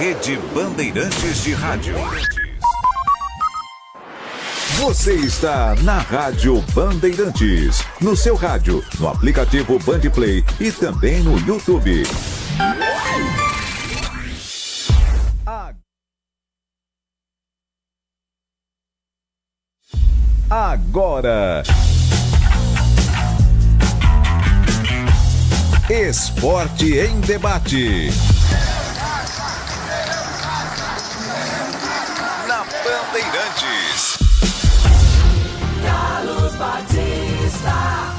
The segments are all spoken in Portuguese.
Rede Bandeirantes de Rádio. Você está na Rádio Bandeirantes, no seu rádio, no aplicativo Bandplay e também no YouTube. Agora, Esporte em Debate. Na Bandeirantes. Carlos Batista.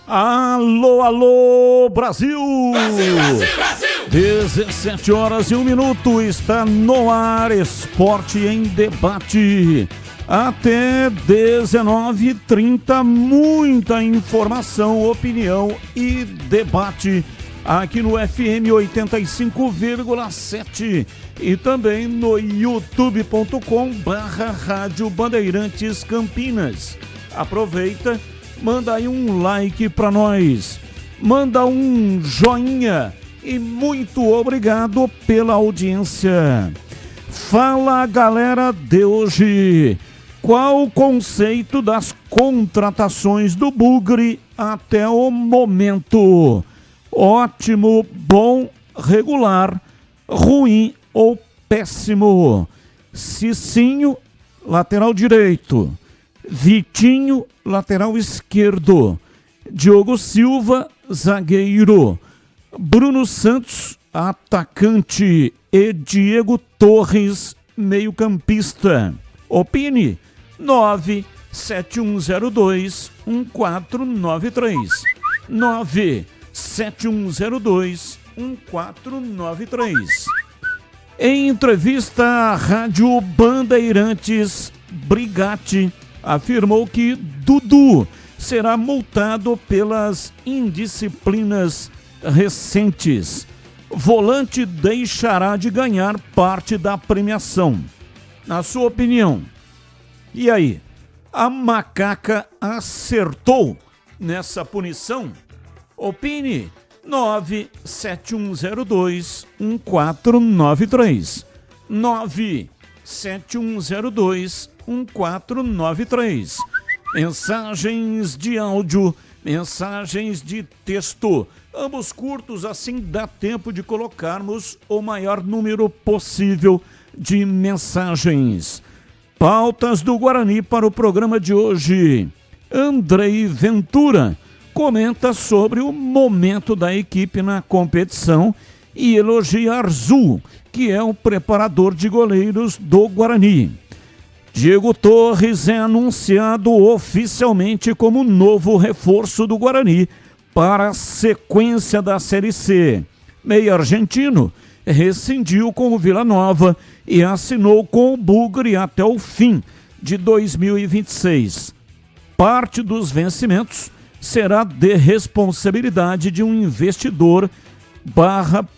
Alô, alô, Brasil! Brasil, Brasil, Brasil! 17 horas e 1 minuto, está no ar Esporte em Debate. Até 19h30, muita informação, opinião e debate aqui no FM 85,7 e também no youtube.com/Rádio Bandeirantes Campinas. Aproveita, manda aí um like para nós, manda um joinha e muito obrigado pela audiência. Fala, galera de hoje. Qual o conceito das contratações do Bugre até o momento? Ótimo, bom, regular, ruim ou péssimo? Cicinho, lateral direito. Vitinho, lateral esquerdo. Diogo Silva, zagueiro. Bruno Santos, atacante. E Diego Torres, meio-campista. Opine 97102-1493 97102-1493. Em entrevista à Rádio Bandeirantes, Brigatti afirmou que Dudu será multado pelas indisciplinas recentes. Volante deixará de ganhar parte da premiação. Na sua opinião, e aí, a macaca acertou nessa punição? Opine 97102-1493 97102-1493. Mensagens de áudio, mensagens de texto, ambos curtos, assim dá tempo de colocarmos o maior número possível de mensagens. Pautas do Guarani para o programa de hoje. Andrei Ventura comenta sobre o momento da equipe na competição e elogia Arzu, que é o preparador de goleiros do Guarani. Diego Torres é anunciado oficialmente como novo reforço do Guarani para a sequência da Série C. Meio argentino rescindiu com o Vila Nova e assinou com o Bugre até o fim de 2026. Parte dos vencimentos será de responsabilidade de um investidor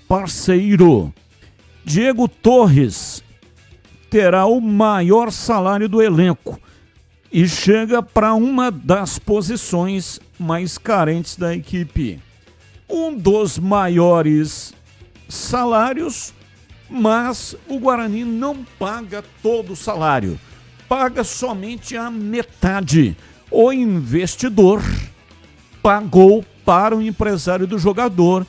/parceiro. Diego Torres terá o maior salário do elenco e chega para uma das posições mais carentes da equipe. Um dos maiores salários, mas o Guarani não paga todo o salário, paga somente a metade. O investidor pagou para o empresário do jogador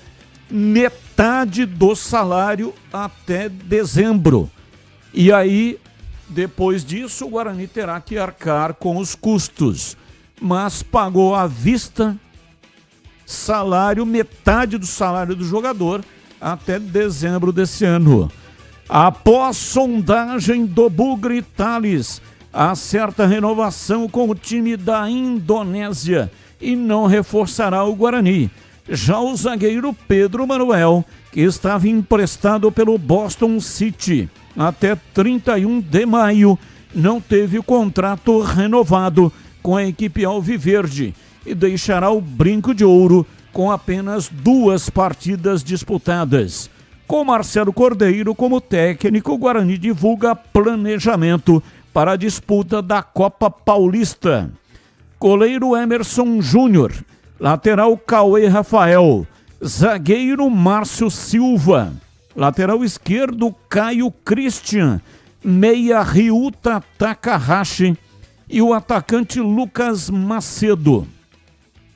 metade do salário até dezembro. E aí, depois disso, o Guarani terá que arcar com os custos, mas pagou à vista salário, metade do salário do jogador até dezembro desse ano. Após sondagem do Bugre, Tales acerta renovação com o time da Indonésia e não reforçará o Guarani. Já o zagueiro Pedro Manuel, que estava emprestado pelo Boston City até 31 de maio, não teve o contrato renovado com a equipe alviverde e deixará o Brinco de Ouro com apenas 2 partidas disputadas. Com Marcelo Cordeiro como técnico, o Guarani divulga planejamento para a disputa da Copa Paulista. Goleiro Emerson Júnior, lateral Cauê Rafael, zagueiro Márcio Silva, Lateral esquerdo, Caio Christian. Meia, Ryuta Takahashi. E o atacante Lucas Macedo.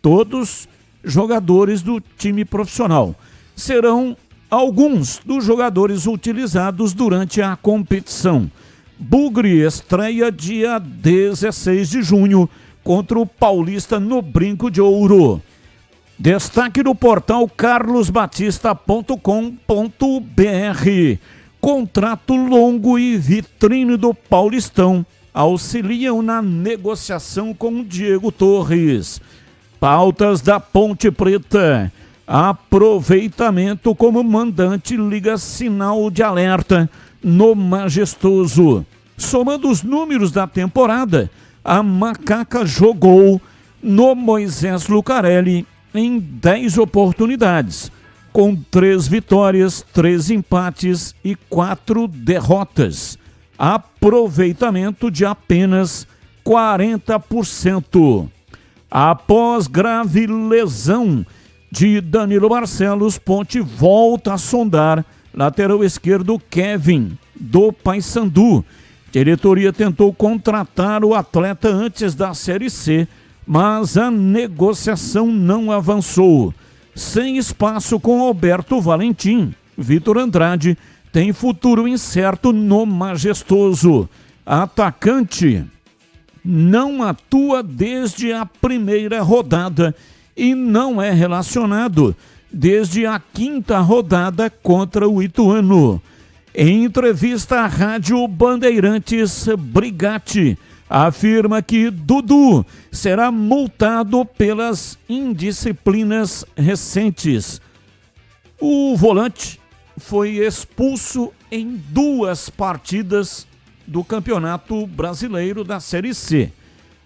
Todos jogadores do time profissional. Serão alguns dos jogadores utilizados durante a competição. Bugre estreia dia 16 de junho contra o Paulista no Brinco de Ouro. Destaque do portal carlosbatista.com.br. Contrato longo e vitrine do Paulistão auxiliam na negociação com Diego Torres. Pautas da Ponte Preta. Aproveitamento como mandante liga sinal de alerta no Majestoso. Somando os números da temporada, a Macaca jogou no Moisés Lucarelli em 10 oportunidades, com 3 vitórias, 3 empates e 4 derrotas. Aproveitamento de apenas 40%. Após grave lesão de Danilo Barcelos, Ponte volta a sondar lateral esquerdo Kevin, do Paysandu. Diretoria tentou contratar o atleta antes da Série C, mas a negociação não avançou. Sem espaço com Alberto Valentim, Vitor Andrade tem futuro incerto no Majestoso. Atacante não atua desde a primeira rodada e não é relacionado desde a 5ª rodada contra o Ituano. Em entrevista à Rádio Bandeirantes, Brigatti afirma que Dudu será multado pelas indisciplinas recentes. O volante foi expulso em 2 partidas do Campeonato Brasileiro da Série C.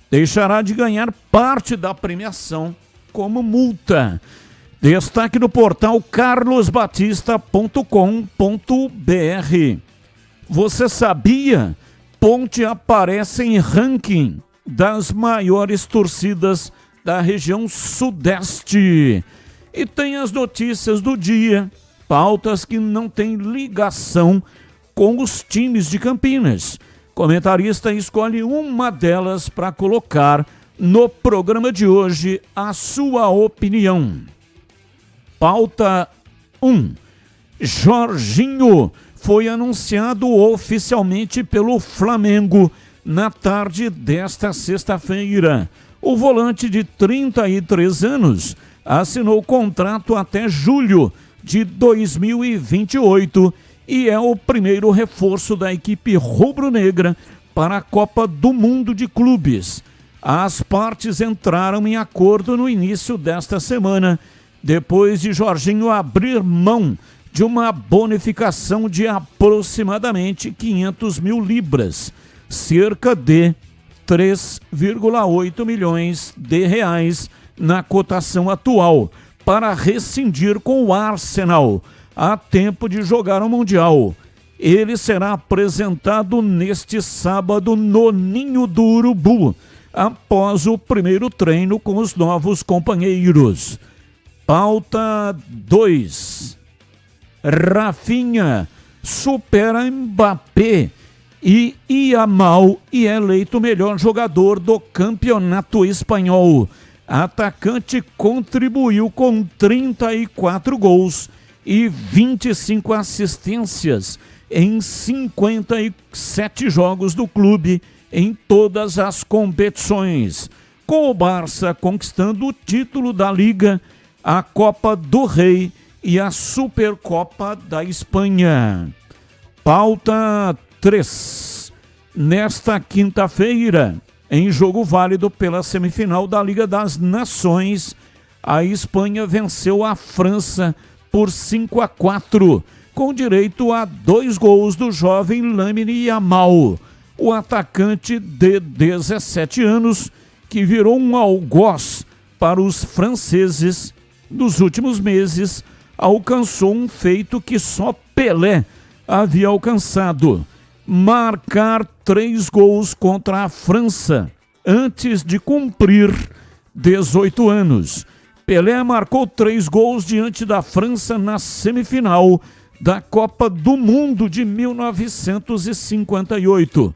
Deixará de ganhar parte da premiação como multa. Destaque do portal carlosbatista.com.br. Você sabia? Ponte aparece em ranking das maiores torcidas da região sudeste. E tem as notícias do dia, pautas que não têm ligação com os times de Campinas. Comentarista escolhe uma delas para colocar no programa de hoje a sua opinião. Pauta 1. Jorginho foi anunciado oficialmente pelo Flamengo na tarde desta sexta-feira. O volante de 33 anos assinou contrato até julho de 2028 e é o primeiro reforço da equipe rubro-negra para a Copa do Mundo de Clubes. As partes entraram em acordo no início desta semana, depois de Jorginho abrir mão de uma bonificação de aproximadamente 500 mil libras, cerca de 3,8 milhões de reais na cotação atual, para rescindir com o Arsenal, a tempo de jogar o Mundial. Ele será apresentado neste sábado no Ninho do Urubu, após o primeiro treino com os novos companheiros. Pauta 2. Rafinha supera Mbappé e Yamal e é eleito o melhor jogador do campeonato espanhol. Atacante contribuiu com 34 gols e 25 assistências em 57 jogos do clube em todas as competições, com o Barça conquistando o título da Liga, a Copa do Rei e a Supercopa da Espanha. Pauta 3. Nesta quinta-feira, em jogo válido pela semifinal da Liga das Nações, a Espanha venceu a França por 5-4, com direito a 2 gols do jovem Lamine Yamal, o atacante de 17 anos, que virou um algoz para os franceses nos últimos meses, alcançou um feito que só Pelé havia alcançado: marcar 3 gols contra a França antes de cumprir 18 anos. Pelé marcou 3 gols diante da França na semifinal da Copa do Mundo de 1958.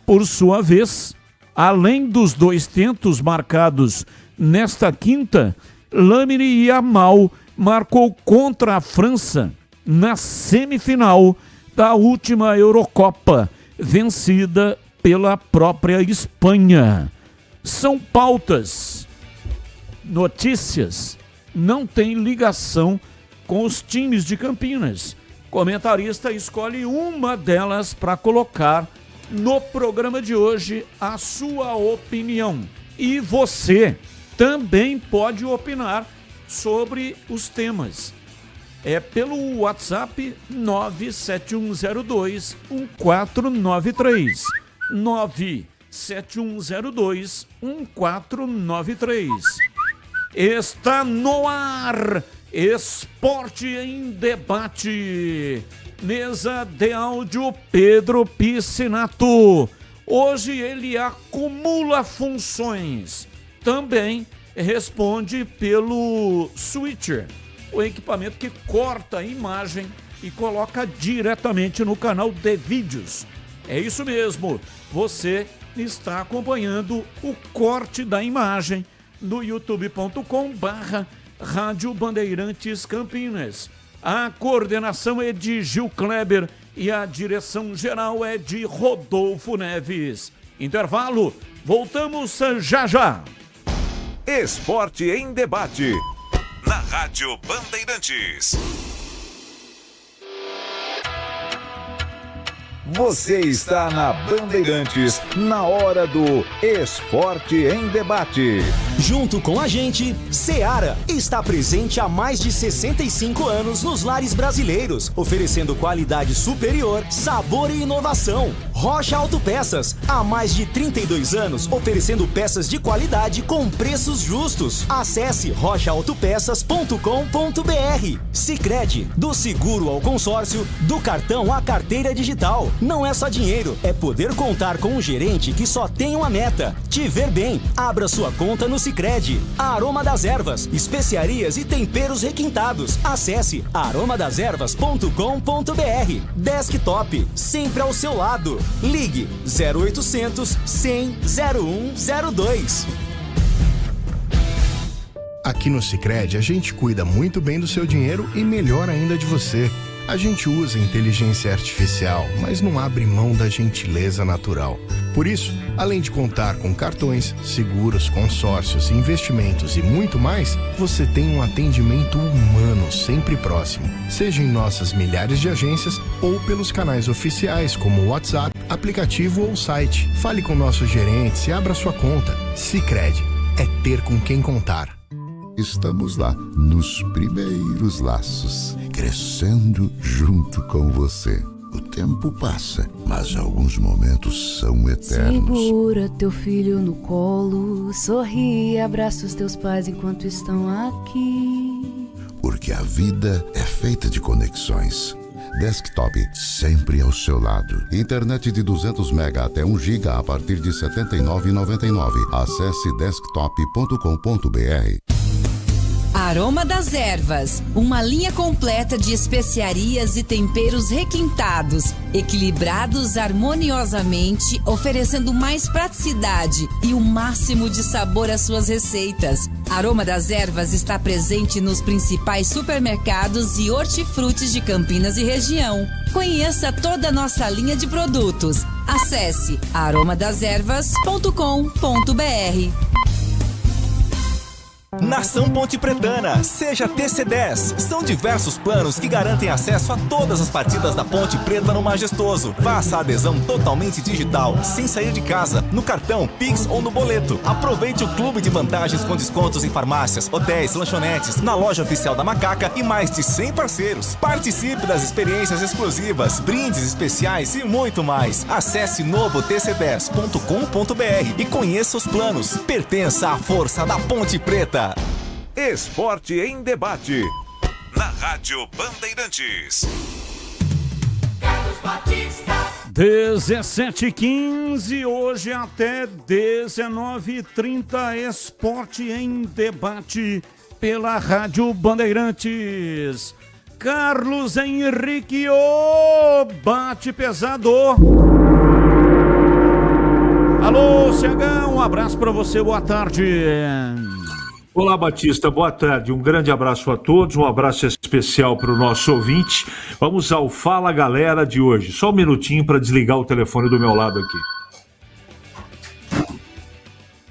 Por sua vez, além dos 2 tentos marcados nesta quinta, Lamine Yamal marcou contra a França na semifinal da última Eurocopa, vencida pela própria Espanha. São pautas, notícias, não tem ligação com os times de Campinas. Comentarista escolhe uma delas para colocar no programa de hoje a sua opinião. E você também pode opinar sobre os temas. É pelo WhatsApp 971021493. 971021493. Está no ar Esporte em Debate. Mesa de áudio Pedro Piscinato. Hoje ele acumula funções. Também responde pelo Switcher, o equipamento que corta a imagem e coloca diretamente no canal de vídeos. É isso mesmo, você está acompanhando o corte da imagem no youtube.com/Rádio Bandeirantes Campinas. A coordenação é de Gil Kleber e a direção geral é de Rodolfo Neves. Intervalo, voltamos já já. Esporte em Debate, na Rádio Bandeirantes. Você está na Bandeirantes, na hora do Esporte em Debate. Junto com a gente, Seara está presente há mais de 65 anos nos lares brasileiros, oferecendo qualidade superior, sabor e inovação. Rocha Autopeças, há mais de 32 anos, oferecendo peças de qualidade com preços justos. Acesse rochaautopeças.com.br. Sicredi, do seguro ao consórcio, do cartão à carteira digital. Não é só dinheiro, é poder contar com um gerente que só tem uma meta: te ver bem. Abra sua conta no Sicredi. Aroma das Ervas, especiarias e temperos requintados. Acesse aromadeservas.com.br. Desktop, sempre ao seu lado. Ligue 0800 100 0102. Aqui no Sicredi, a gente cuida muito bem do seu dinheiro e melhor ainda de você. A gente usa inteligência artificial, mas não abre mão da gentileza natural. Por isso, além de contar com cartões, seguros, consórcios, investimentos e muito mais, você tem um atendimento humano sempre próximo, seja em nossas milhares de agências ou pelos canais oficiais como o WhatsApp, aplicativo ou site. Fale com nossos gerentes e abra sua conta. Sicredi, é ter com quem contar. Estamos lá, nos primeiros laços, crescendo junto com você. O tempo passa, mas alguns momentos são eternos. Segura teu filho no colo, sorri e abraça os teus pais enquanto estão aqui. Porque a vida é feita de conexões. Desktop, sempre ao seu lado. Internet de 200 MB até 1 GB a partir de R$ 79,99. Acesse desktop.com.br. Aroma das Ervas, uma linha completa de especiarias e temperos requintados, equilibrados harmoniosamente, oferecendo mais praticidade e o máximo de sabor às suas receitas. Aroma das Ervas está presente nos principais supermercados e hortifrutis de Campinas e região. Conheça toda a nossa linha de produtos. Acesse aromadeservas.com.br. Nação Ponte Pretana, seja TC10. São diversos planos que garantem acesso a todas as partidas da Ponte Preta no Majestoso. Faça a adesão totalmente digital, sem sair de casa, no cartão, Pix ou no boleto. Aproveite o clube de vantagens com descontos em farmácias, hotéis, lanchonetes, na loja oficial da Macaca e mais de 100 parceiros. Participe das experiências exclusivas, brindes especiais e muito mais. Acesse novotc10.com.br e conheça os planos. Pertença à força da Ponte Preta. Esporte em Debate, na Rádio Bandeirantes. 17h15, hoje até 19h30, Esporte em Debate pela Rádio Bandeirantes. Carlos Henrique, ô bate pesado. Alô, CH, um abraço para você, boa tarde. Olá, Batista, boa tarde. Um grande abraço a todos, um abraço especial para o nosso ouvinte. Vamos ao Fala Galera de hoje. Só um minutinho para desligar o telefone do meu lado aqui.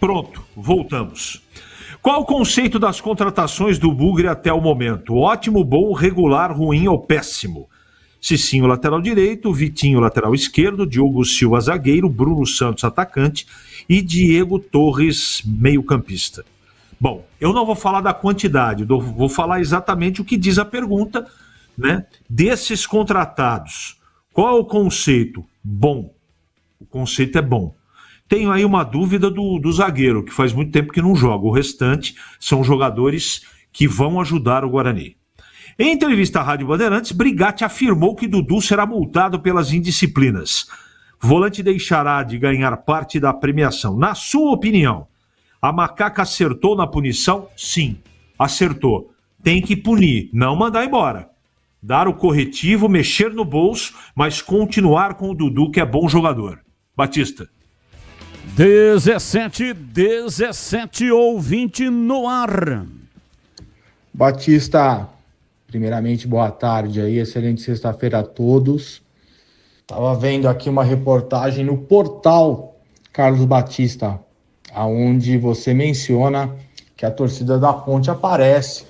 Pronto, voltamos. Qual o conceito das contratações do Bugre até o momento? Ótimo, bom, regular, ruim ou péssimo? Cicinho, lateral direito, Vitinho, lateral esquerdo, Diogo Silva, zagueiro, Bruno Santos, atacante e Diego Torres, meio-campista. Bom, eu não vou falar da quantidade, vou falar exatamente o que diz a pergunta, né? Desses contratados, qual é o conceito? Bom. O conceito é bom. Tenho aí uma dúvida do zagueiro, que faz muito tempo que não joga. O restante são jogadores que vão ajudar o Guarani. Em entrevista à Rádio Bandeirantes, Brigatti afirmou que Dudu será multado pelas indisciplinas. Volante deixará de ganhar parte da premiação. Na sua opinião, a Macaca acertou na punição? Sim, acertou. Tem que punir, não mandar embora. Dar o corretivo, mexer no bolso, mas continuar com o Dudu, que é bom jogador. Batista. 17 ouvinte no ar. Batista, primeiramente boa tarde aí, excelente sexta-feira a todos. Tava vendo aqui uma reportagem no portal Carlos Batista, aonde você menciona que a torcida da Ponte aparece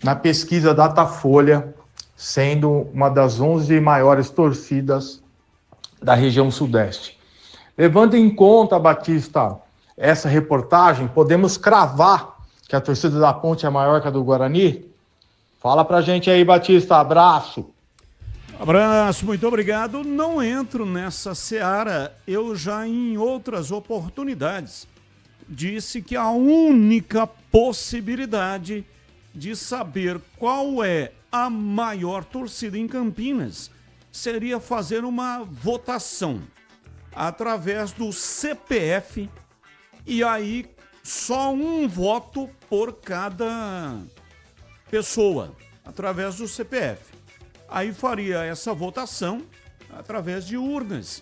na pesquisa Datafolha, sendo uma das 11 maiores torcidas da região sudeste. Levando em conta, Batista, essa reportagem, podemos cravar que a torcida da Ponte é maior que a do Guarani? Fala pra gente aí, Batista, abraço. Abraço, muito obrigado. Não entro nessa seara, eu já em outras oportunidades disse que a única possibilidade de saber qual é a maior torcida em Campinas seria fazer uma votação através do CPF, e aí só um voto por cada pessoa, através do CPF. Aí faria essa votação através de urnas,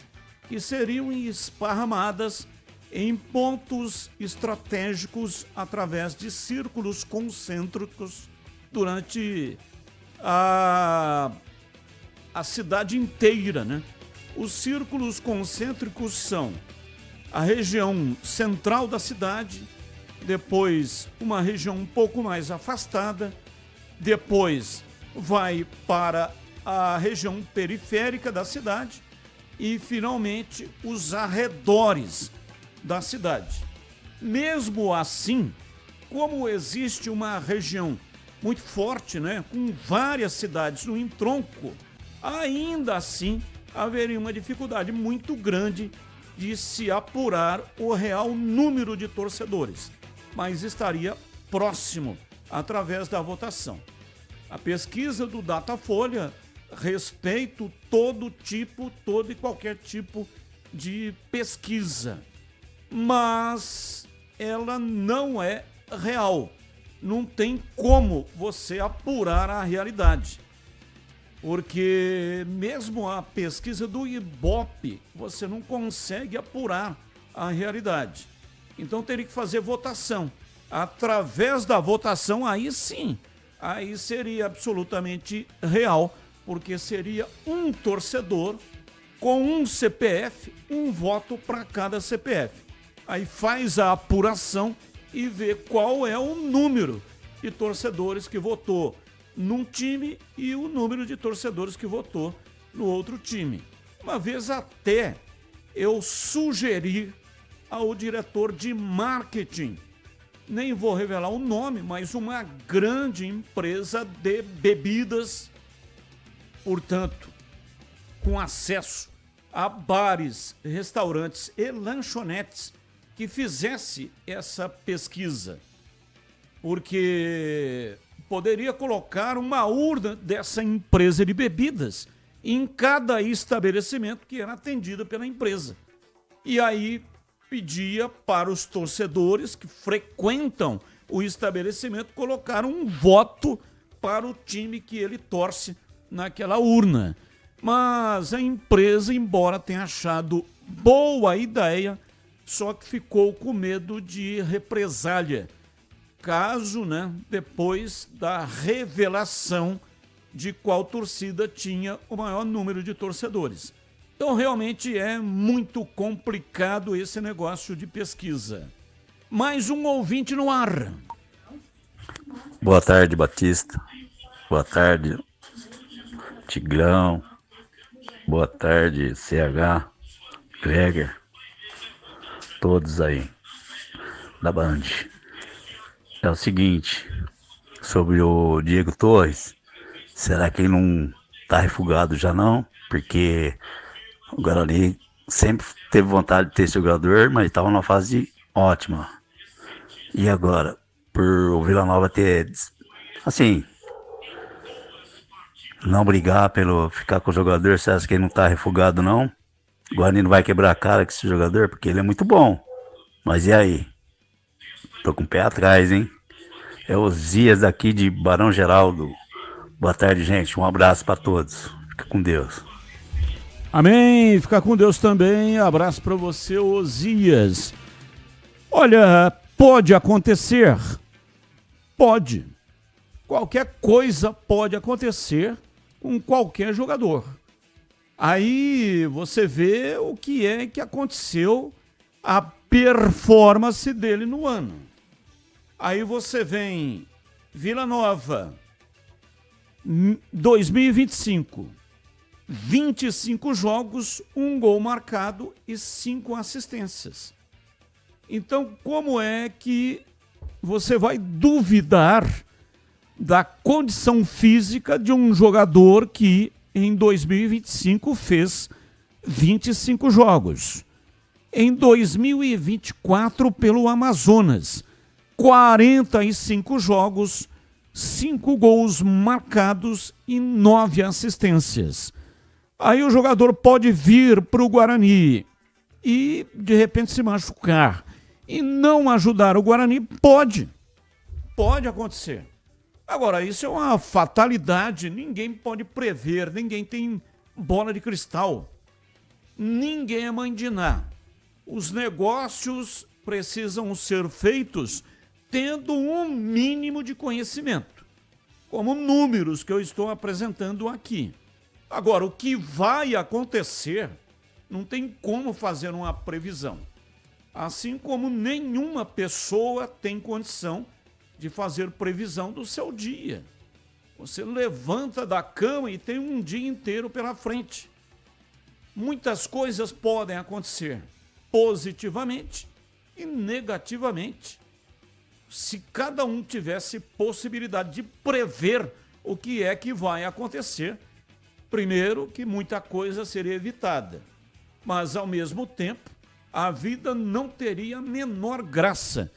que seriam esparramadas em pontos estratégicos através de círculos concêntricos durante a cidade inteira, né? Os círculos concêntricos são a região central da cidade, depois uma região um pouco mais afastada, depois vai para a região periférica da cidade e, finalmente, os arredores da cidade. Mesmo assim, como existe uma região muito forte, né, com várias cidades no entronco, ainda assim haveria uma dificuldade muito grande de se apurar o real número de torcedores, mas estaria próximo através da votação. A pesquisa do Datafolha respeita todo e qualquer tipo de pesquisa, mas ela não é real. Não tem como você apurar a realidade. Porque mesmo a pesquisa do Ibope, você não consegue apurar a realidade. Então teria que fazer votação. Através da votação, aí sim, aí seria absolutamente real, porque seria um torcedor com um CPF, um voto para cada CPF. Aí faz a apuração e vê qual é o número de torcedores que votou num time e o número de torcedores que votou no outro time. Uma vez até eu sugeri ao diretor de marketing, nem vou revelar o nome, mas uma grande empresa de bebidas, portanto, com acesso a bares, restaurantes e lanchonetes, que fizesse essa pesquisa, porque poderia colocar uma urna dessa empresa de bebidas em cada estabelecimento que era atendido pela empresa. E aí pedia para os torcedores que frequentam o estabelecimento colocar um voto para o time que ele torce naquela urna. Mas a empresa, embora tenha achado boa a ideia, só que ficou com medo de represália, caso, depois da revelação de qual torcida tinha o maior número de torcedores. Então, realmente é muito complicado esse negócio de pesquisa. Mais um ouvinte no ar. Boa tarde, Batista. Boa tarde, Tigrão. Boa tarde, CH, Gregor. Todos aí da Band. É o seguinte, sobre o Diego Torres, será que ele não tá refugado já não? Porque o Guarani sempre teve vontade de ter esse jogador, mas estava numa fase ótima. E agora, por o Vila Nova ter, assim, não brigar pelo ficar com o jogador, você acha que ele não tá refugado não? O Guarani não vai quebrar a cara com esse jogador, porque ele é muito bom. Mas e aí? Tô com o pé atrás, hein? É o Zias daqui de Barão Geraldo. Boa tarde, gente. Um abraço para todos. Fica com Deus. Amém. Fica com Deus também. Abraço para você, Osias. Olha, pode acontecer. Pode. Qualquer coisa pode acontecer com qualquer jogador. Aí você vê o que é que aconteceu, a performance dele no ano. Aí você vem Vila Nova, 2025, 25 jogos, 1 gol marcado e 5 assistências. Então, como é que você vai duvidar da condição física de um jogador que em 2025 fez 25 jogos? Em 2024, pelo Amazonas, 45 jogos, 5 gols marcados e 9 assistências. Aí o jogador pode vir para o Guarani e, de repente, se machucar e não ajudar o Guarani. Pode acontecer. Agora, isso é uma fatalidade, ninguém pode prever, ninguém tem bola de cristal, ninguém é mãe de Ná. Os negócios precisam ser feitos tendo um mínimo de conhecimento, como números que eu estou apresentando aqui. Agora, o que vai acontecer, não tem como fazer uma previsão. Assim como nenhuma pessoa tem condição de fazer previsão do seu dia. Você levanta da cama e tem um dia inteiro pela frente. Muitas coisas podem acontecer positivamente e negativamente. Se cada um tivesse possibilidade de prever o que é que vai acontecer, primeiro que muita coisa seria evitada, mas ao mesmo tempo a vida não teria a menor graça,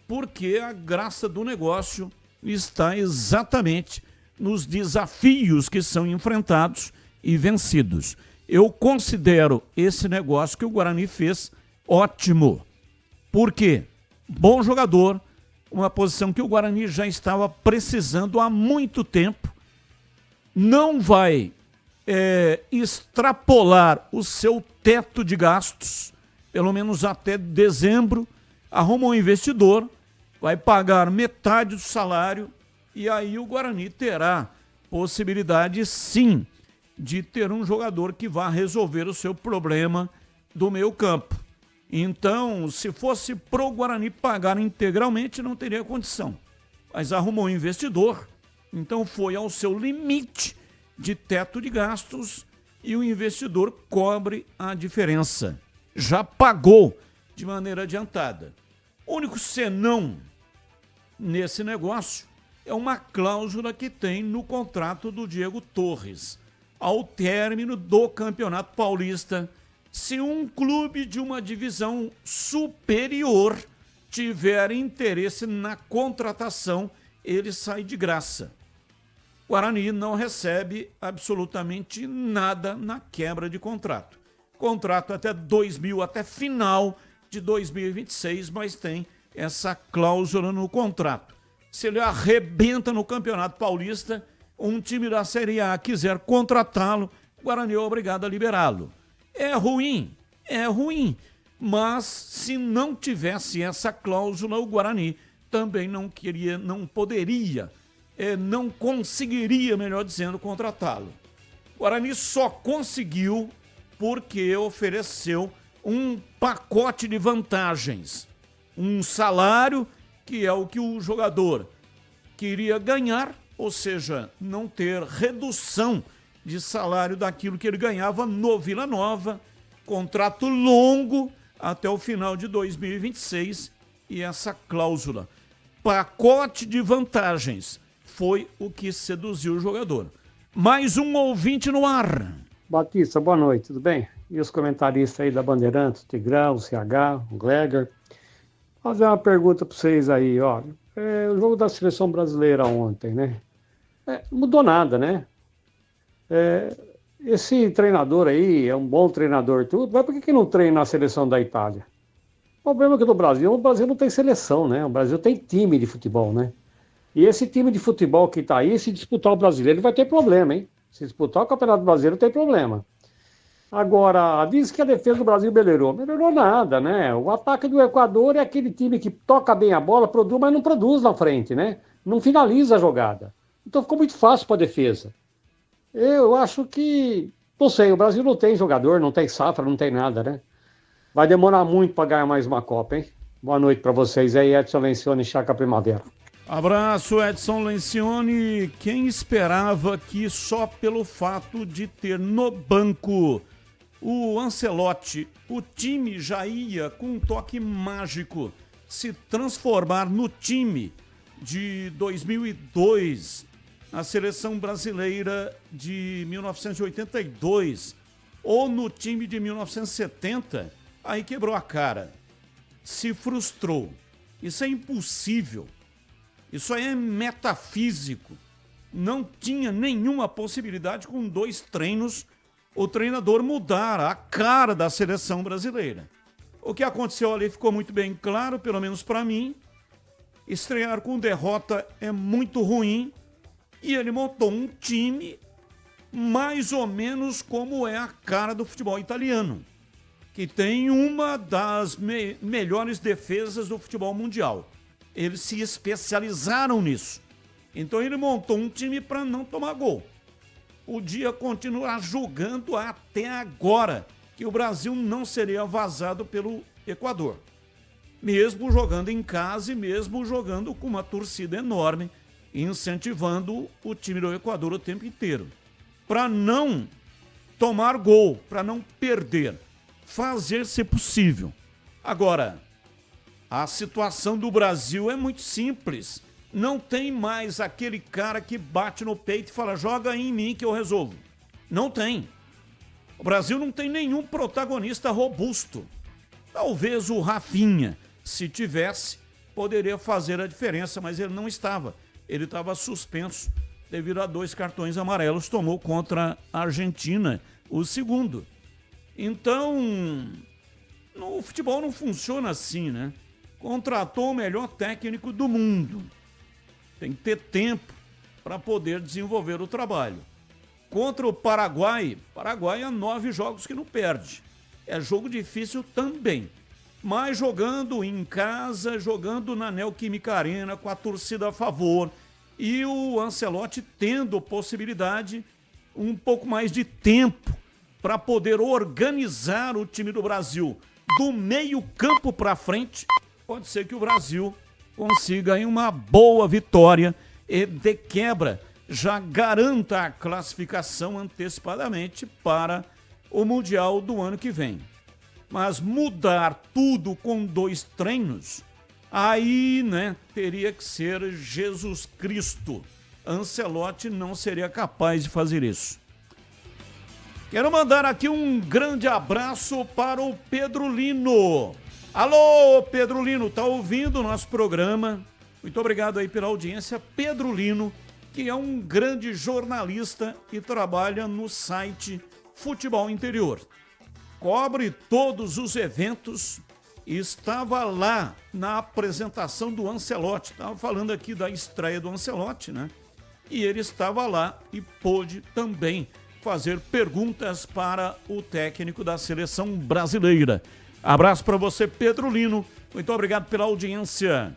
porque a graça do negócio está exatamente nos desafios que são enfrentados e vencidos. Eu considero esse negócio que o Guarani fez ótimo. Por quê? Bom jogador, uma posição que o Guarani já estava precisando há muito tempo, não vai extrapolar o seu teto de gastos, pelo menos até dezembro, arruma um investidor, vai pagar metade do salário e aí o Guarani terá possibilidade, sim, de ter um jogador que vá resolver o seu problema do meio campo. Então, se fosse pro Guarani pagar integralmente, não teria condição. Mas arrumou um investidor, então foi ao seu limite de teto de gastos e o investidor cobre a diferença. Já pagou de maneira adiantada. O único senão nesse negócio é uma cláusula que tem no contrato do Diego Torres. Ao término do Campeonato Paulista, se um clube de uma divisão superior tiver interesse na contratação, ele sai de graça. O Guarani não recebe absolutamente nada na quebra de contrato. Contrato até final de 2026, mas tem essa cláusula no contrato. se ele arrebenta no Campeonato Paulista, um time da Série A quiser contratá-lo, o Guarani é obrigado a liberá-lo. É ruim, mas se não tivesse essa cláusula, o Guarani também não poderia, não conseguiria, melhor dizendo, contratá-lo. O Guarani só conseguiu porque ofereceu um pacote de vantagens, um salário que é o que o jogador queria ganhar, ou seja, não ter redução de salário daquilo que ele ganhava no Vila Nova, contrato longo até o final de 2026 e essa cláusula. Pacote de vantagens foi o que seduziu o jogador. Mais um ouvinte no ar. Batista, boa noite, tudo bem? E os comentaristas aí da Bandeirantes, o Tigrão, o CH, o Gleger. Vou fazer uma pergunta para vocês aí, ó. O jogo da seleção brasileira ontem, né? Não mudou nada, né? Esse treinador aí é um bom treinador e tudo, mas por que não treina a seleção da Itália? O problema é que o Brasil não tem seleção, né? O Brasil tem time de futebol, né? E esse time de futebol que tá aí, se disputar o brasileiro, vai ter problema, hein? Se disputar o Campeonato Brasileiro, tem problema. Agora, diz que a defesa do Brasil melhorou. Melhorou nada, né? O ataque do Equador é aquele time que toca bem a bola, produz, mas não produz na frente, né? Não finaliza a jogada. Então ficou muito fácil para a defesa. Eu acho que, não sei, o Brasil não tem jogador, não tem safra, não tem nada, né? Vai demorar muito para ganhar mais uma Copa, hein? Boa noite para vocês aí, Edson Lencioni, Chácara Primavera. Abraço, Edson Lencioni. Quem esperava que só pelo fato de ter no banco o Ancelotti, o time já ia com um toque mágico se transformar no time de 2002, a seleção brasileira de 1982, ou no time de 1970, aí quebrou a cara, se frustrou. Isso é impossível. Isso aí é metafísico. Não tinha nenhuma possibilidade com 2 treinos o treinador mudar a cara da seleção brasileira. O que aconteceu ali ficou muito bem claro, pelo menos para mim. Estrear com derrota é muito ruim e ele montou um time mais ou menos como é a cara do futebol italiano, que tem uma das melhores defesas do futebol mundial. Eles se especializaram nisso. Então ele montou um time para não tomar gol. Podia continuar jogando até agora, que o Brasil não seria vazado pelo Equador. Mesmo jogando em casa e mesmo jogando com uma torcida enorme, incentivando o time do Equador o tempo inteiro. Para não tomar gol, para não perder. Fazer se possível. Agora, a situação do Brasil é muito simples. Não tem mais aquele cara que bate no peito e fala, joga em mim que eu resolvo. Não tem. O Brasil não tem nenhum protagonista robusto. Talvez o Rafinha, se tivesse, poderia fazer a diferença, mas ele não estava. Ele estava suspenso devido a 2 cartões amarelos, tomou contra a Argentina o segundo. Então, no futebol não funciona assim, né? Contratou o melhor técnico do mundo. Tem que ter tempo para poder desenvolver o trabalho. Contra o Paraguai há 9 jogos que não perde. É jogo difícil também. Mas jogando em casa, jogando na Neoquímica Arena, com a torcida a favor, e o Ancelotti tendo possibilidade, um pouco mais de tempo para poder organizar o time do Brasil do meio campo para frente, pode ser que o Brasil consiga aí uma boa vitória e de quebra já garanta a classificação antecipadamente para o Mundial do ano que vem. Mas mudar tudo com 2 treinos, aí, né, teria que ser Jesus Cristo. Ancelotti não seria capaz de fazer isso. Quero mandar aqui um grande abraço para o Pedro Lino. Alô, Pedro Lino, tá ouvindo o nosso programa? Muito obrigado aí pela audiência. Pedro Lino, que é um grande jornalista e trabalha no site Futebol Interior. Cobre todos os eventos estava lá na apresentação do Ancelotti. Estava falando aqui da estreia do Ancelotti, né? E ele estava lá e pôde também fazer perguntas para o técnico da seleção brasileira. Abraço para você, Pedro Lino. Muito obrigado pela audiência.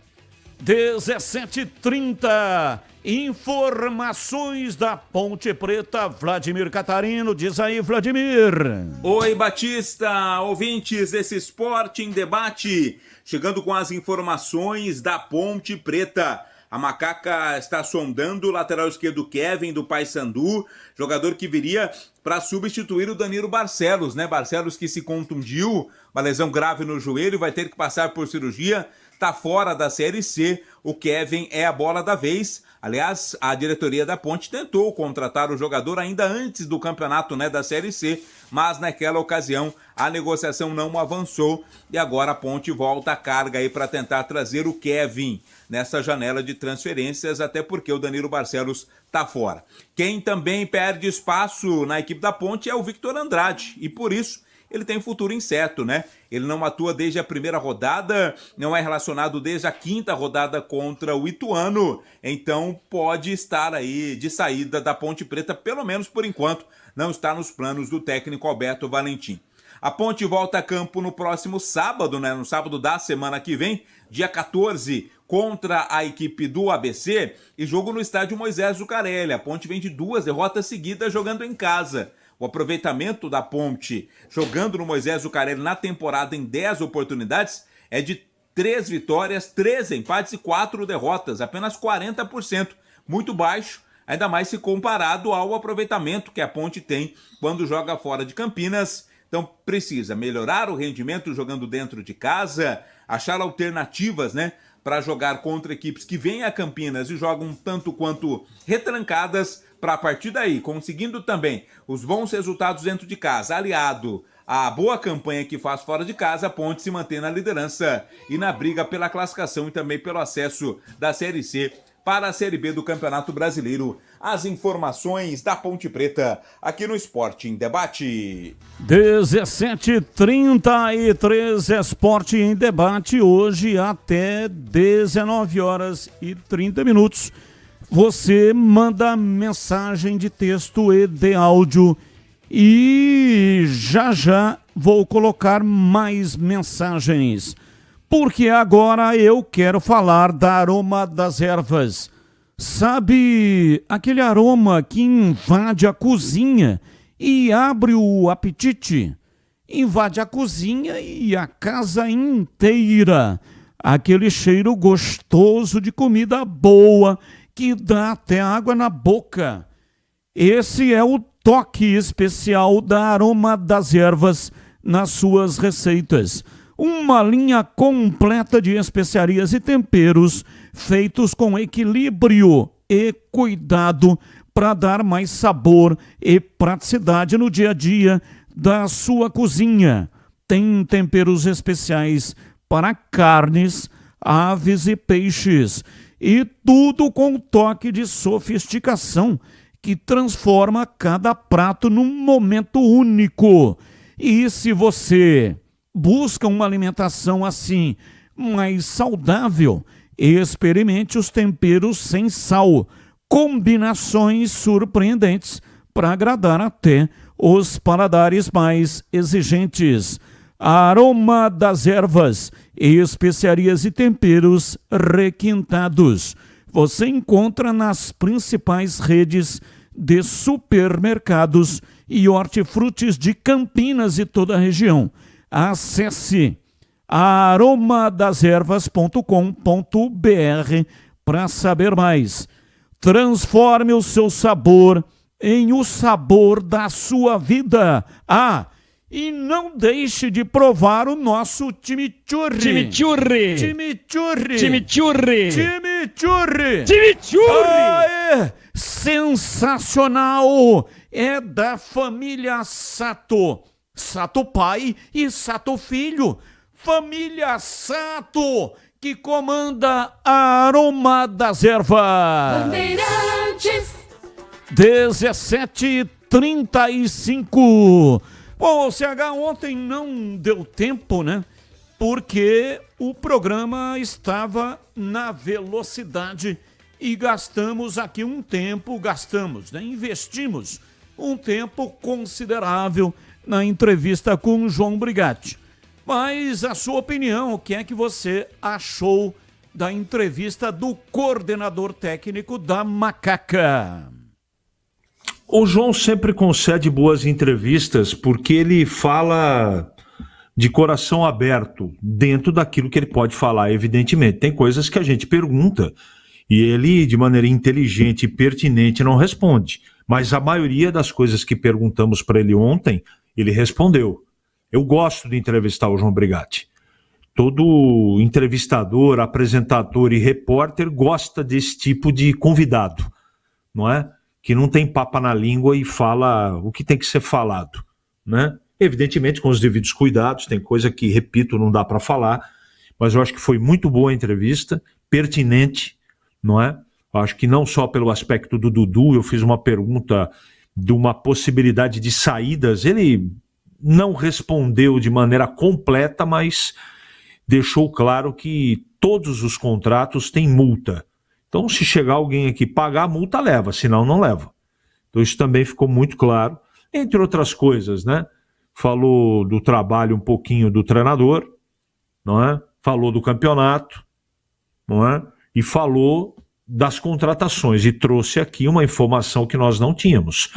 17h30, informações da Ponte Preta, Vladimir Catarino, diz aí, Vladimir. Oi, Batista, ouvintes desse Esporte em Debate, chegando com as informações da Ponte Preta. A Macaca está sondando o lateral esquerdo Kevin do Paysandu, jogador que viria para substituir o Danilo Barcelos, né? Barcelos que se contundiu, uma lesão grave no joelho, vai ter que passar por cirurgia, está fora da Série C. O Kevin é a bola da vez. Aliás, a diretoria da Ponte tentou contratar o jogador ainda antes do campeonato, né, da Série C, mas naquela ocasião a negociação não avançou e agora a Ponte volta a carga aí para tentar trazer o Kevin nessa janela de transferências, até porque o Danilo Barcelos está fora. Quem também perde espaço na equipe da Ponte é o Victor Andrade e por isso ele tem futuro incerto, né? Ele não atua desde a primeira rodada, não é relacionado desde a quinta rodada contra o Ituano, então pode estar aí de saída da Ponte Preta, pelo menos por enquanto, não está nos planos do técnico Alberto Valentim. A Ponte volta a campo no próximo sábado, né? No sábado da semana que vem, dia 14, contra a equipe do ABC e jogo no estádio Moisés Zucarelli. A Ponte vem de 2 derrotas seguidas jogando em casa. O aproveitamento da Ponte jogando no Moisés Zucarelli na temporada em 10 oportunidades é de 3 vitórias, 3 empates e 4 derrotas, apenas 40%, muito baixo, ainda mais se comparado ao aproveitamento que a Ponte tem quando joga fora de Campinas. Então precisa melhorar o rendimento jogando dentro de casa, achar alternativas, né, para jogar contra equipes que vêm a Campinas e jogam tanto quanto retrancadas, para a partir daí, conseguindo também os bons resultados dentro de casa, aliado à boa campanha que faz fora de casa, a Ponte se mantém na liderança e na briga pela classificação e também pelo acesso da Série C para a Série B do Campeonato Brasileiro. As informações da Ponte Preta aqui no Esporte em Debate. 17h33, Esporte em Debate, hoje até 19h30. Você manda mensagem de texto e de áudio e já vou colocar mais mensagens, porque agora eu quero falar da Aroma das Ervas. Sabe aquele aroma que invade a cozinha e abre o apetite? Invade a cozinha e a casa inteira. Aquele cheiro gostoso de comida boa que dá até água na boca. Esse é o toque especial da Aroma das Ervas nas suas receitas. Uma linha completa de especiarias e temperos feitos com equilíbrio e cuidado para dar mais sabor e praticidade no dia a dia da sua cozinha. Tem temperos especiais para carnes, aves e peixes. E tudo com um toque de sofisticação que transforma cada prato num momento único. E se você busca uma alimentação assim, mais saudável, experimente os temperos sem sal. Combinações surpreendentes para agradar até os paladares mais exigentes. Aroma das Ervas, especiarias e temperos requintados. Você encontra nas principais redes de supermercados e hortifrutis de Campinas e toda a região. Acesse aromadasерvas.com.br para saber mais. Transforme o seu sabor em o sabor da sua vida. E não deixe de provar o nosso chimichurri. Chimichurri. Chimichurri. Chimichurri. Chimichurri. Chimichurri. Sensacional! É da família Sato. Sato pai e Sato filho. Família Sato, que comanda a Aroma das Ervas. Bandeirantes. 17h35. Bom, o CH ontem não deu tempo, né, porque o programa estava na velocidade e gastamos aqui um tempo, investimos um tempo considerável na entrevista com o João Brigatti. Mas a sua opinião, o que é que você achou da entrevista do coordenador técnico da Macaca? O João sempre concede boas entrevistas porque ele fala de coração aberto, dentro daquilo que ele pode falar, evidentemente. Tem coisas que a gente pergunta e ele, de maneira inteligente e pertinente, não responde. Mas a maioria das coisas que perguntamos para ele ontem, ele respondeu. Eu gosto de entrevistar o João Brigatti. Todo entrevistador, apresentador e repórter gosta desse tipo de convidado, não é? Que não tem papa na língua e fala o que tem que ser falado, né? Evidentemente com os devidos cuidados, tem coisa que, repito, não dá para falar, mas eu acho que foi muito boa a entrevista, pertinente, não é? Eu acho que não só pelo aspecto do Dudu, eu fiz uma pergunta de uma possibilidade de saídas, ele não respondeu de maneira completa, mas deixou claro que todos os contratos têm multa. Então, se chegar alguém aqui pagar a multa, leva, senão não leva. Então, isso também ficou muito claro, entre outras coisas, né? Falou do trabalho um pouquinho do treinador, não é? Falou do campeonato, não é? E falou das contratações e trouxe aqui uma informação que nós não tínhamos.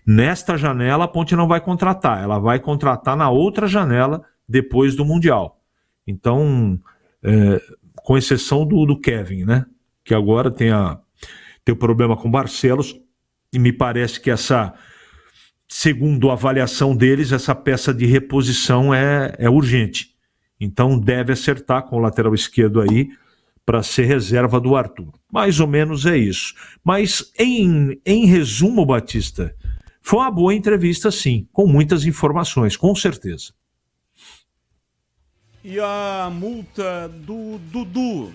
Nesta janela, a Ponte não vai contratar, ela vai contratar na outra janela depois do Mundial. Então, com exceção do Kevin, né? Que agora tem o problema com Barcelos, e me parece que segundo a avaliação deles, essa peça de reposição é urgente. Então deve acertar com o lateral esquerdo aí para ser reserva do Arthur. Mais ou menos é isso. Mas em resumo, Batista, foi uma boa entrevista sim, com muitas informações, com certeza. E a multa do Dudu,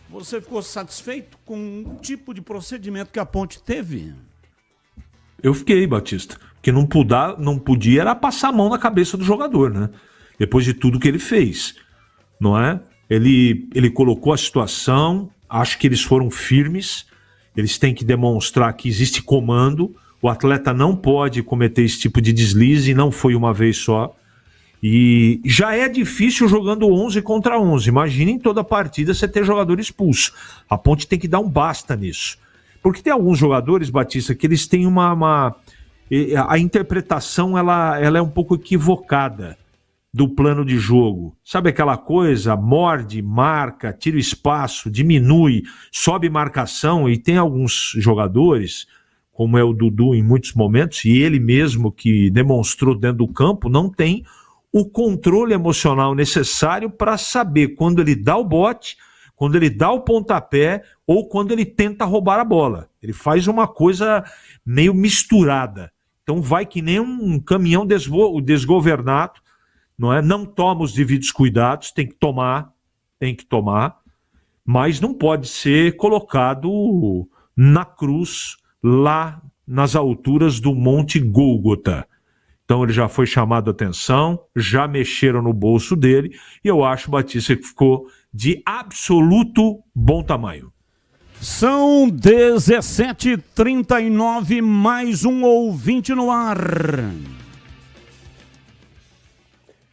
você ficou satisfeito com o tipo de procedimento que a Ponte teve? Eu fiquei, Batista, porque não podia era passar a mão na cabeça do jogador, né? Depois de tudo que ele fez, não é? Ele colocou a situação, acho que eles foram firmes, eles têm que demonstrar que existe comando, o atleta não pode cometer esse tipo de deslize, não foi uma vez só, e já é difícil jogando 11 contra 11, imagina em toda partida você ter jogador expulso, a Ponte tem que dar um basta nisso. Porque tem alguns jogadores, Batista, que eles têm a interpretação ela é um pouco equivocada do plano de jogo. Sabe aquela coisa? Morde, marca, tira o espaço, diminui, sobe marcação, e tem alguns jogadores, como é o Dudu em muitos momentos, e ele mesmo que demonstrou dentro do campo, não tem o controle emocional necessário para saber quando ele dá o bote, quando ele dá o pontapé ou quando ele tenta roubar a bola. Ele faz uma coisa meio misturada. Então vai que nem um caminhão desgovernado, não é? Não toma os devidos cuidados, tem que tomar, mas não pode ser colocado na cruz lá nas alturas do Monte Gólgota. Então ele já foi chamado a atenção, já mexeram no bolso dele, e eu acho, Batista, que ficou de absoluto bom tamanho. São 17h39, mais um ouvinte no ar.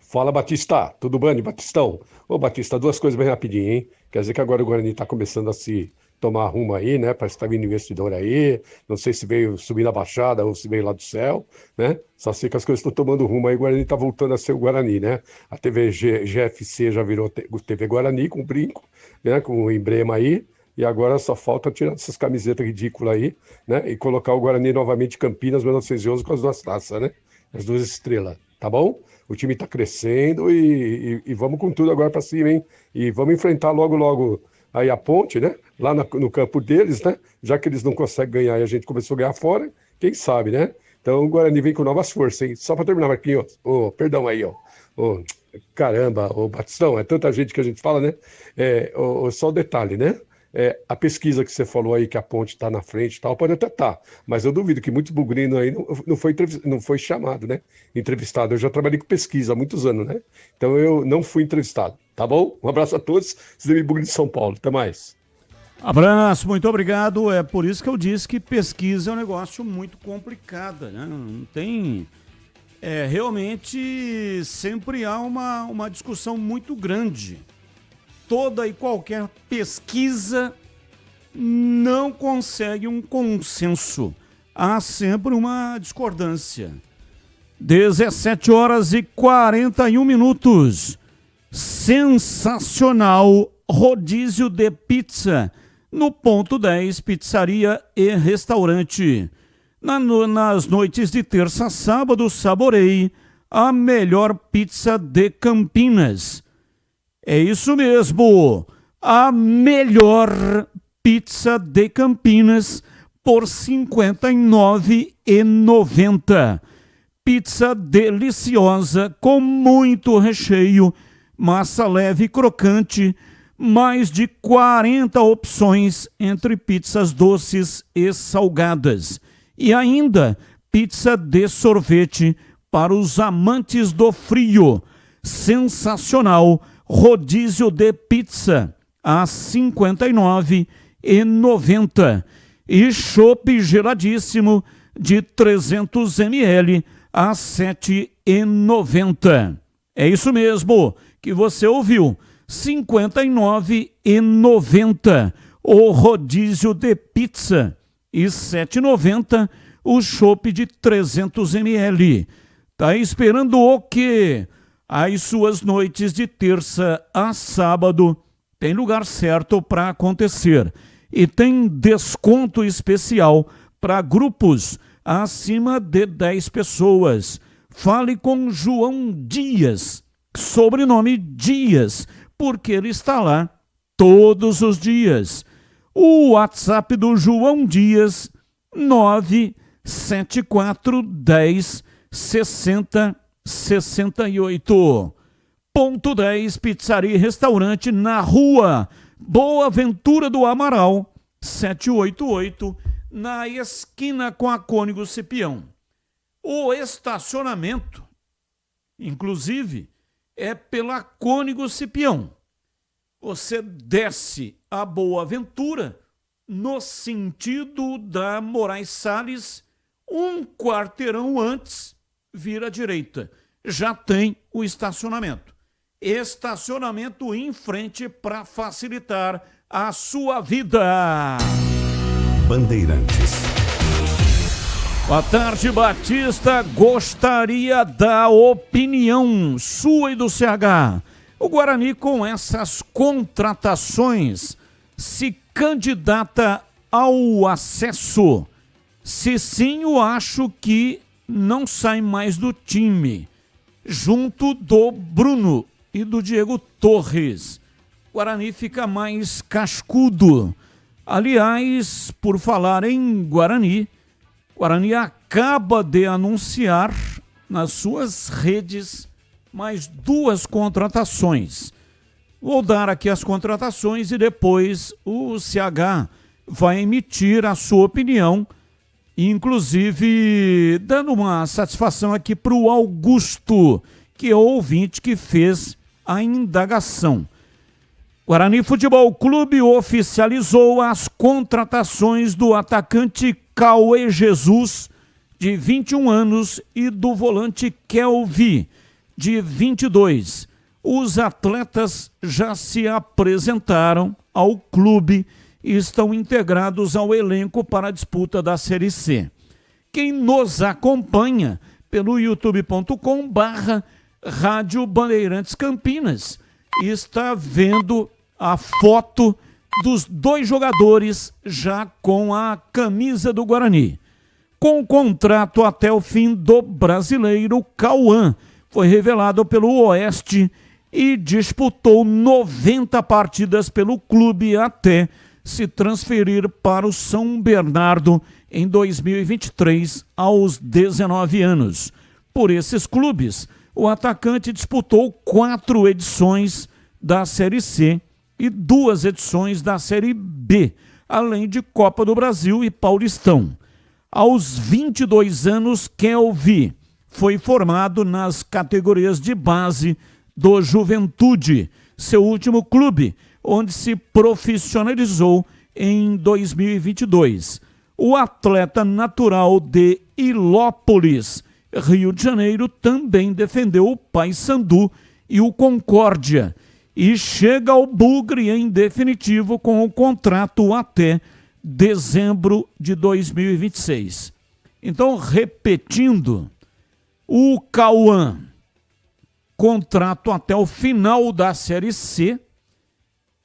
Fala, Batista, tudo bem, Batistão? Ô, Batista, duas coisas bem rapidinho, hein? Quer dizer que agora o Guarani tá começando a se tomar rumo aí, né? Parece que tá vindo investidor aí, não sei se veio subir na Baixada ou se veio lá do céu, né? Só sei que as coisas estão tomando rumo aí, o Guarani tá voltando a ser o Guarani, né? A TV GFC já virou TV Guarani com brinco, né? Com o emblema aí, e agora só falta tirar essas camisetas ridículas aí, né? E colocar o Guarani novamente Campinas 1911 com as duas taças, né? As duas estrelas, tá bom? O time tá crescendo e vamos com tudo agora para cima, hein? E vamos enfrentar logo aí a Ponte, né? Lá no campo deles, né? Já que eles não conseguem ganhar e a gente começou a ganhar fora, quem sabe, né? Então o Guarani vem com novas forças, hein? Só para terminar, Marquinhos, perdão aí, caramba, Batistão, é tanta gente que a gente fala, né? Só o detalhe, né? A pesquisa que você falou aí, que a ponte está na frente e tal, pode até estar, mas eu duvido que muitos bugrinos aí não foi chamado, né? Entrevistado. Eu já trabalhei com pesquisa há muitos anos, né? Então eu não fui entrevistado, tá bom? Um abraço a todos, Cidade Bugre de São Paulo. Até mais. Abraço, muito obrigado. É por isso que eu disse que pesquisa é um negócio muito complicado, né? Não tem... realmente sempre há uma discussão muito grande. Toda e qualquer pesquisa não consegue um consenso. Há sempre uma discordância. 17h41. Sensacional rodízio de pizza no Ponto 10 Pizzaria e Restaurante. Nas noites de terça a sábado, saborei a melhor pizza de Campinas. É isso mesmo, a melhor pizza de Campinas por R$ 59,90. Pizza deliciosa com muito recheio, massa leve e crocante, mais de 40 opções entre pizzas doces e salgadas. E ainda pizza de sorvete para os amantes do frio. Sensacional rodízio de pizza a R$ 59,90. E chopp geladíssimo de 300 ml a R$ 7,90. É isso mesmo que você ouviu. R$ 59,90 o rodízio de pizza e R$ 7,90 o chopp de 300 ml. Tá esperando o quê? As suas noites de terça a sábado tem lugar certo para acontecer. E tem desconto especial para grupos acima de 10 pessoas. Fale com João Dias, sobrenome Dias, porque ele está lá todos os dias. O WhatsApp do João Dias, 97410 6068. Ponto 10 Pizzaria e Restaurante na Rua Boa Ventura do Amaral, 788, na esquina com a Cônigo Cipião. O estacionamento, inclusive, é pela Cônigo Cipião. Você desce a Boa Ventura no sentido da Moraes Salles, um quarteirão antes, vira à direita. Já tem o estacionamento. Estacionamento em frente para facilitar a sua vida. Bandeirantes. Boa tarde, Batista. Gostaria da opinião sua e do CH. O Guarani, com essas contratações, se candidata ao acesso? Se sim, eu acho que não sai mais do time, junto do Bruno e do Diego Torres. Guarani fica mais cascudo. Aliás, por falar em Guarani, Guarani acaba de anunciar nas suas redes mais 2 contratações. Vou dar aqui as contratações e depois o CH vai emitir a sua opinião, inclusive dando uma satisfação aqui para o Augusto, que é o ouvinte que fez a indagação. Guarani Futebol Clube oficializou as contratações do atacante Cauê Jesus, de 21 anos, e do volante Kelvin, de 22. Os atletas já se apresentaram ao clube e estão integrados ao elenco para a disputa da Série C. Quem nos acompanha pelo youtube.com/Rádio Bandeirantes Campinas está vendo a foto dos 2 jogadores já com a camisa do Guarani. Com contrato até o fim do Brasileiro, Cauã foi revelado pelo Oeste e disputou 90 partidas pelo clube até se transferir para o São Bernardo em 2023, aos 19 anos. Por esses clubes, o atacante disputou 4 edições da Série C e 2 edições da Série B, além de Copa do Brasil e Paulistão. Aos 22 anos, Kelvin foi formado nas categorias de base do Juventude, seu último clube, onde se profissionalizou em 2022. O atleta natural de Ilópolis, Rio de Janeiro, também defendeu o Paysandu e o Concórdia e chega ao Bugre em definitivo com o contrato até dezembro de 2026. Então, repetindo, o Cauã, contrato até o final da Série C,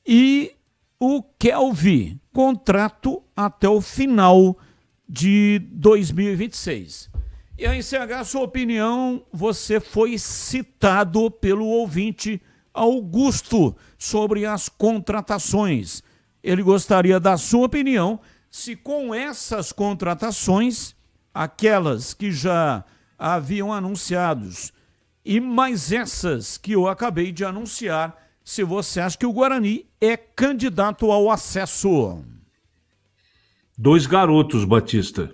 e o Kelvin, contrato até o final de 2026. E aí, CH, sua opinião, você foi citado pelo ouvinte Augusto sobre as contratações. Ele gostaria da sua opinião se com essas contratações, aquelas que já haviam anunciados e mais essas que eu acabei de anunciar, se você acha que o Guarani é candidato ao acesso. 2 garotos, Batista.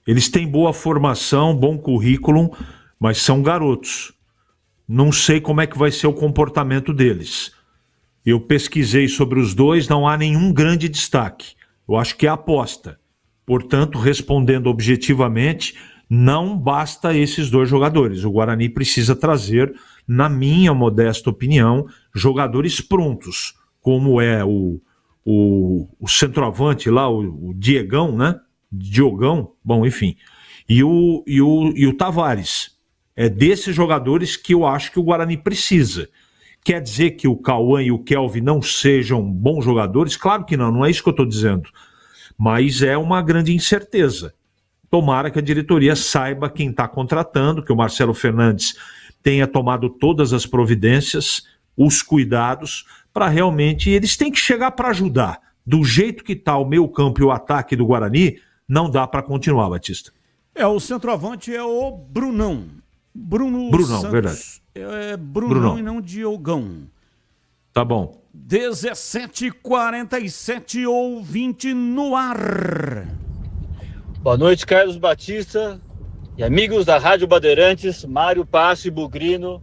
Eles têm boa formação, bom currículo, mas são garotos. Não sei como é que vai ser o comportamento deles. Eu pesquisei sobre os dois, não há nenhum grande destaque. Eu acho que é aposta. Portanto, respondendo objetivamente, não basta esses 2 jogadores. O Guarani precisa trazer, na minha modesta opinião, jogadores prontos, como é o centroavante lá, o Diegão, né? Diogão, bom, enfim. E o Tavares. É desses jogadores que eu acho que o Guarani precisa. Quer dizer que o Cauã e o Kelvin não sejam bons jogadores? Claro que não, não é isso que eu estou dizendo. Mas é uma grande incerteza. Tomara que a diretoria saiba quem está contratando, que o Marcelo Fernandes tenha tomado todas as providências, os cuidados, para realmente... Eles têm que chegar para ajudar. Do jeito que está o meio campo e o ataque do Guarani, não dá para continuar, Batista. O centroavante é o Brunão. Brunão, Santos. Verdade. É Brunão e não Diogão. Tá bom. 17h47, ouvinte no ar. Boa noite, Carlos Batista e amigos da Rádio Bandeirantes, Mário Passo e Bugrino,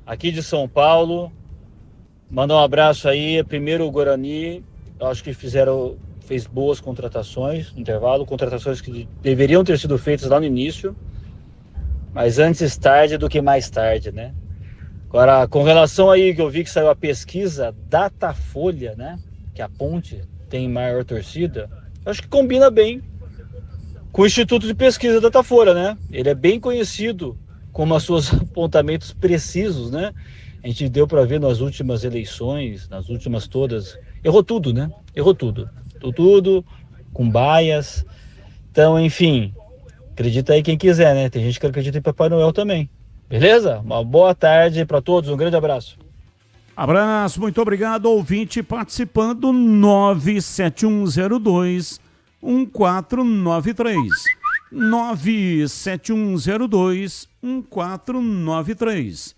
aqui de São Paulo. Mandar um abraço aí, primeiro o Guarani, eu acho que fez boas contratações no intervalo, contratações que deveriam ter sido feitas lá no início, mas antes tarde do que mais tarde, né? Agora, com relação aí que eu vi que saiu a pesquisa Datafolha, né? Que a Ponte tem maior torcida, eu acho que combina bem com o Instituto de Pesquisa Datafolha, né? Ele é bem conhecido com os seus apontamentos precisos, né? A gente deu para ver nas últimas eleições, nas últimas todas, errou tudo, né? Errou tudo, com baias. Então, enfim, acredita aí quem quiser, né? Tem gente que acredita em Papai Noel também. Beleza? Uma boa tarde para todos, um grande abraço. Abraço, muito obrigado, ouvinte participando, 97102-1493. 97102-1493.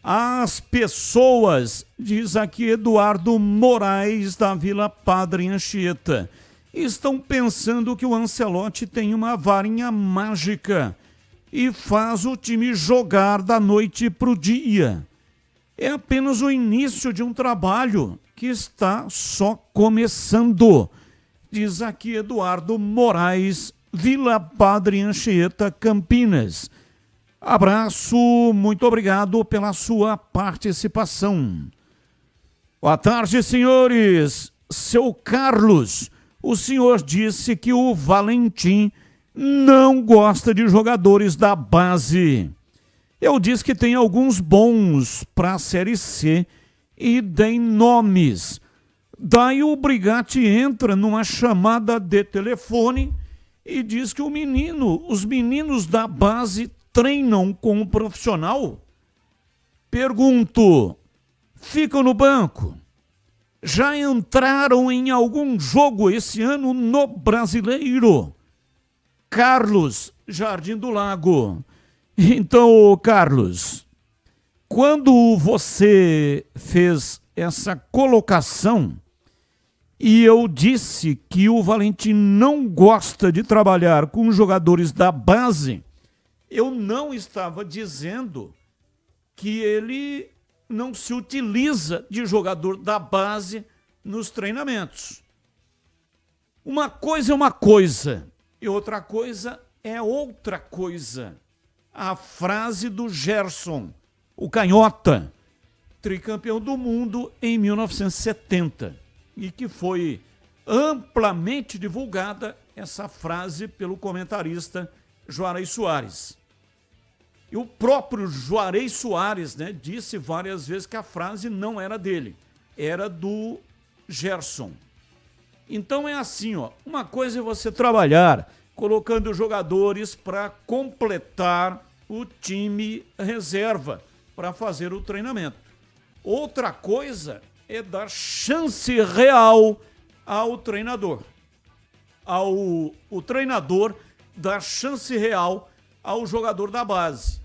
As pessoas, diz aqui Eduardo Moraes, da Vila Padre Anchieta, estão pensando que o Ancelotti tem uma varinha mágica e faz o time jogar da noite para o dia. É apenas o início de um trabalho que está só começando, diz aqui Eduardo Moraes, Vila Padre Anchieta, Campinas. Abraço, muito obrigado pela sua participação. Boa tarde, senhores. Seu Carlos, o senhor disse que o Valentim não gosta de jogadores da base. Eu disse que tem alguns bons para a Série C e dei nomes. Daí o Brigatti entra numa chamada de telefone e diz que os meninos da base treinam com o profissional? Pergunto, ficam no banco? Já entraram em algum jogo esse ano no Brasileiro? Carlos, Jardim do Lago. Então, Carlos, quando você fez essa colocação e eu disse que o Valentim não gosta de trabalhar com jogadores da base, eu não estava dizendo que ele não se utiliza de jogador da base nos treinamentos. Uma coisa é uma coisa e outra coisa é outra coisa. A frase do Gerson, o canhota, tricampeão do mundo em 1970, e que foi amplamente divulgada essa frase pelo comentarista Juarez Soares. E o próprio Juarez Soares, né, disse várias vezes que a frase não era dele, era do Gerson. Então é assim, ó, uma coisa é você trabalhar colocando jogadores para completar o time reserva, para fazer o treinamento. Outra coisa é dar chance real ao treinador. O treinador dar chance real ao jogador da base.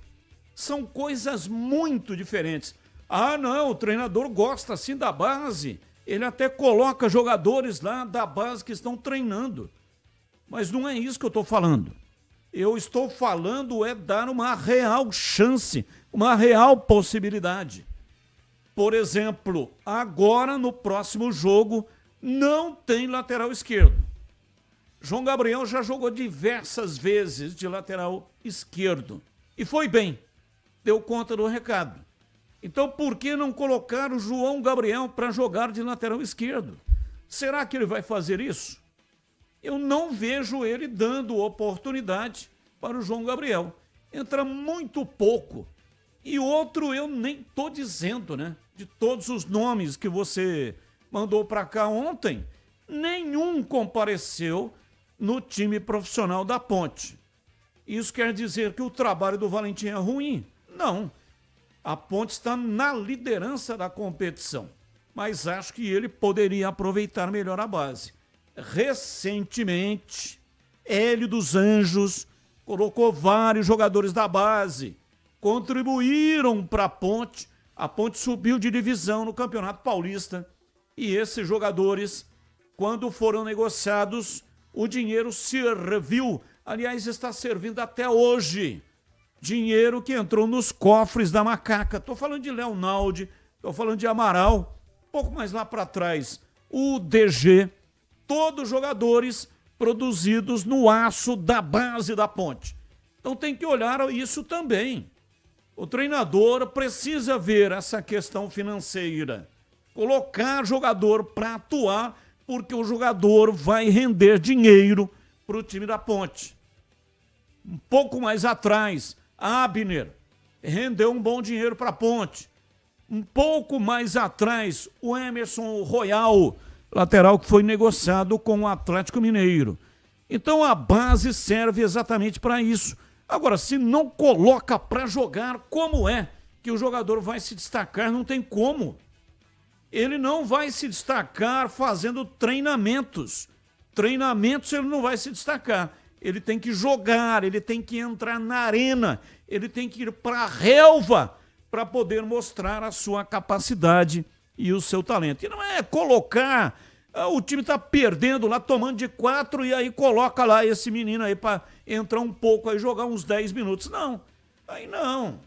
São coisas muito diferentes. Ah, não, o treinador gosta assim da base. Ele até coloca jogadores lá da base que estão treinando. Mas não é isso que eu estou falando. Eu estou falando é dar uma real chance, uma real possibilidade. Por exemplo, agora no próximo jogo não tem lateral esquerdo. João Gabriel já jogou diversas vezes de lateral esquerdo e foi bem, deu conta do recado. Então por que não colocar o João Gabriel para jogar de lateral esquerdo? Será que ele vai fazer isso? Eu não vejo ele dando oportunidade para o João Gabriel. Entra muito pouco. E outro eu nem estou dizendo, né? De todos os nomes que você mandou para cá ontem, nenhum compareceu no time profissional da Ponte. Isso quer dizer que o trabalho do Valentim é ruim? Não. A Ponte está na liderança da competição, mas acho que ele poderia aproveitar melhor a base. Recentemente, Hélio dos Anjos colocou vários jogadores da base, contribuíram para a Ponte subiu de divisão no Campeonato Paulista e esses jogadores, quando foram negociados, o dinheiro serviu, aliás, está servindo até hoje, dinheiro que entrou nos cofres da Macaca. Estou falando de Leonaldi, estou falando de Amaral, um pouco mais lá para trás, o DG, todos jogadores produzidos no aço da base da Ponte. Então tem que olhar isso também. O treinador precisa ver essa questão financeira, colocar jogador para atuar, porque o jogador vai render dinheiro para o time da Ponte. Um pouco mais atrás, Abner rendeu um bom dinheiro para a Ponte. Um pouco mais atrás, o Emerson Royal, lateral que foi negociado com o Atlético Mineiro. Então a base serve exatamente para isso. Agora, se não coloca para jogar, como é que o jogador vai se destacar? Não tem como. Ele não vai se destacar fazendo treinamentos. Treinamentos ele não vai se destacar. Ele tem que jogar, ele tem que entrar na arena, ele tem que ir para a relva para poder mostrar a sua capacidade e o seu talento. E não é colocar, o time está perdendo lá, tomando de 4, e aí coloca lá esse menino aí para entrar um pouco aí, jogar uns 10 minutos. Não, aí não,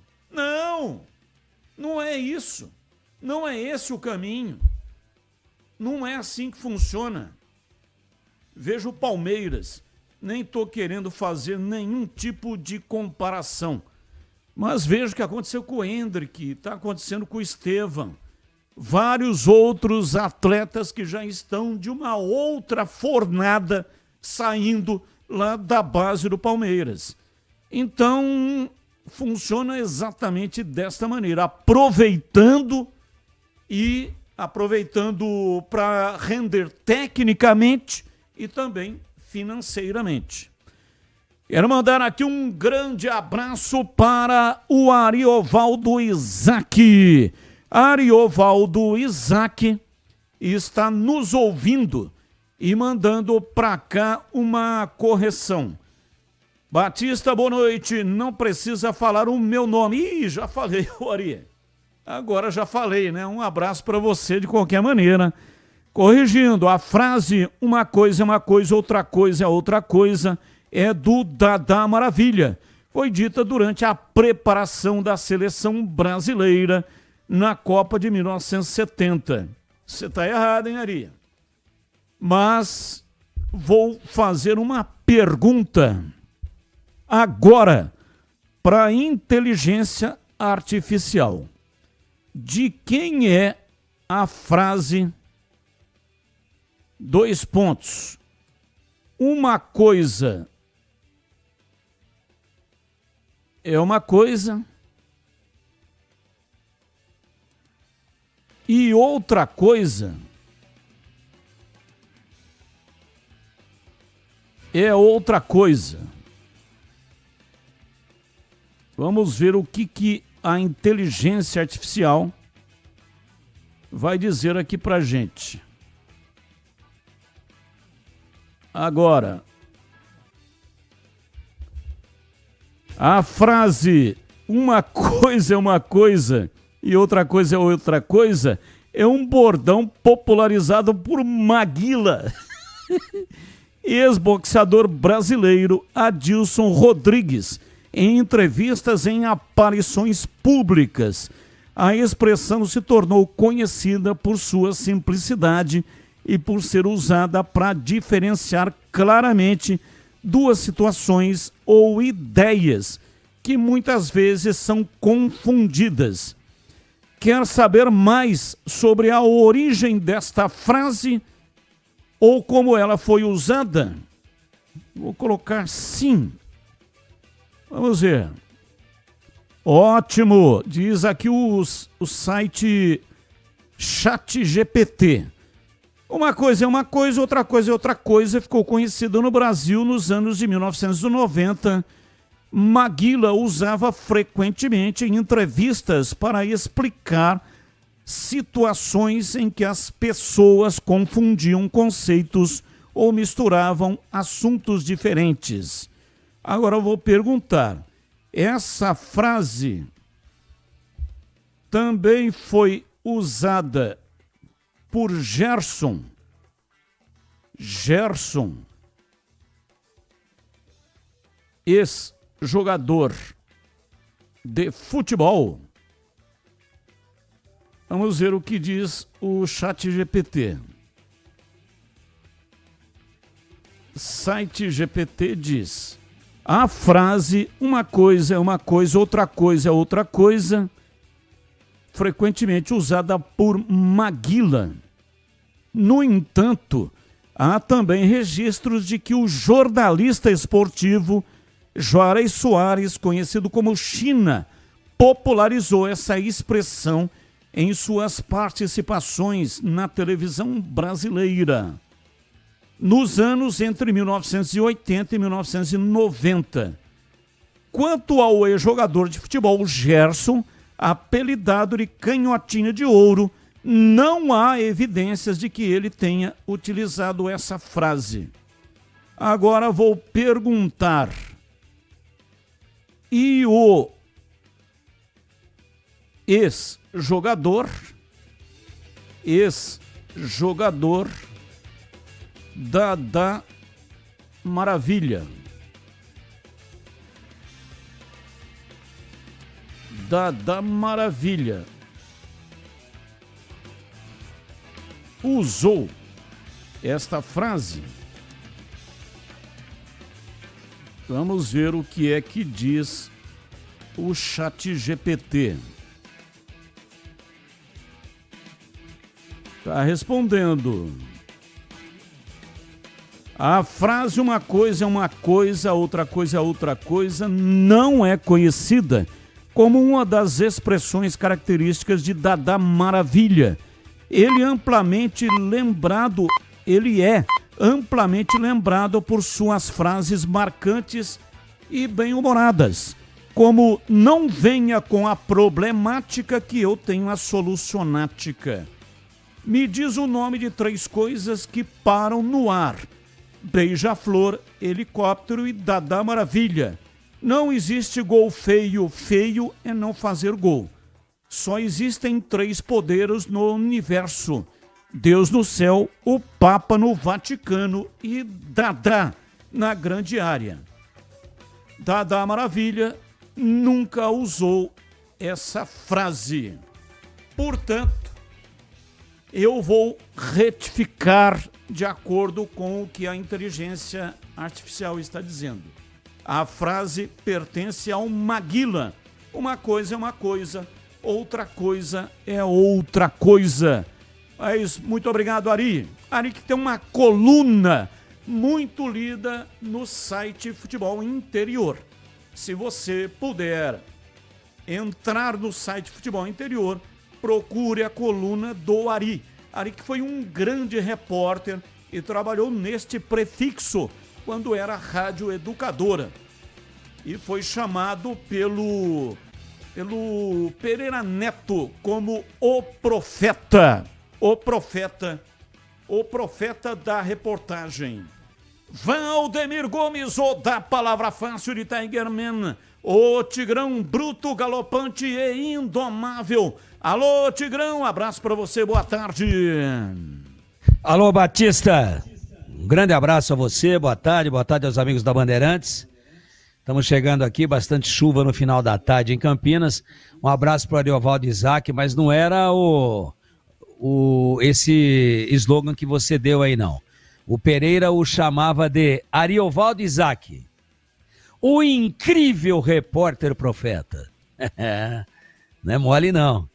não é isso. Não é esse o caminho. Não é assim que funciona. Veja o Palmeiras. Nem estou querendo fazer nenhum tipo de comparação. Mas veja o que aconteceu com o Hendrick, está acontecendo com o Estevam. Vários outros atletas que já estão de uma outra fornada saindo lá da base do Palmeiras. Então, funciona exatamente desta maneira, aproveitando para render tecnicamente e também financeiramente. Quero mandar aqui um grande abraço para o Ariovaldo Isaac. Ariovaldo Isaac está nos ouvindo e mandando para cá uma correção. Batista, boa noite. Não precisa falar o meu nome. Ih, já falei, Ari. Agora já falei, né? Um abraço para você de qualquer maneira. Corrigindo, a frase uma coisa é uma coisa, outra coisa é outra coisa é do Dadá Maravilha. Foi dita durante a preparação da seleção brasileira na Copa de 1970. Você está errado, hein, Ari? Mas vou fazer uma pergunta agora para a inteligência artificial. De quem é a frase... Dois pontos. Uma coisa é uma coisa e outra coisa é outra coisa. Vamos ver o que a inteligência artificial vai dizer aqui pra gente. Agora, a frase uma coisa é uma coisa e outra coisa é outra coisa é um bordão popularizado por Maguila, ex-boxeador brasileiro Adilson Rodrigues, em entrevistas em aparições públicas. A expressão se tornou conhecida por sua simplicidade e por ser usada para diferenciar claramente duas situações ou ideias que muitas vezes são confundidas. Quer saber mais sobre a origem desta frase ou como ela foi usada? Vou colocar sim. Vamos ver. Ótimo, diz aqui o site ChatGPT. Uma coisa é uma coisa, outra coisa é outra coisa. Ficou conhecido no Brasil nos anos de 1990. Maguila usava frequentemente em entrevistas para explicar situações em que as pessoas confundiam conceitos ou misturavam assuntos diferentes. Agora eu vou perguntar, essa frase também foi usada por Gerson, ex-jogador de futebol. Vamos ver o que diz o ChatGPT. Site GPT diz: a frase uma coisa é uma coisa, outra coisa é outra coisa, frequentemente usada por Maguila. No entanto, há também registros de que o jornalista esportivo Juarez Soares, conhecido como China, popularizou essa expressão em suas participações na televisão brasileira nos anos entre 1980 e 1990. Quanto ao ex-jogador de futebol Gerson, apelidado de Canhotinha de Ouro, não há evidências de que ele tenha utilizado essa frase. Agora vou perguntar, e o ex-jogador Dadá Maravilha. Dadá Maravilha usou esta frase. Vamos ver o que é que diz o ChatGPT. Está respondendo. A frase uma coisa é uma coisa, outra coisa é outra coisa não é conhecida como uma das expressões características de Dadá Maravilha. Ele é amplamente lembrado por suas frases marcantes e bem-humoradas, como não venha com a problemática que eu tenho a solucionática. Me diz o nome de 3 coisas que param no ar: beija-flor, helicóptero e Dadá Maravilha. Não existe gol feio, feio é não fazer gol. Só existem 3 poderes no universo: Deus no céu, o Papa no Vaticano e Dadá na grande área. Dadá Maravilha nunca usou essa frase. Portanto, eu vou retificar de acordo com o que a inteligência artificial está dizendo. A frase pertence ao Maguila. Uma coisa é uma coisa, outra coisa é outra coisa. Mas muito obrigado, Ari. Ari, que tem uma coluna muito lida no site Futebol Interior. Se você puder entrar no site Futebol Interior, procure a coluna do Ari. Ari, que foi um grande repórter e trabalhou neste prefixo quando era rádio educadora. E foi chamado pelo Pereira Neto como o profeta. O profeta da reportagem. Valdemir Gomes, o da palavra fácil de Tigerman, o Tigrão bruto, galopante e indomável. Alô, Tigrão, abraço pra você, boa tarde. Alô, Batista, um grande abraço a você, boa tarde aos amigos da Bandeirantes. Estamos chegando aqui, bastante chuva no final da tarde em Campinas. Um abraço para o Ariovaldo Isaac, mas não era esse slogan que você deu aí, não. O Pereira o chamava de Ariovaldo Isaac, o incrível repórter profeta. Não é mole, não.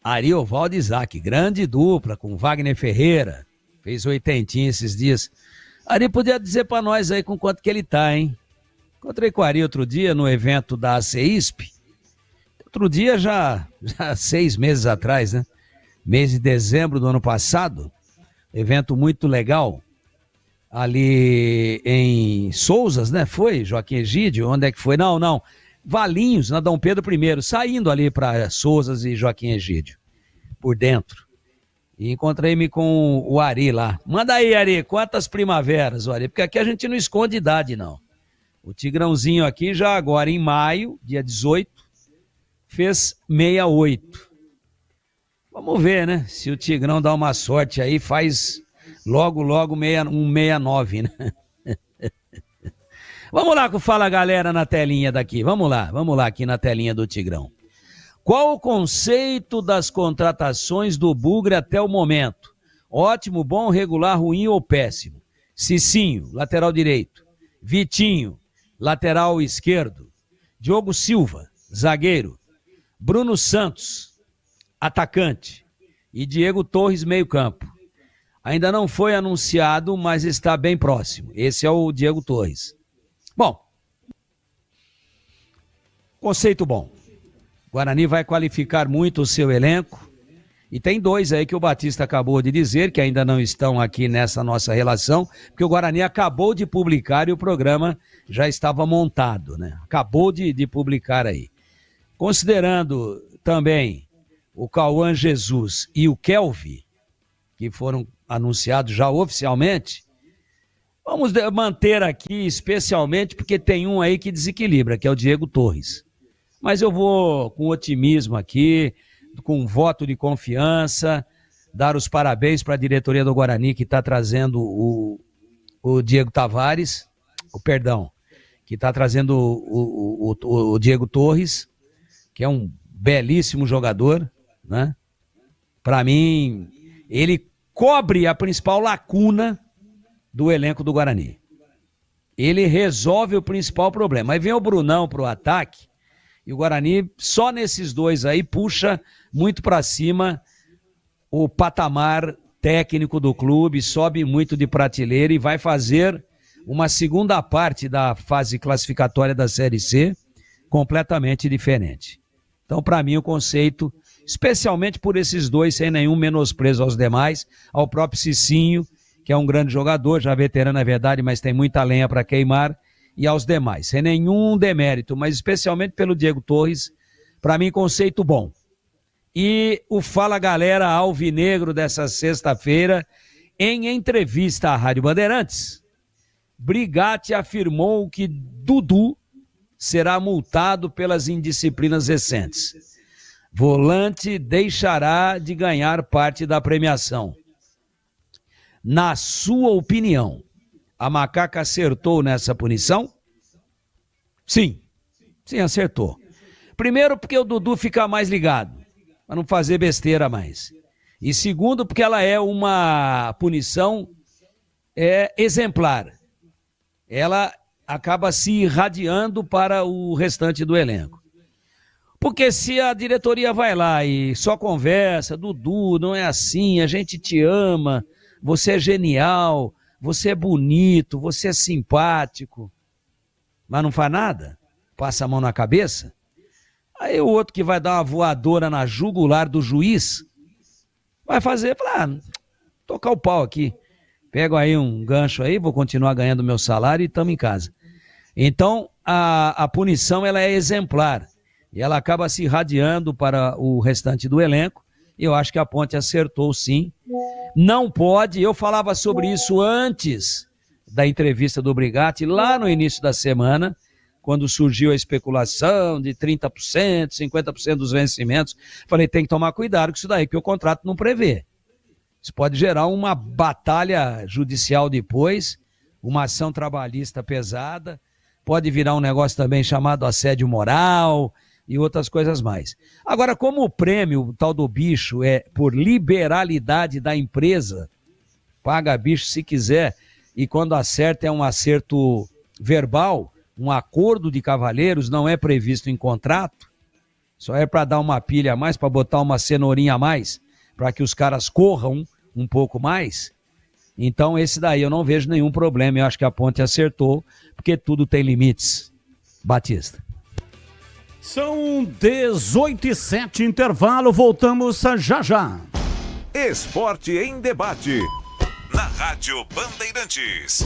Ariovaldo Isaac, grande dupla com Wagner Ferreira, fez 80 esses dias. Ari podia dizer para nós aí com quanto que ele tá, hein? Encontrei com o Ari outro dia no evento da CEISP. Outro dia já 6 meses atrás, né? Mês de dezembro do ano passado. Evento muito legal. Ali em Souzas, né? Foi, Joaquim Egídio? Onde é que foi? Não. Valinhos, na Dom Pedro I. Saindo ali para Souzas e Joaquim Egídio. Por dentro. E encontrei-me com o Ari lá. Manda aí, Ari, quantas primaveras, Ari? Porque aqui a gente não esconde idade, não. O Tigrãozinho aqui já agora em maio, dia 18, fez 68. Vamos ver, né? Se o Tigrão dá uma sorte aí, faz logo 69, né? Vamos lá com o Fala Galera na telinha daqui. Vamos lá aqui na telinha do Tigrão. Qual o conceito das contratações do Bugre até o momento? Ótimo, bom, regular, ruim ou péssimo? Cicinho, lateral direito. Vitinho, lateral esquerdo. Diogo Silva, zagueiro. Bruno Santos, atacante. E Diego Torres, meio campo. Ainda não foi anunciado, mas está bem próximo. Esse é o Diego Torres. Bom, conceito bom. Guarani vai qualificar muito o seu elenco. E tem 2 aí que o Batista acabou de dizer, que ainda não estão aqui nessa nossa relação, porque o Guarani acabou de publicar e o programa já estava montado, né? Acabou de publicar aí. Considerando também o Cauã Jesus e o Kelvin, que foram anunciados já oficialmente, vamos manter aqui especialmente porque tem um aí que desequilibra, que é o Diego Torres. Mas eu vou com otimismo aqui, com um voto de confiança, dar os parabéns para a diretoria do Guarani que está trazendo o Diego Tavares, que está trazendo o Diego Torres, que é um belíssimo jogador, né? Para mim, ele cobre a principal lacuna do elenco do Guarani. Ele resolve o principal problema. Aí vem o Brunão para o ataque, e o Guarani, só nesses 2 aí, puxa muito para cima o patamar técnico do clube, sobe muito de prateleira e vai fazer uma segunda parte da fase classificatória da Série C completamente diferente. Então, para mim, o conceito, especialmente por esses 2, sem nenhum menosprezo aos demais, ao próprio Cicinho, que é um grande jogador, já veterano é verdade, mas tem muita lenha para queimar, e aos demais, sem nenhum demérito, mas especialmente pelo Diego Torres, para mim, conceito bom. E o Fala Galera Alvinegro dessa sexta-feira, em entrevista à Rádio Bandeirantes, Brigatti afirmou que Dudu será multado pelas indisciplinas recentes. volante deixará de ganhar parte da premiação. Na sua opinião, a Macaca acertou nessa punição? Sim, acertou. Primeiro, porque o Dudu fica mais ligado, para não fazer besteira mais. E segundo, porque ela é uma punição exemplar. Ela acaba se irradiando para o restante do elenco. Porque se a diretoria vai lá e só conversa, Dudu, não é assim, a gente te ama, você é genial, você é bonito, você é simpático, mas não faz nada, passa a mão na cabeça, aí o outro que vai dar uma voadora na jugular do juiz, vai fazer, tocar o pau aqui, pego aí um gancho aí, vou continuar ganhando meu salário e estamos em casa. Então, a punição ela é exemplar, e ela acaba se irradiando para o restante do elenco. Eu acho que a Ponte acertou sim. Não pode, eu falava sobre isso antes da entrevista do Brigatti, lá no início da semana, quando surgiu a especulação de 30%, 50% dos vencimentos. Falei, tem que tomar cuidado com isso daí, que o contrato não prevê. Isso pode gerar uma batalha judicial depois, uma ação trabalhista pesada, pode virar um negócio também chamado assédio moral e outras coisas mais. Agora, como o prêmio, o tal do bicho, é por liberalidade da empresa, paga bicho se quiser, e quando acerta é um acerto verbal, um acordo de cavalheiros, não é previsto em contrato, só é para dar uma pilha a mais, para botar uma cenourinha a mais, para que os caras corram um pouco mais. Então esse daí eu não vejo nenhum problema, eu acho que a Ponte acertou, porque tudo tem limites. Batista. São 18h07, intervalo, voltamos já. Esporte em debate, na Rádio Bandeirantes.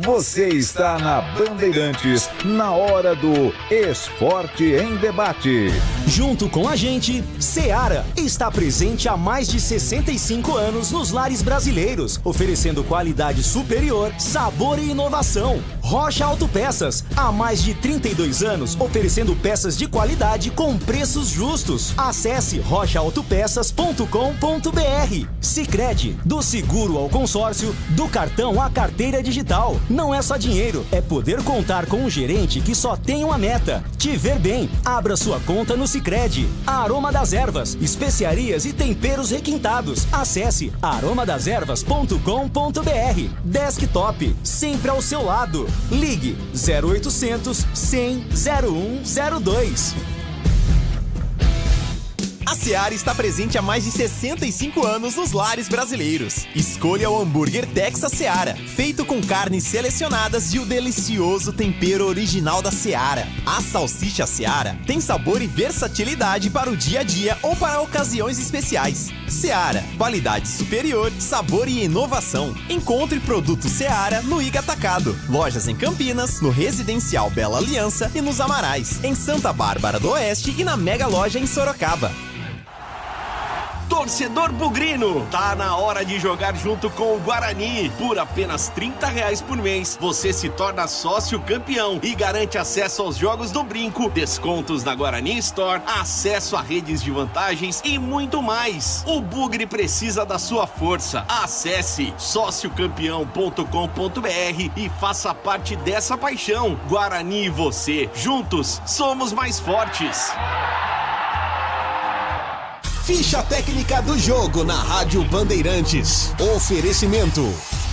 Você está na Bandeirantes, na hora do Esporte em Debate. Junto com a gente, Seara está presente há mais de 65 anos nos lares brasileiros, oferecendo qualidade superior, sabor e inovação. Rocha Autopeças, há mais de 32 anos, oferecendo peças de qualidade com preços justos. Acesse rochaautopeças.com.br. Sicredi, do seguro ao consórcio, do cartão à carteira digital. Não é só dinheiro, é poder contar com um gerente que só tem uma meta: te ver bem. Abra sua conta no Sicredi. Aroma das Ervas, especiarias e temperos requintados. Acesse aromadeservas.com.br. Desktop, sempre ao seu lado. Ligue 0800 100 0102. A Seara está presente há mais de 65 anos nos lares brasileiros. Escolha o hambúrguer Texas Seara, feito com carnes selecionadas e o delicioso tempero original da Seara. A salsicha Seara tem sabor e versatilidade para o dia a dia ou para ocasiões especiais. Seara, qualidade superior, sabor e inovação. Encontre produtos Seara no Iga Atacado. Lojas em Campinas, no Residencial Bela Aliança e nos Amarais, em Santa Bárbara do Oeste e na Mega Loja em Sorocaba. Torcedor bugrino, tá na hora de jogar junto com o Guarani. Por apenas R$30 por mês, você se torna sócio campeão e garante acesso aos jogos do Brinco, descontos na Guarani Store, acesso a redes de vantagens e muito mais. O Bugre precisa da sua força. Acesse sociocampeão.com.br e faça parte dessa paixão. Guarani e você, juntos, somos mais fortes. Ficha técnica do jogo na Rádio Bandeirantes. Oferecimento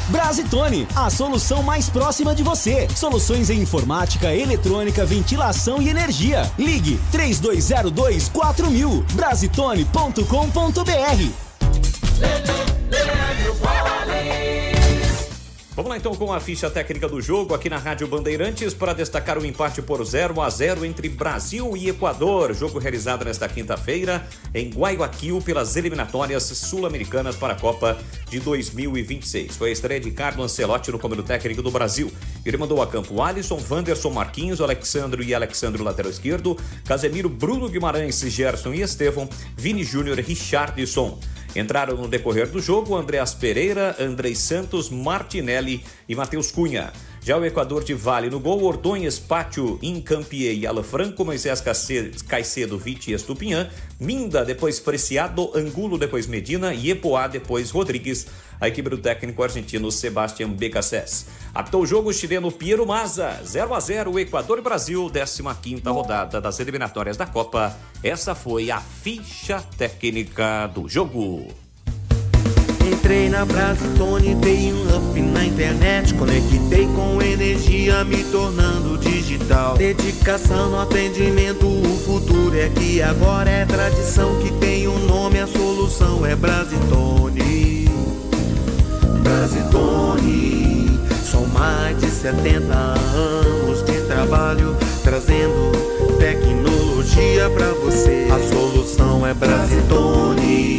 Brasitone, a solução mais próxima de você. Soluções em informática, eletrônica, ventilação e energia. Ligue 3202-4000. Brasitone.com.br. Vamos lá então com a ficha técnica do jogo aqui na Rádio Bandeirantes para destacar o empate por 0-0 entre Brasil e Equador. Jogo realizado nesta quinta-feira em Guayaquil pelas eliminatórias sul-americanas para a Copa de 2026. Foi a estreia de Carlo Ancelotti no comando técnico do Brasil. Ele mandou a campo Alisson, Wanderson, Marquinhos, Alexandro lateral esquerdo, Casemiro, Bruno Guimarães, Gerson e Estevão, Vini Júnior, Richarlison. Entraram no decorrer do jogo Andreas Pereira, Andrei Santos, Martinelli e Matheus Cunha. Já o Equador de Vale no gol, Ordonhas, Pátio, Incampié e Alan Franco, Moisés Caicedo, Viti e Estupinhã, Minda, depois Preciado, Angulo, depois Medina e Epoá, depois Rodrigues. A equipe do técnico argentino Sebastián Becassés. Apitou o jogo o chileno Piero Mazza, 0-0, Equador e Brasil, 15ª rodada das eliminatórias da Copa. Essa foi a ficha técnica do jogo. Entrei na Brasitone, dei um up na internet, conectei com energia, me tornando digital. Dedicação no atendimento, o futuro é que agora é tradição, que tem um nome, a solução é Brasitone. Brasitone, são mais de 70 anos de trabalho, trazendo tecnologia pra você. A solução é Brasitone.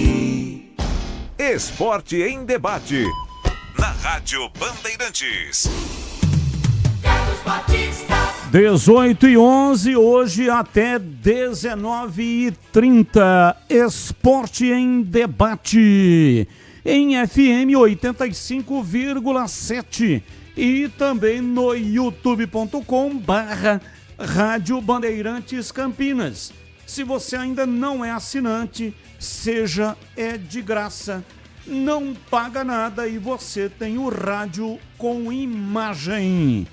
Esporte em debate. Na Rádio Bandeirantes. 18h11, hoje até 19h30. Esporte em debate. Em FM 85,7 e também no youtube.com/Rádio Bandeirantes Campinas. Se você ainda não é assinante, é de graça, não paga nada e você tem o rádio com imagem.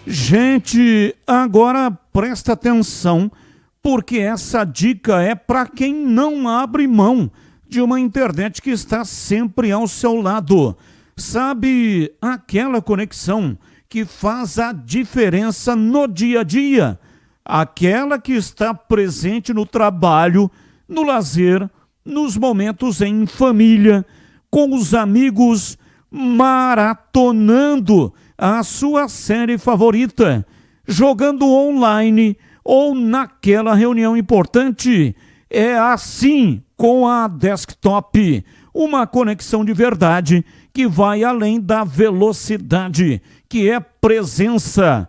Gente, agora presta atenção, porque essa dica é para quem não abre mão de uma internet que está sempre ao seu lado. Sabe aquela conexão que faz a diferença no dia a dia? Aquela que está presente no trabalho, no lazer, nos momentos em família, com os amigos, maratonando a sua série favorita, jogando online ou naquela reunião importante. É assim com a Desktop, uma conexão de verdade que vai além da velocidade, que é presença.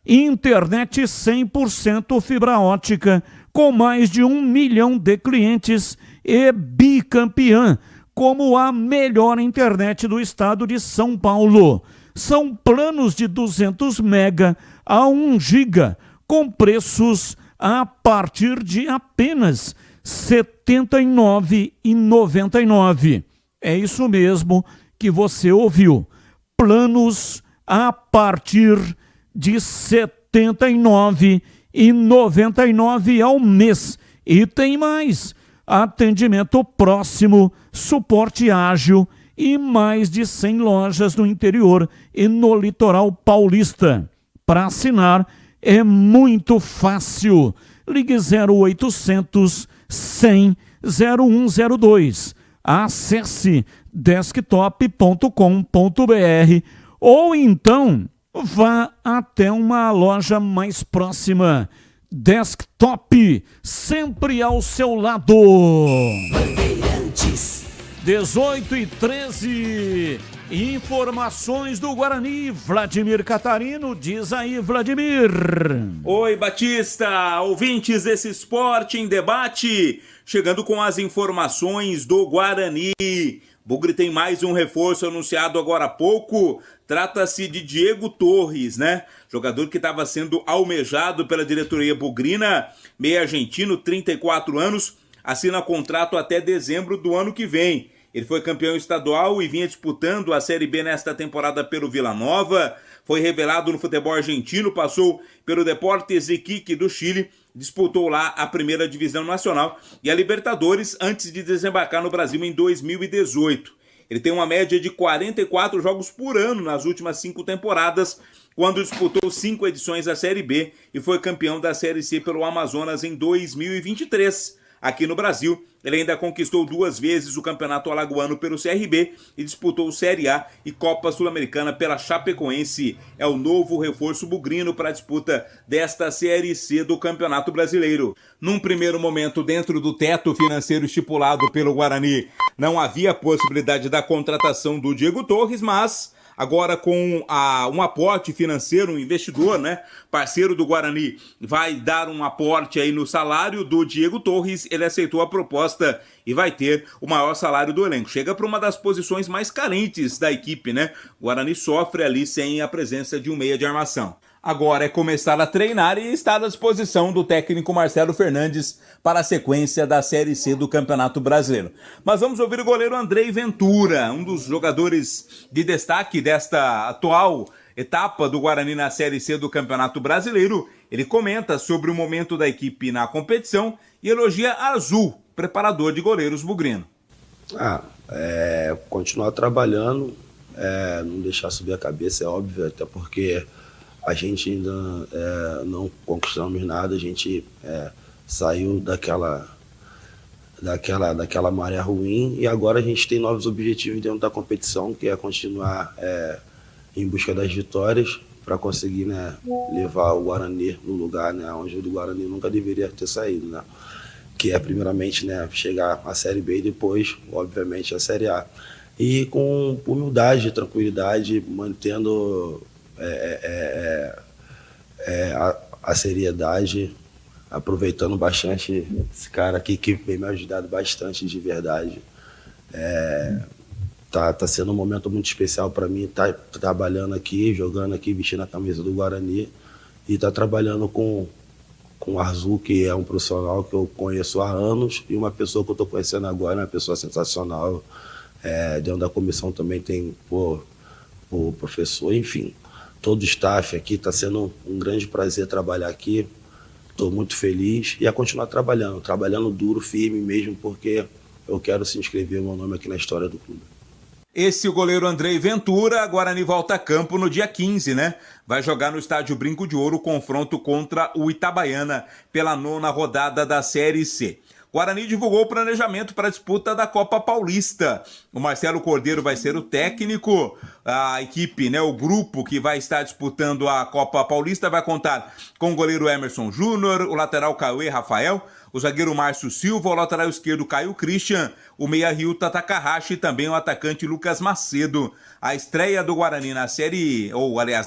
Internet 100% fibra ótica, com mais de 1 milhão de clientes e bicampeã como a melhor internet do estado de São Paulo. São planos de 200 mega a 1 giga, com preços a partir de apenas R$ 79,99. É isso mesmo que você ouviu. Planos a partir de R$ 79,99 ao mês. E tem mais: atendimento próximo, suporte ágil e mais de 100 lojas no interior e no litoral paulista. Para assinar é muito fácil. Ligue 0800 100 0102. Acesse desktop.com.br ou então vá até uma loja mais próxima. Desktop, sempre ao seu lado. Bandeirantes. 18h13. Informações do Guarani. Vladimir Catarino, diz aí, Vladimir. Oi, Batista, ouvintes desse Esporte em Debate, chegando com as informações do Guarani. Bugre tem mais um reforço anunciado agora há pouco. Trata-se de Diego Torres, né? Jogador que estava sendo almejado pela diretoria bugrina, meio argentino, 34 anos, assina contrato até dezembro do ano que vem. Ele foi campeão estadual e vinha disputando a Série B nesta temporada pelo Vila Nova. Foi revelado no futebol argentino, passou pelo Deportes Iquique do Chile, disputou lá a primeira divisão nacional e a Libertadores antes de desembarcar no Brasil em 2018. Ele tem uma média de 44 jogos por ano nas últimas 5 temporadas, quando disputou 5 edições da Série B e foi campeão da Série C pelo Amazonas em 2023. Aqui no Brasil, ele ainda conquistou 2 vezes o Campeonato Alagoano pelo CRB e disputou Série A e Copa Sul-Americana pela Chapecoense. É o novo reforço bugrino para a disputa desta Série C do Campeonato Brasileiro. Num primeiro momento, dentro do teto financeiro estipulado pelo Guarani, não havia possibilidade da contratação do Diego Torres, mas Agora com um aporte financeiro, um investidor, né, parceiro do Guarani, vai dar um aporte aí no salário do Diego Torres, ele aceitou a proposta e vai ter o maior salário do elenco. Chega para uma das posições mais carentes da equipe, né? O Guarani sofre ali sem a presença de um meia de armação. Agora é começar a treinar e estar à disposição do técnico Marcelo Fernandes para a sequência da Série C do Campeonato Brasileiro. Mas vamos ouvir o goleiro Andrei Ventura, um dos jogadores de destaque desta atual etapa do Guarani na Série C do Campeonato Brasileiro. Ele comenta sobre o momento da equipe na competição e elogia Azul, preparador de goleiros bugrino. Continuar trabalhando, não deixar subir a cabeça, é óbvio, até porque a gente ainda não conquistamos nada, a gente saiu daquela maré ruim e agora a gente tem novos objetivos dentro da competição, que é continuar em busca das vitórias para conseguir, né, levar o Guarani no lugar, né, onde o Guarani nunca deveria ter saído, né, que é primeiramente, né, chegar à Série B e depois, obviamente, a Série A. E com humildade, tranquilidade, mantendo a seriedade, aproveitando bastante esse cara aqui que vem me ajudado bastante de verdade. Tá sendo um momento muito especial para mim, tá trabalhando aqui, jogando aqui, vestindo a camisa do Guarani e tá trabalhando com o Azul, que é um profissional que eu conheço há anos e uma pessoa que eu tô conhecendo agora, uma pessoa sensacional. Dentro da comissão também tem o professor, enfim, todo o staff aqui. Tá sendo um grande prazer trabalhar aqui, estou muito feliz e a continuar trabalhando duro, firme mesmo, porque eu quero se inscrever meu nome aqui na história do clube. Esse é o goleiro Andrei Ventura. Guarani volta a campo no dia 15, né? Vai jogar no estádio Brinco de Ouro o confronto contra o Itabaiana pela 9ª rodada da Série C. Guarani divulgou o planejamento para a disputa da Copa Paulista. O Marcelo Cordeiro vai ser o técnico. A equipe, né, o grupo que vai estar disputando a Copa Paulista vai contar com o goleiro Emerson Júnior, o lateral Cauê Rafael, o zagueiro Márcio Silva, o lateral esquerdo Caio Christian, o meia Ryuta Takahashi e também o atacante Lucas Macedo. A estreia do Guarani na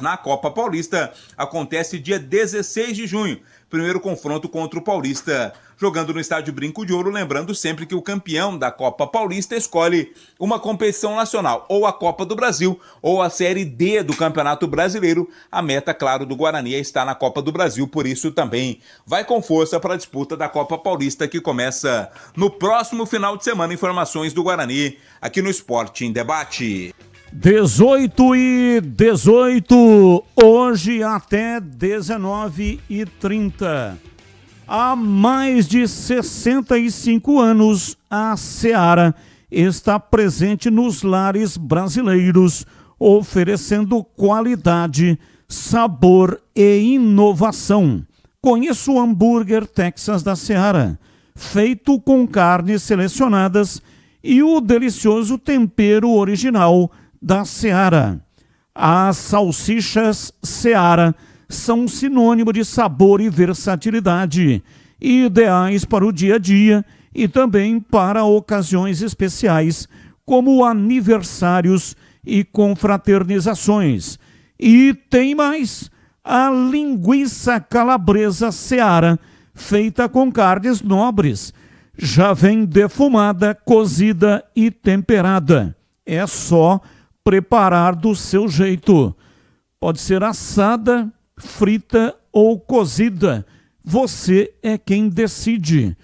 na Copa Paulista acontece dia 16 de junho. Primeiro confronto contra o Paulista, jogando no estádio Brinco de Ouro, lembrando sempre que o campeão da Copa Paulista escolhe uma competição nacional, ou a Copa do Brasil, ou a Série D do Campeonato Brasileiro. A meta, claro, do Guarani é estar na Copa do Brasil, por isso também vai com força para a disputa da Copa Paulista, que começa no próximo final de semana. Informações do Guarani aqui no Esporte em Debate. 18h18, hoje até 19h30. Há mais de 65 anos, a Seara está presente nos lares brasileiros, oferecendo qualidade, sabor e inovação. Conheça o hambúrguer Texas da Seara, feito com carnes selecionadas e o delicioso tempero original da Seara. As salsichas Seara são sinônimo de sabor e versatilidade, ideais para o dia a dia e também para ocasiões especiais, como aniversários e confraternizações. E tem mais, a linguiça calabresa Seara, feita com carnes nobres, já vem defumada, cozida e temperada. É só preparar do seu jeito. Pode ser assada, frita ou cozida. Você é quem decide.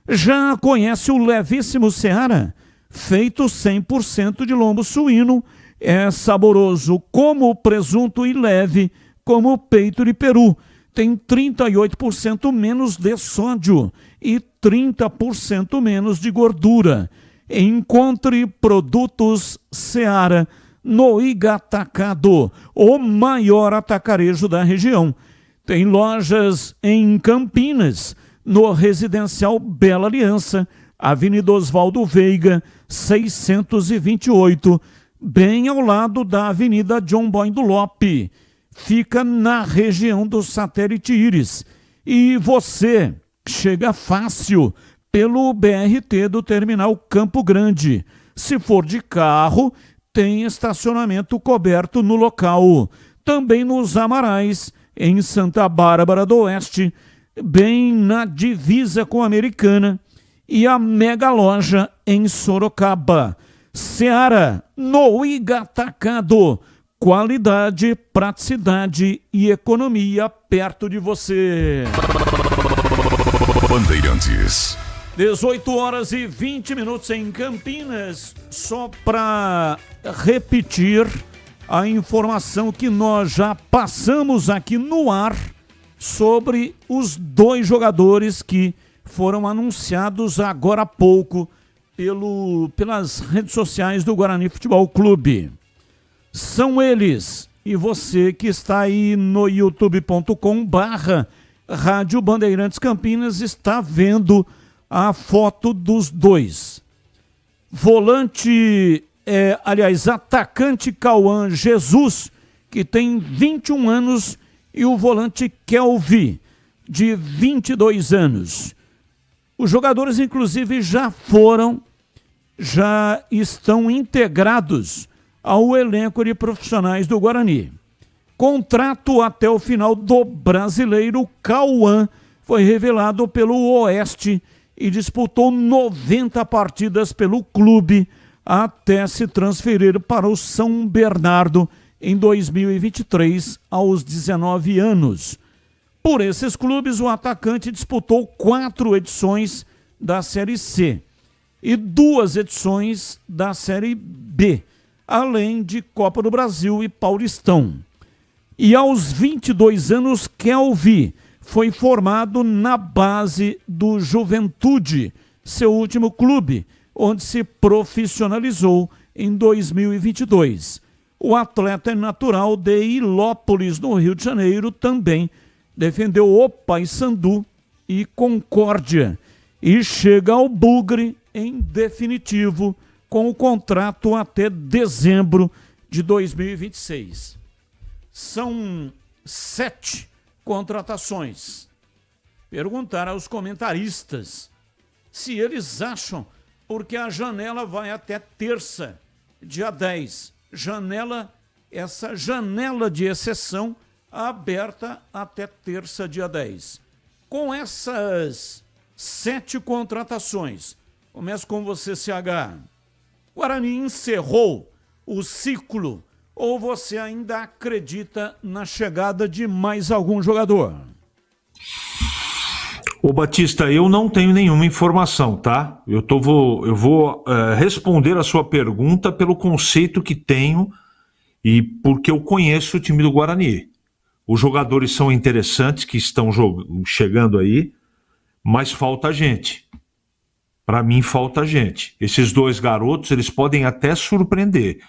Já conhece o levíssimo Seara? Feito 100% de lombo suíno, é saboroso como presunto e leve como peito de peru. Tem 38% menos de sódio e 30% menos de gordura. Encontre produtos Seara no Igatacado, o maior atacarejo da região. Tem lojas em Campinas, no Residencial Bela Aliança, Avenida Oswaldo Veiga, 628, bem ao lado da Avenida John Boy do Lope. Fica na região do Satélite Íris. E você chega fácil pelo BRT do Terminal Campo Grande. Se for de carro, tem estacionamento coberto no local. Também nos Amarais, em Santa Bárbara do Oeste, bem na divisa com a Americana, e a Mega Loja em Sorocaba. Seara, no Igatacado. Qualidade, praticidade e economia perto de você. Bandeirantes. 18h20 em Campinas. Só para repetir a informação que nós já passamos aqui no ar sobre os 2 jogadores que foram anunciados agora há pouco pelas redes sociais do Guarani Futebol Clube. São eles, e você que está aí no youtube.com/Rádio Bandeirantes Campinas está vendo a foto dos 2. Atacante Cauã Jesus, que tem 21 anos, e o volante Kelvin, de 22 anos. Os jogadores, inclusive, já estão integrados ao elenco de profissionais do Guarani. Contrato até o final do Brasileiro. Cauã foi revelado pelo Oeste e disputou 90 partidas pelo clube até se transferir para o São Bernardo em 2023, aos 19 anos. Por esses clubes, o atacante disputou 4 edições da Série C e 2 edições da Série B, além de Copa do Brasil e Paulistão. E aos 22 anos, Kelvin foi formado na base do Juventude, seu último clube, onde se profissionalizou em 2022. O atleta é natural de Ilópolis, no Rio de Janeiro, também defendeu o Paysandu e Concórdia e chega ao Bugre em definitivo, com o contrato até dezembro de 2026. São 7 contratações. Perguntar aos comentaristas se eles acham, porque a janela vai até terça, dia 10. Essa janela de exceção aberta até terça, dia 10. Com essas 7 contratações, começo com você, CH. Guarani encerrou o ciclo ou você ainda acredita na chegada de mais algum jogador? Ô Batista, eu não tenho nenhuma informação, tá? Eu vou responder a sua pergunta pelo conceito que tenho e porque eu conheço o time do Guarani. Os jogadores são interessantes que estão chegando aí, mas falta gente. Para mim falta gente. Esses 2 garotos, eles podem até surpreender,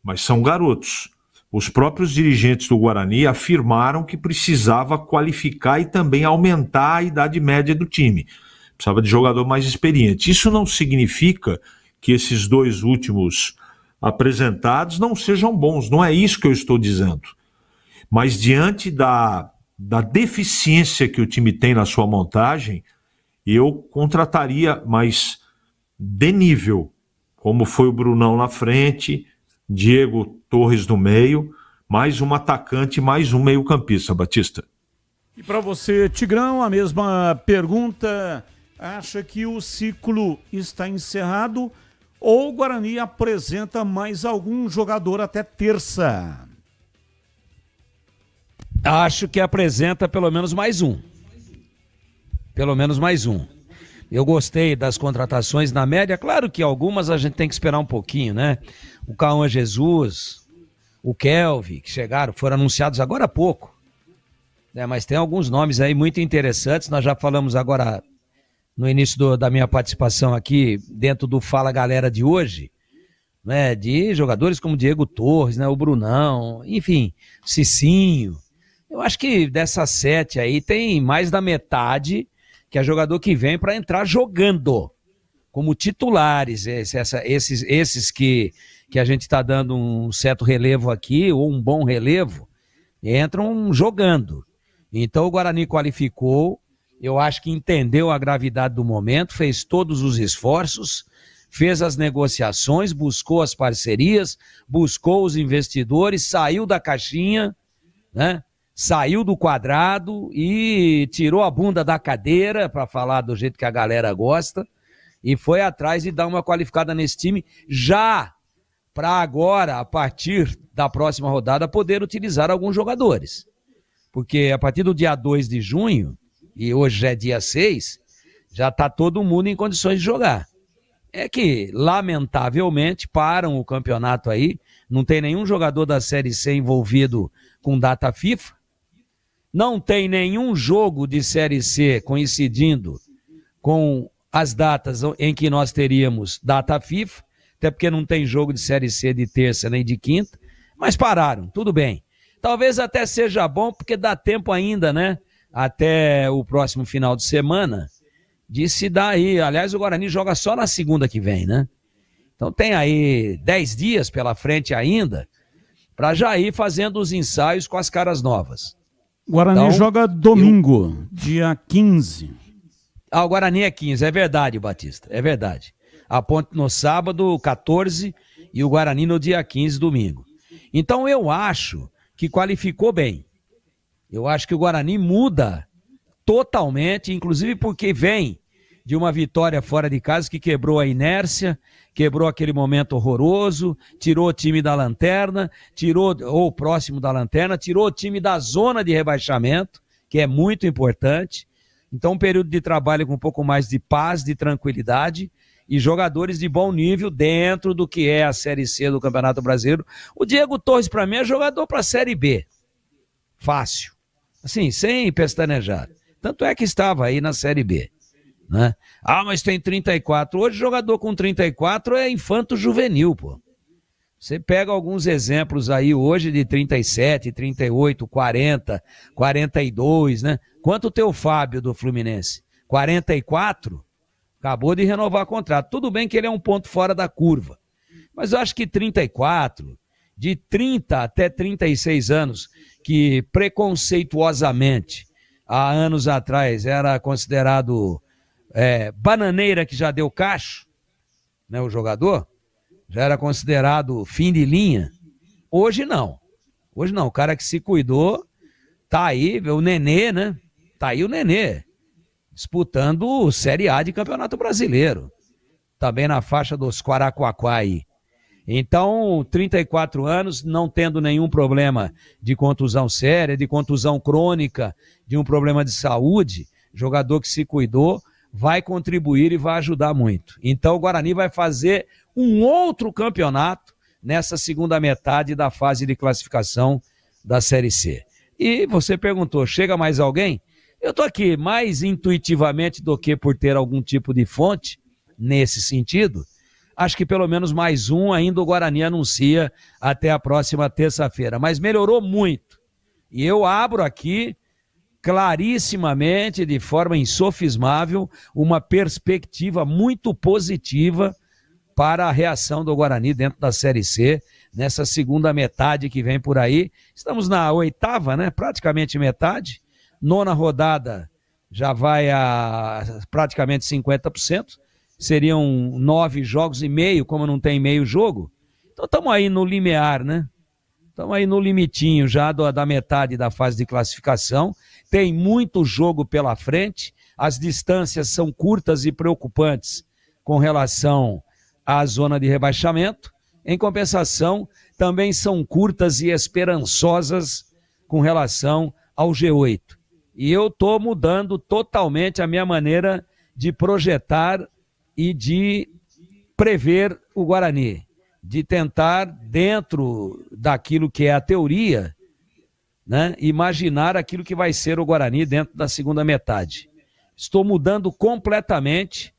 mas são garotos. Os próprios dirigentes do Guarani afirmaram que precisava qualificar e também aumentar a idade média do time. Precisava de jogador mais experiente. Isso não significa que esses 2 últimos apresentados não sejam bons. Não é isso que eu estou dizendo. Mas diante da deficiência que o time tem na sua montagem, eu contrataria mais de nível, como foi o Brunão na frente, Diego Torres no meio, mais um atacante, mais um meio-campista, Batista. E para você, Tigrão, a mesma pergunta. Acha que o ciclo está encerrado ou o Guarani apresenta mais algum jogador até terça? Acho que apresenta pelo menos mais um. Pelo menos mais um. Eu gostei das contratações na média. Claro que algumas a gente tem que esperar um pouquinho, né? O Cauã Jesus, o Kelvin, que foram anunciados agora há pouco. Né? Mas tem alguns nomes aí muito interessantes. Nós já falamos agora no início da minha participação aqui, dentro do Fala Galera de hoje, né? De jogadores como Diego Torres, né? O Brunão, enfim, Cicinho. Eu acho que dessas 7 aí tem mais da metade que é jogador que vem para entrar jogando como titulares, esses que a gente está dando um certo relevo aqui, ou um bom relevo, entram jogando. Então o Guarani qualificou, eu acho que entendeu a gravidade do momento, fez todos os esforços, fez as negociações, buscou as parcerias, buscou os investidores, saiu da caixinha, né? Saiu do quadrado e tirou a bunda da cadeira, para falar do jeito que a galera gosta, e foi atrás de dar uma qualificada nesse time, já para agora, a partir da próxima rodada, poder utilizar alguns jogadores. Porque a partir do dia 2 de junho, e hoje já é dia 6, já está todo mundo em condições de jogar. É que, lamentavelmente, param o campeonato aí, não tem nenhum jogador da Série C envolvido com data FIFA, não tem nenhum jogo de Série C coincidindo com as datas em que nós teríamos data FIFA, até porque não tem jogo de Série C de terça nem de quinta, mas pararam, tudo bem. Talvez até seja bom, porque dá tempo ainda, né, até o próximo final de semana, de se dar aí. Aliás, o Guarani joga só na segunda que vem, né? Então tem aí 10 dias pela frente ainda, para já ir fazendo os ensaios com as caras novas. Guarani então, joga domingo, dia 15. Ah, o Guarani é 15, é verdade, Batista, é verdade. A Ponte no sábado, 14, e o Guarani no dia 15, domingo. Então eu acho que qualificou bem. Eu acho que o Guarani muda totalmente, inclusive porque vem de uma vitória fora de casa que quebrou a inércia, quebrou aquele momento horroroso, tirou o time da lanterna, ou próximo da lanterna, tirou o time da zona de rebaixamento, que é muito importante. Então, um período de trabalho com um pouco mais de paz, de tranquilidade, e jogadores de bom nível dentro do que é a Série C do Campeonato Brasileiro. O Diego Torres, para mim, é jogador para a Série B. Fácil. Assim, sem pestanejar. Tanto é que estava aí na Série B. Né? Ah, mas tem 34. Hoje, jogador com 34 é infanto juvenil, pô. Você pega alguns exemplos aí hoje de 37, 38, 40, 42, né? Quanto o teu Fábio do Fluminense? 44? Acabou de renovar contrato. Tudo bem que ele é um ponto fora da curva. Mas eu acho que 34, de 30 até 36 anos, que preconceituosamente, há anos atrás, era considerado bananeira que já deu cacho, né, o jogador, já era considerado fim de linha. Hoje não. Hoje não. O cara que se cuidou, tá aí, o Nenê, né? Tá aí o Nenê, disputando Série A de Campeonato Brasileiro. Também na faixa dos Quaraquaquá aí. Então, 34 anos, não tendo nenhum problema de contusão séria, de contusão crônica, de um problema de saúde, jogador que se cuidou, vai contribuir e vai ajudar muito. Então, o Guarani vai fazer um outro campeonato nessa segunda metade da fase de classificação da Série C. E você perguntou, chega mais alguém? Eu estou aqui mais intuitivamente do que por ter algum tipo de fonte nesse sentido. Acho que pelo menos mais um ainda o Guarani anuncia até a próxima terça-feira. Mas melhorou muito. E eu abro aqui clarissimamente, de forma insofismável, uma perspectiva muito positiva para a reação do Guarani dentro da Série C, nessa segunda metade que vem por aí. Estamos na 8ª, né? Praticamente metade. 9ª rodada já vai a praticamente 50%. Seriam 9 jogos e meio, como não tem meio jogo. Então estamos aí no limiar, né? Estamos aí no limitinho já da metade da fase de classificação. Tem muito jogo pela frente. As distâncias são curtas e preocupantes com relação à zona de rebaixamento. Em compensação, também são curtas e esperançosas com relação ao G8. E eu estou mudando totalmente a minha maneira de projetar e de prever o Guarani, de tentar, dentro daquilo que é a teoria, né, imaginar aquilo que vai ser o Guarani dentro da segunda metade. Estou mudando completamente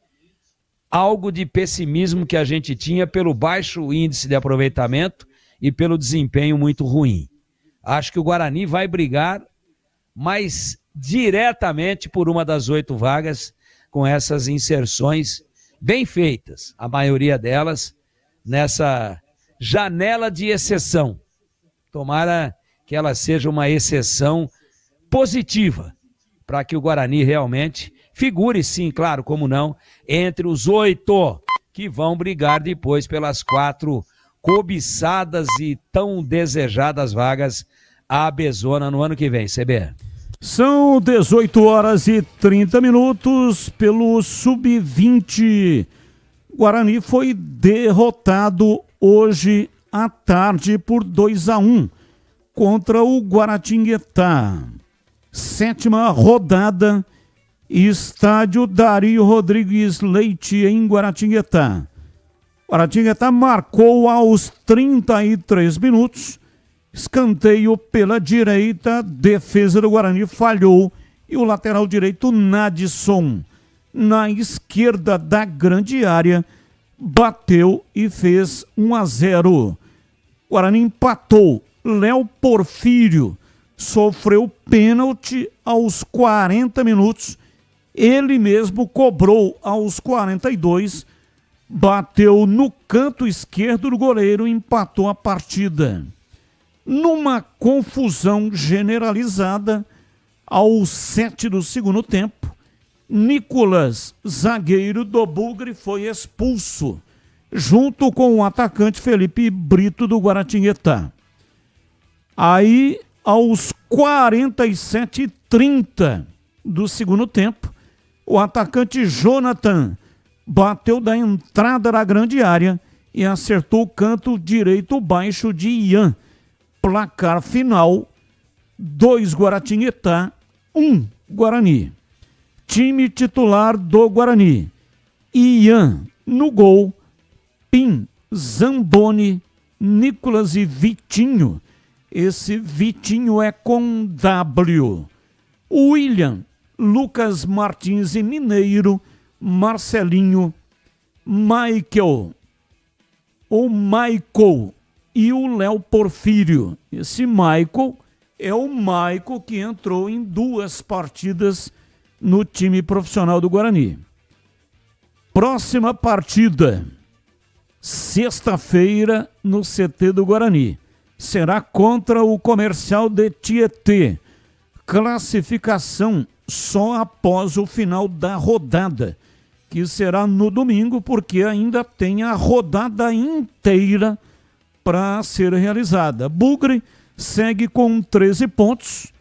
algo de pessimismo que a gente tinha pelo baixo índice de aproveitamento e pelo desempenho muito ruim. Acho que o Guarani vai brigar mais diretamente por uma das 8 vagas com essas inserções bem feitas, a maioria delas nessa janela de exceção. Tomara que ela seja uma exceção positiva, para que o Guarani realmente figure, sim, claro, como não, entre os 8. que vão brigar depois pelas 4 cobiçadas e tão desejadas vagas à Bezona no ano que vem, CB. São 18h30 pelo Sub-20. Guarani foi derrotado hoje à tarde por 2-1 contra o Guaratinguetá. 7ª rodada, estádio Dario Rodrigues Leite em Guaratinguetá. Guaratinguetá marcou aos 33 minutos, escanteio pela direita, defesa do Guarani falhou e o lateral direito Nadson, na esquerda da grande área, bateu e fez 1-0. Guarani empatou. Léo Porfírio sofreu pênalti aos 40 minutos. Ele mesmo cobrou aos 42, bateu no canto esquerdo do goleiro e empatou a partida. Numa confusão generalizada, aos 7 do segundo tempo, Nicolas, zagueiro do Bugre, foi expulso, junto com o atacante Felipe Brito do Guaratinguetá. Aí, aos 47h30 do segundo tempo, o atacante Jonathan bateu da entrada da grande área e acertou o canto direito baixo de Ian. Placar final, 2 Guaratinguetá, 1 Guarani. Time titular do Guarani: Ian no gol, Pim, Zamboni, Nicolas e Vitinho. Esse Vitinho é com W. William, Lucas Martins e Mineiro, Marcelinho, Michael e o Léo Porfírio. Esse Michael é o Michael que entrou em 2 partidas no time profissional do Guarani. Próxima partida, sexta-feira, no CT do Guarani. Será contra o Comercial de Tietê. Classificação só após o final da rodada, que será no domingo, porque ainda tem a rodada inteira para ser realizada. Bugre segue com 13 pontos,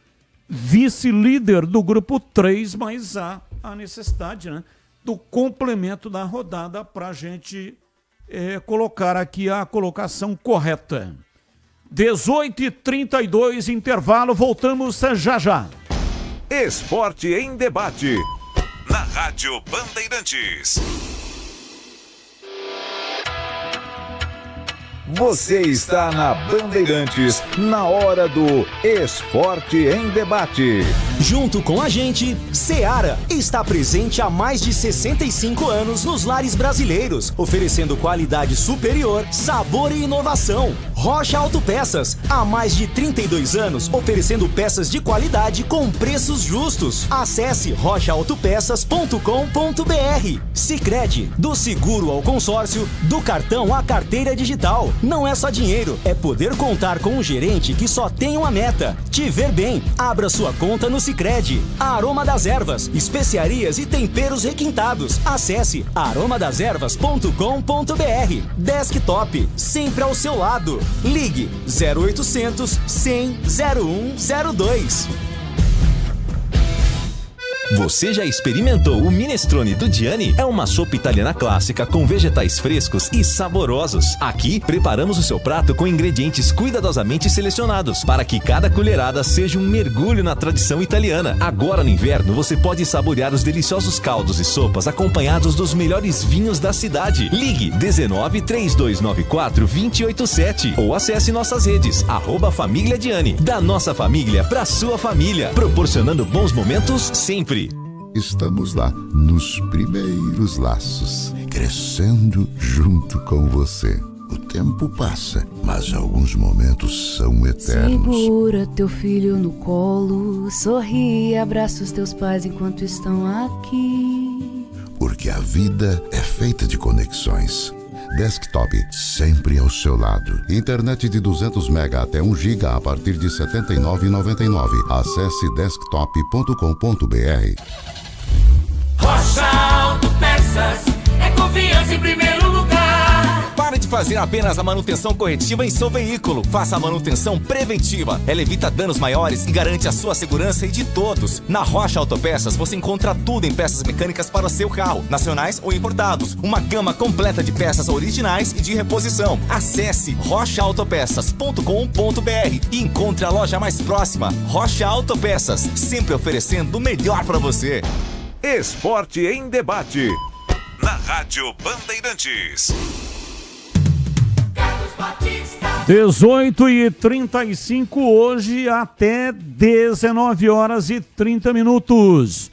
vice-líder do grupo 3, mas há a necessidade, né, do complemento da rodada para a gente colocar aqui a colocação correta. 18h32, intervalo, voltamos já já. Esporte em debate, na Rádio Bandeirantes. Você está na Bandeirantes, na hora do Esporte em Debate. Junto com a gente, Seara está presente há mais de 65 anos nos lares brasileiros, oferecendo qualidade superior, sabor e inovação. Rocha Autopeças, há mais de 32 anos, oferecendo peças de qualidade com preços justos. Acesse rochaautopeças.com.br. Sicredi, do seguro ao consórcio, do cartão à carteira digital. Não é só dinheiro, é poder contar com um gerente que só tem uma meta: te ver bem. Abra sua conta no Sicredi. Aroma das Ervas, especiarias e temperos requintados. Acesse aromadeservas.com.br. Desktop, sempre ao seu lado. Ligue 0800 100 0102. Você já experimentou o minestrone do Gianni? É uma sopa italiana clássica com vegetais frescos e saborosos. Aqui, preparamos o seu prato com ingredientes cuidadosamente selecionados para que cada colherada seja um mergulho na tradição italiana. Agora no inverno, você pode saborear os deliciosos caldos e sopas acompanhados dos melhores vinhos da cidade. Ligue 19 3294 287 ou acesse nossas redes @Família Gianni. Da nossa família para sua família, proporcionando bons momentos sempre. Estamos lá, nos primeiros laços, crescendo junto com você. O tempo passa, mas alguns momentos são eternos. Segura teu filho no colo, sorri e abraça os teus pais enquanto estão aqui. Porque a vida é feita de conexões. Desktop, sempre ao seu lado. Internet de 200 MB até 1 GB a partir de R$ 79,99. Acesse desktop.com.br. Rocha Autopeças é confiança em primeiro lugar. Pare de fazer apenas a manutenção corretiva em seu veículo. Faça a manutenção preventiva. Ela evita danos maiores e garante a sua segurança e de todos. Na Rocha Autopeças você encontra tudo em peças mecânicas para o seu carro, nacionais ou importados. Uma gama completa de peças originais e de reposição. Acesse rochaautopeças.com.br e encontre a loja mais próxima. Rocha Autopeças, sempre oferecendo o melhor para você. Esporte em debate. Na Rádio Bandeirantes. 18h35 hoje até 19h30.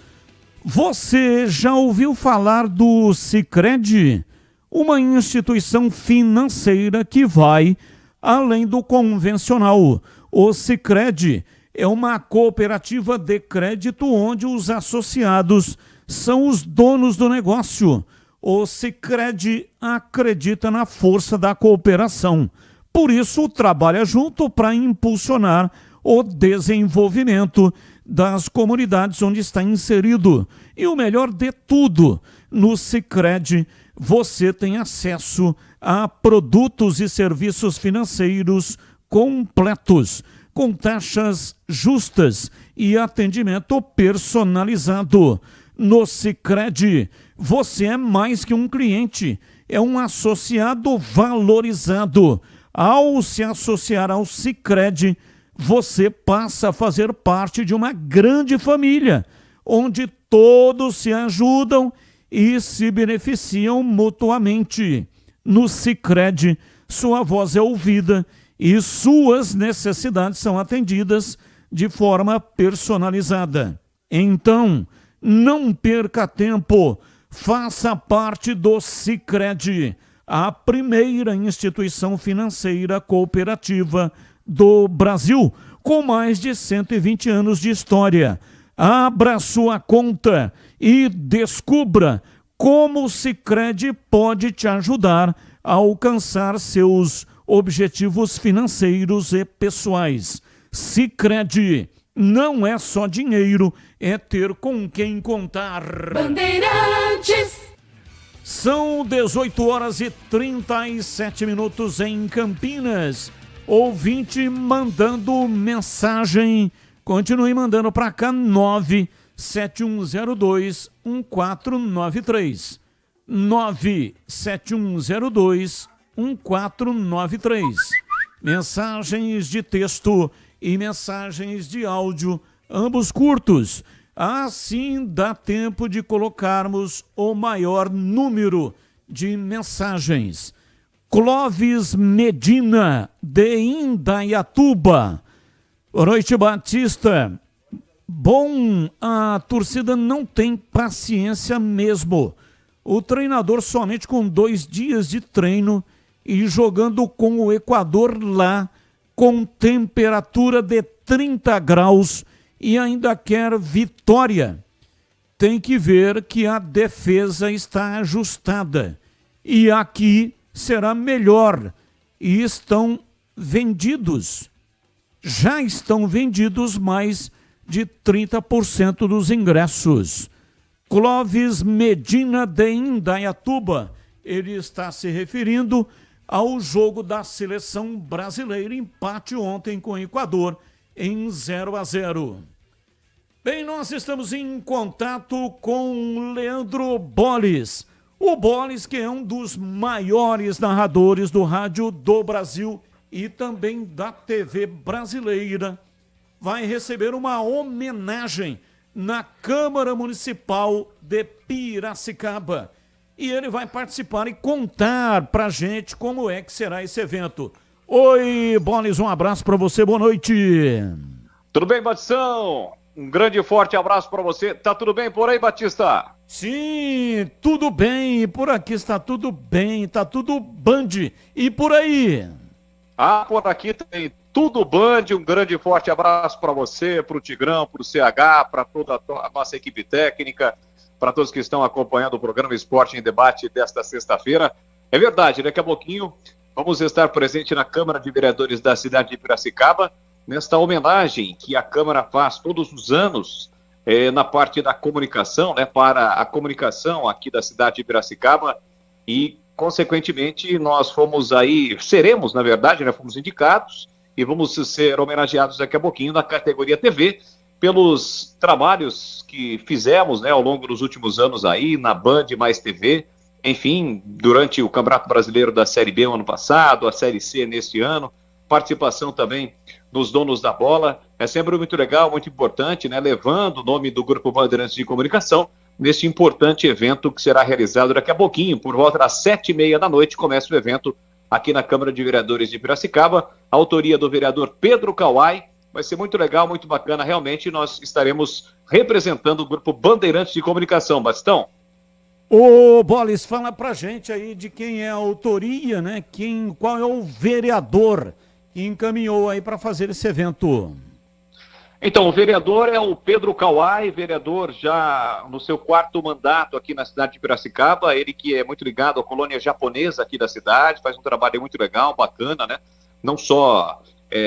Você já ouviu falar do Sicredi? Uma instituição financeira que vai além do convencional. O Sicredi é uma cooperativa de crédito onde os associados são os donos do negócio. O Sicredi acredita na força da cooperação. Por isso, trabalha junto para impulsionar o desenvolvimento das comunidades onde está inserido. E o melhor de tudo, no Sicredi você tem acesso a produtos e serviços financeiros completos, com taxas justas e atendimento personalizado. No Sicredi, você é mais que um cliente, é um associado valorizado. Ao se associar ao Sicredi, você passa a fazer parte de uma grande família, onde todos se ajudam e se beneficiam mutuamente. No Sicredi, sua voz é ouvida e suas necessidades são atendidas de forma personalizada. Então, não perca tempo, faça parte do Sicredi, a primeira instituição financeira cooperativa do Brasil, com mais de 120 anos de história. Abra sua conta e descubra como o Sicredi pode te ajudar a alcançar seus objetivos financeiros e pessoais. Sicredi não é só dinheiro, é ter com quem contar. Bandeirantes. São 18h37 em Campinas. Ouvinte mandando mensagem. Continue mandando para cá, 971021493. 971021493. Mensagens de texto e mensagens de áudio, ambos curtos. Assim dá tempo de colocarmos o maior número de mensagens. Clóvis Medina, de Indaiatuba. Boa noite, Batista. Bom, a torcida não tem paciência mesmo. O treinador somente com 2 dias de treino e jogando com o Equador lá, com temperatura de 30 graus, e ainda quer vitória. Tem que ver que a defesa está ajustada. E aqui será melhor. E estão vendidos. Já estão vendidos mais de 30% dos ingressos. Clóvis Medina de Indaiatuba. Ele está se referindo ao jogo da seleção brasileira. Empate ontem com o Equador em 0-0. Bem, nós estamos em contato com Leandro Bolles. O Bolles, que é um dos maiores narradores do rádio do Brasil e também da TV brasileira, vai receber uma homenagem na Câmara Municipal de Piracicaba. E ele vai participar e contar pra gente como é que será esse evento. Oi, Bolles, um abraço para você, boa noite. Tudo bem, Batistão? Um grande e forte abraço para você. Tá tudo bem por aí, Batista? Sim, tudo bem. Por aqui está tudo bem, tá tudo Band. E por aí? Ah, por aqui tem tudo Band. Um grande e forte abraço para você, para o Tigrão, para o CH, para toda a nossa equipe técnica, para todos que estão acompanhando o programa Esporte em Debate desta sexta-feira. É verdade, daqui a pouquinho vamos estar presente na Câmara de Vereadores da cidade de Piracicaba, nesta homenagem que a Câmara faz todos os anos na parte da comunicação, né, para a comunicação aqui da cidade de Piracicaba, e, consequentemente, nós seremos, na verdade, né, fomos indicados e vamos ser homenageados daqui a pouquinho na categoria TV pelos trabalhos que fizemos, né, ao longo dos últimos anos aí, na Band mais TV, enfim, durante o Campeonato Brasileiro da Série B no ano passado, a Série C neste ano, participação também nos Donos da Bola, é sempre muito legal, muito importante, né, levando o nome do Grupo Bandeirantes de Comunicação neste importante evento que será realizado daqui a pouquinho, por volta das 7h30 da noite, começa o evento aqui na Câmara de Vereadores de Piracicaba, a autoria do vereador Pedro Kawai. Vai ser muito legal, muito bacana, realmente nós estaremos representando o Grupo Bandeirantes de Comunicação, Batistão. Ô, Bolis, fala pra gente aí de quem é a autoria, né? Qual é o vereador que encaminhou aí para fazer esse evento? Então, o vereador é o Pedro Kawai, vereador já no seu 4º mandato aqui na cidade de Piracicaba, ele que é muito ligado à colônia japonesa aqui da cidade, faz um trabalho muito legal, bacana, né? Não só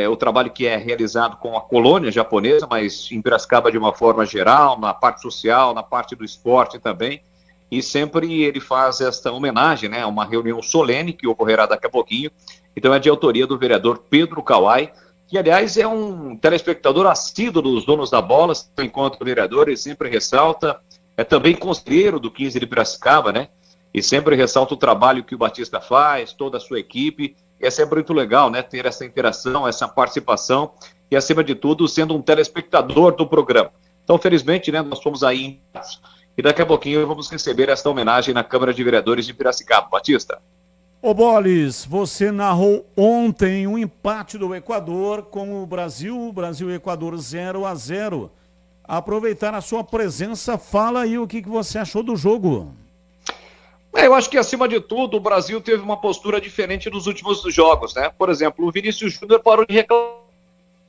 o trabalho que é realizado com a colônia japonesa, mas em Piracicaba de uma forma geral, na parte social, na parte do esporte também, e sempre ele faz esta homenagem, né? Uma reunião solene que ocorrerá daqui a pouquinho, então é de autoria do vereador Pedro Kawai, que, aliás, é um telespectador assíduo dos Donos da Bola, enquanto vereador, ele sempre ressalta, é também conselheiro do 15 de Piracicaba, né? E sempre ressalta o trabalho que o Batista faz, toda a sua equipe, e é sempre muito legal, né? Ter essa interação, essa participação, e, acima de tudo, sendo um telespectador do programa. Então, felizmente, né, nós fomos aí, e daqui a pouquinho vamos receber esta homenagem na Câmara de Vereadores de Piracicaba. Batista. Ô, Bolis, você narrou ontem um empate do Equador com o Brasil e Equador 0-0. Aproveitar a sua presença, fala aí o que você achou do jogo. Eu acho que, acima de tudo, o Brasil teve uma postura diferente nos últimos jogos, né? Por exemplo, o Vinícius Júnior parou de reclamar.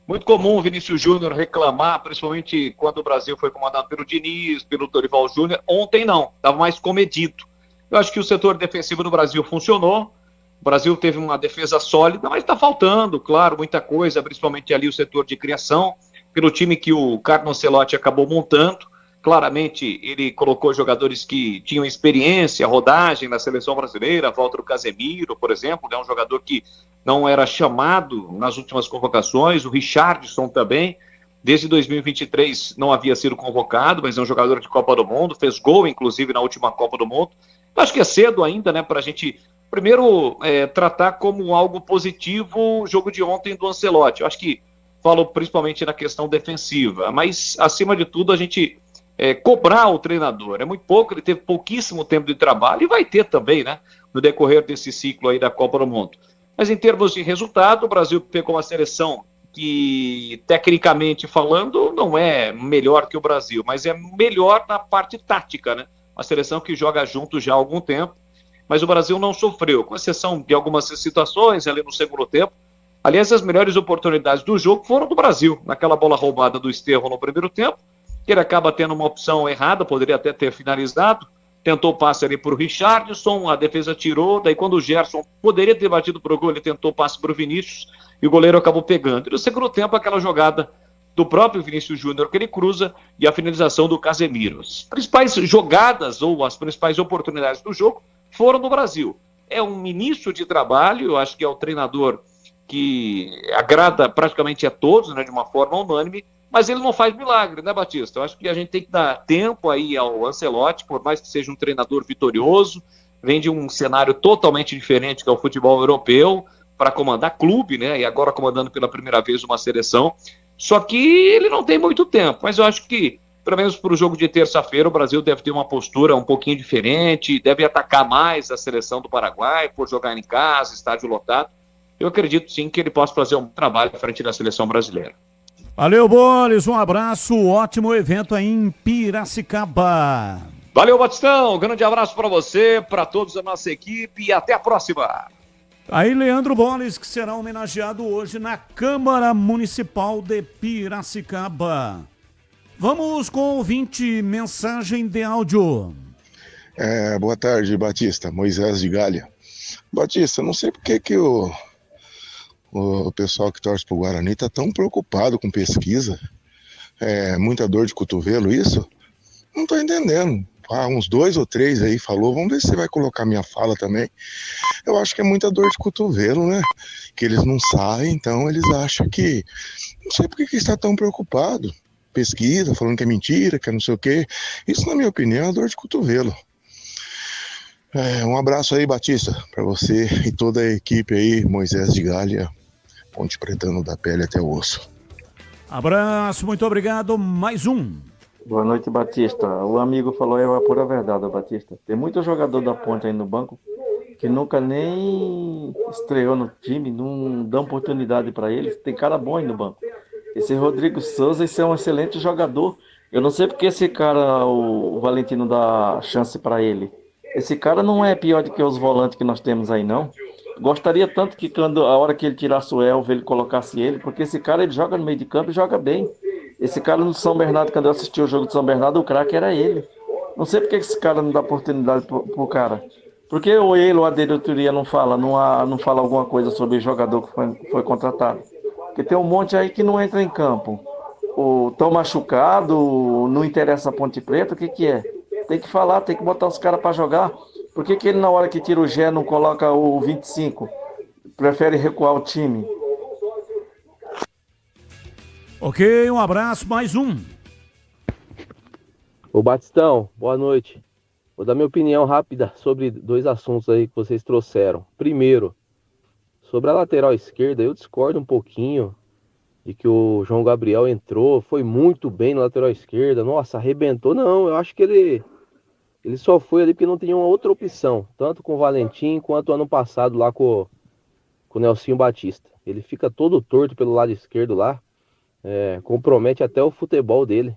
Muito comum o Vinícius Júnior reclamar, principalmente quando o Brasil foi comandado pelo Diniz, pelo Dorival Júnior. Ontem não, estava mais comedido. Eu acho que o setor defensivo do Brasil funcionou, o Brasil teve uma defesa sólida, mas está faltando, claro, muita coisa, principalmente ali o setor de criação, pelo time que o Carlo Ancelotti acabou montando. Claramente ele colocou jogadores que tinham experiência, rodagem na seleção brasileira, Walter Casemiro, por exemplo, é um jogador que não era chamado nas últimas convocações, o Richarlison também, desde 2023 não havia sido convocado, mas é um jogador de Copa do Mundo, fez gol inclusive na última Copa do Mundo. Acho que é cedo ainda, né, para a gente, primeiro, tratar como algo positivo o jogo de ontem do Ancelotti. Eu acho que falo principalmente na questão defensiva, mas, acima de tudo, a gente cobrar o treinador. É muito pouco, ele teve pouquíssimo tempo de trabalho e vai ter também, né, no decorrer desse ciclo aí da Copa do Mundo. Mas, em termos de resultado, o Brasil pegou uma seleção que, tecnicamente falando, não é melhor que o Brasil, mas é melhor na parte tática, né? Uma seleção que joga junto já há algum tempo, mas o Brasil não sofreu, com exceção de algumas situações ali no segundo tempo. Aliás, as melhores oportunidades do jogo foram do Brasil, naquela bola roubada do Estevão no primeiro tempo, que ele acaba tendo uma opção errada, poderia até ter finalizado, tentou o passe ali para o Richarlison, a defesa tirou, daí quando o Gerson poderia ter batido para o gol, ele tentou o passe para o Vinícius, e o goleiro acabou pegando. E no segundo tempo, aquela jogada do próprio Vinícius Júnior que ele cruza e a finalização do Casemiro. As principais jogadas ou as principais oportunidades do jogo foram do Brasil. É um início de trabalho, eu acho que é o treinador que agrada praticamente a todos, né, de uma forma unânime, mas ele não faz milagre, né, Batista? Eu acho que a gente tem que dar tempo aí ao Ancelotti, por mais que seja um treinador vitorioso, vem de um cenário totalmente diferente que é o futebol europeu, para comandar clube, né, e agora comandando pela primeira vez uma seleção. Só que ele não tem muito tempo, mas eu acho que, pelo menos para o jogo de terça-feira, o Brasil deve ter uma postura um pouquinho diferente, deve atacar mais a seleção do Paraguai, por jogar em casa, estádio lotado. Eu acredito sim que ele possa fazer um trabalho à frente da seleção brasileira. Valeu, Bolis, um abraço, ótimo evento aí em Piracicaba. Valeu, Batistão, grande abraço para você, para todos da nossa equipe e até a próxima. Aí, Leandro Bolis, que será homenageado hoje na Câmara Municipal de Piracicaba. Vamos com o ouvinte, mensagem de áudio. Boa tarde, Batista, Moisés de Galha. Batista, não sei por que o pessoal que torce pro Guarani tá tão preocupado com pesquisa. Muita dor de cotovelo, isso? Não tô entendendo. uns 2 ou 3 aí falou, vamos ver se você vai colocar minha fala também. Eu acho que é muita dor de cotovelo, né? Que eles não saem, então eles acham que... Não sei por que está tão preocupado. Pesquisa, falando que é mentira, que é não sei o quê. Isso, na minha opinião, é dor de cotovelo. Um abraço aí, Batista, para você e toda a equipe aí, Moisés de Galha, Ponte Pretano da pele até o osso. Abraço, muito obrigado. Mais um. Boa noite, Batista. O amigo falou a pura verdade, Batista. Tem muito jogador da Ponte aí no banco que nunca nem estreou no time, não dá oportunidade para eles. Tem cara bom aí no banco. Esse Rodrigo Souza, esse é um excelente jogador. Eu não sei porque esse cara, o Valentino, dá chance para ele. Esse cara não é pior do que os volantes que nós temos aí, não. Gostaria tanto que quando a hora que ele tirasse o Elvio, ele colocasse ele, porque esse cara ele joga no meio de campo e joga bem. Esse cara no São Bernardo, quando eu assisti o jogo do São Bernardo, o craque era ele. Não sei porque esse cara não dá oportunidade pro cara. Por que ou ele ou a diretoria não fala alguma coisa sobre o jogador que foi contratado? Porque tem um monte aí que não entra em campo. Tão machucado, não interessa a Ponte Preta, o que é? Tem que falar, tem que botar os caras para jogar. Por que ele na hora que tira o Gé não coloca o 25? Prefere recuar o time? Ok, um abraço, mais um. Ô Batistão, boa noite. Vou dar minha opinião rápida sobre 2 assuntos aí que vocês trouxeram. Primeiro, sobre a lateral esquerda, eu discordo um pouquinho de que o João Gabriel entrou, foi muito bem na lateral esquerda, nossa, arrebentou. Não, eu acho que ele só foi ali porque não tinha uma outra opção, tanto com o Valentim quanto ano passado lá com o Nelsinho Batista. Ele fica todo torto pelo lado esquerdo lá, compromete até o futebol dele.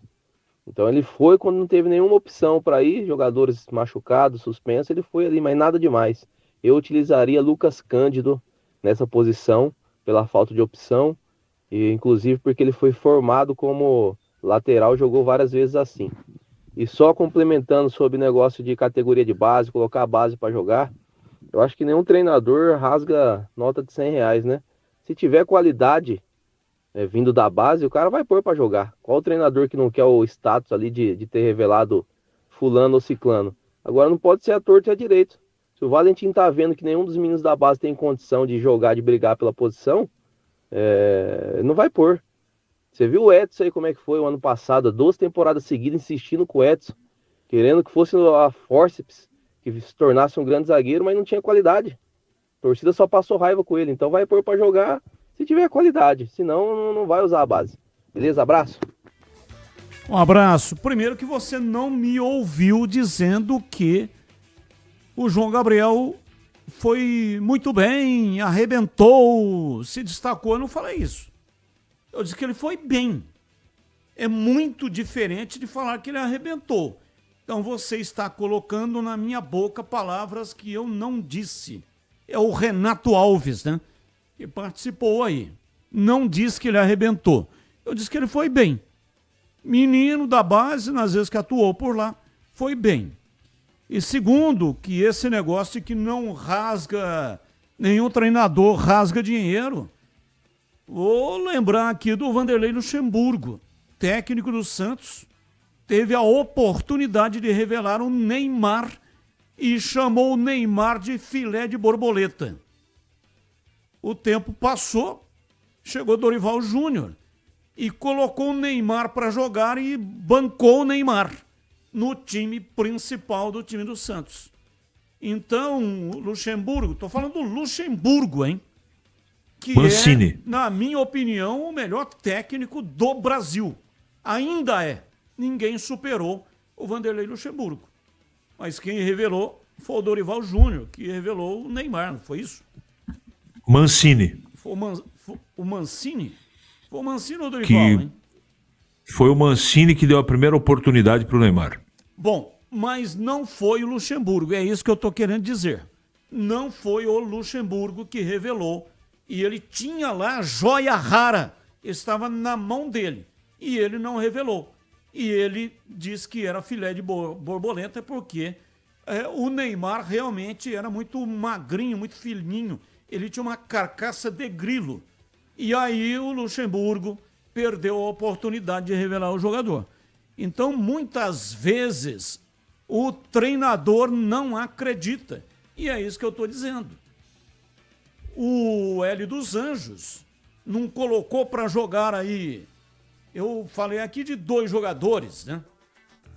Então ele foi quando não teve nenhuma opção para ir, jogadores machucados, suspensos, ele foi ali, mas nada demais. Eu utilizaria Lucas Cândido nessa posição, pela falta de opção, e inclusive porque ele foi formado como lateral, jogou várias vezes assim. E só complementando sobre o negócio de categoria de base, colocar a base para jogar, eu acho que nenhum treinador rasga nota de R$100, né? Se tiver qualidade vindo da base, o cara vai pôr para jogar. Qual o treinador que não quer o status ali de ter revelado fulano ou ciclano? Agora não pode ser a torta e a direito. Se o Valentim tá vendo que nenhum dos meninos da base tem condição de jogar, de brigar pela posição, não vai pôr. Você viu o Edson aí como é que foi o ano passado, 2 temporadas seguidas insistindo com o Edson, querendo que fosse a forceps, que se tornasse um grande zagueiro, mas não tinha qualidade. A torcida só passou raiva com ele, então vai pôr para jogar se tiver qualidade, senão não vai usar a base. Beleza? Abraço. Um abraço. Primeiro que você não me ouviu dizendo que o João Gabriel foi muito bem, arrebentou, se destacou. Eu não falei isso. Eu disse que ele foi bem. É muito diferente de falar que ele arrebentou. Então você está colocando na minha boca palavras que eu não disse. É o Renato Alves, né? Que participou aí. Não disse que ele arrebentou. Eu disse que ele foi bem. Menino da base, nas vezes que atuou por lá, foi bem. E segundo, que esse negócio de que não rasga, nenhum treinador rasga dinheiro. Vou lembrar aqui do Vanderlei Luxemburgo, técnico do Santos, teve a oportunidade de revelar o Neymar e chamou o Neymar de filé de borboleta. O tempo passou, chegou Dorival Júnior e colocou o Neymar para jogar e bancou o Neymar no time principal do time do Santos. Então, Luxemburgo, estou falando do Luxemburgo, hein? Que Mancini. É, na minha opinião, o melhor técnico do Brasil. Ainda é. Ninguém superou o Vanderlei Luxemburgo. Mas quem revelou foi o Dorival Júnior, que revelou o Neymar, não foi isso? Mancini. Foi o Mancini? Foi o Mancini ou o Dorival, hein? Foi o Mancini que deu a primeira oportunidade para o Neymar. Bom, mas não foi o Luxemburgo, é isso que eu estou querendo dizer. Não foi o Luxemburgo que revelou. E ele tinha lá a joia rara, estava na mão dele. E ele não revelou. E ele disse que era filé de borboleta porque o Neymar realmente era muito magrinho, muito fininho. Ele tinha uma carcaça de grilo. E aí o Luxemburgo perdeu a oportunidade de revelar o jogador. Então, muitas vezes, o treinador não acredita. E é isso que eu estou dizendo. O Hélio dos Anjos não colocou para jogar aí. Eu falei aqui de 2 jogadores, né?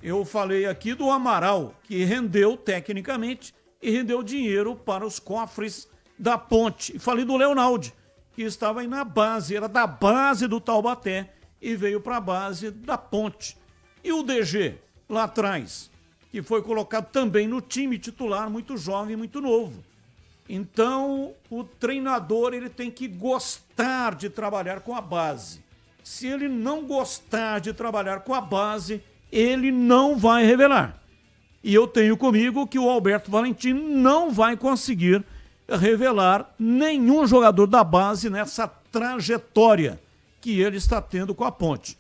Eu falei aqui do Amaral, que rendeu tecnicamente e rendeu dinheiro para os cofres da Ponte. E falei do Leonaldi, que estava aí na base, era da base do Taubaté e veio para a base da Ponte. E o DG, lá atrás, que foi colocado também no time titular, muito jovem, muito novo. Então, o treinador ele tem que gostar de trabalhar com a base. Se ele não gostar de trabalhar com a base, ele não vai revelar. E eu tenho comigo que o Alberto Valentim não vai conseguir revelar nenhum jogador da base nessa trajetória que ele está tendo com a Ponte.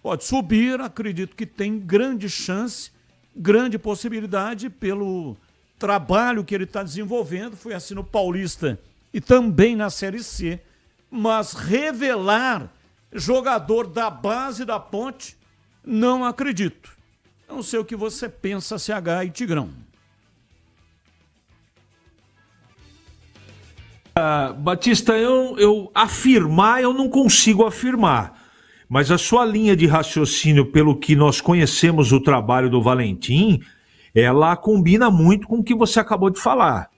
Pode subir, acredito que tem grande chance, grande possibilidade pelo trabalho que ele está desenvolvendo, foi assim no Paulista e também na Série C, mas revelar jogador da base da Ponte, não acredito. Não sei o que você pensa, CH e Tigrão. Batista, eu afirmar, eu não consigo afirmar, mas a sua linha de raciocínio, pelo que nós conhecemos o trabalho do Valentim, ela combina muito com o que você acabou de falar.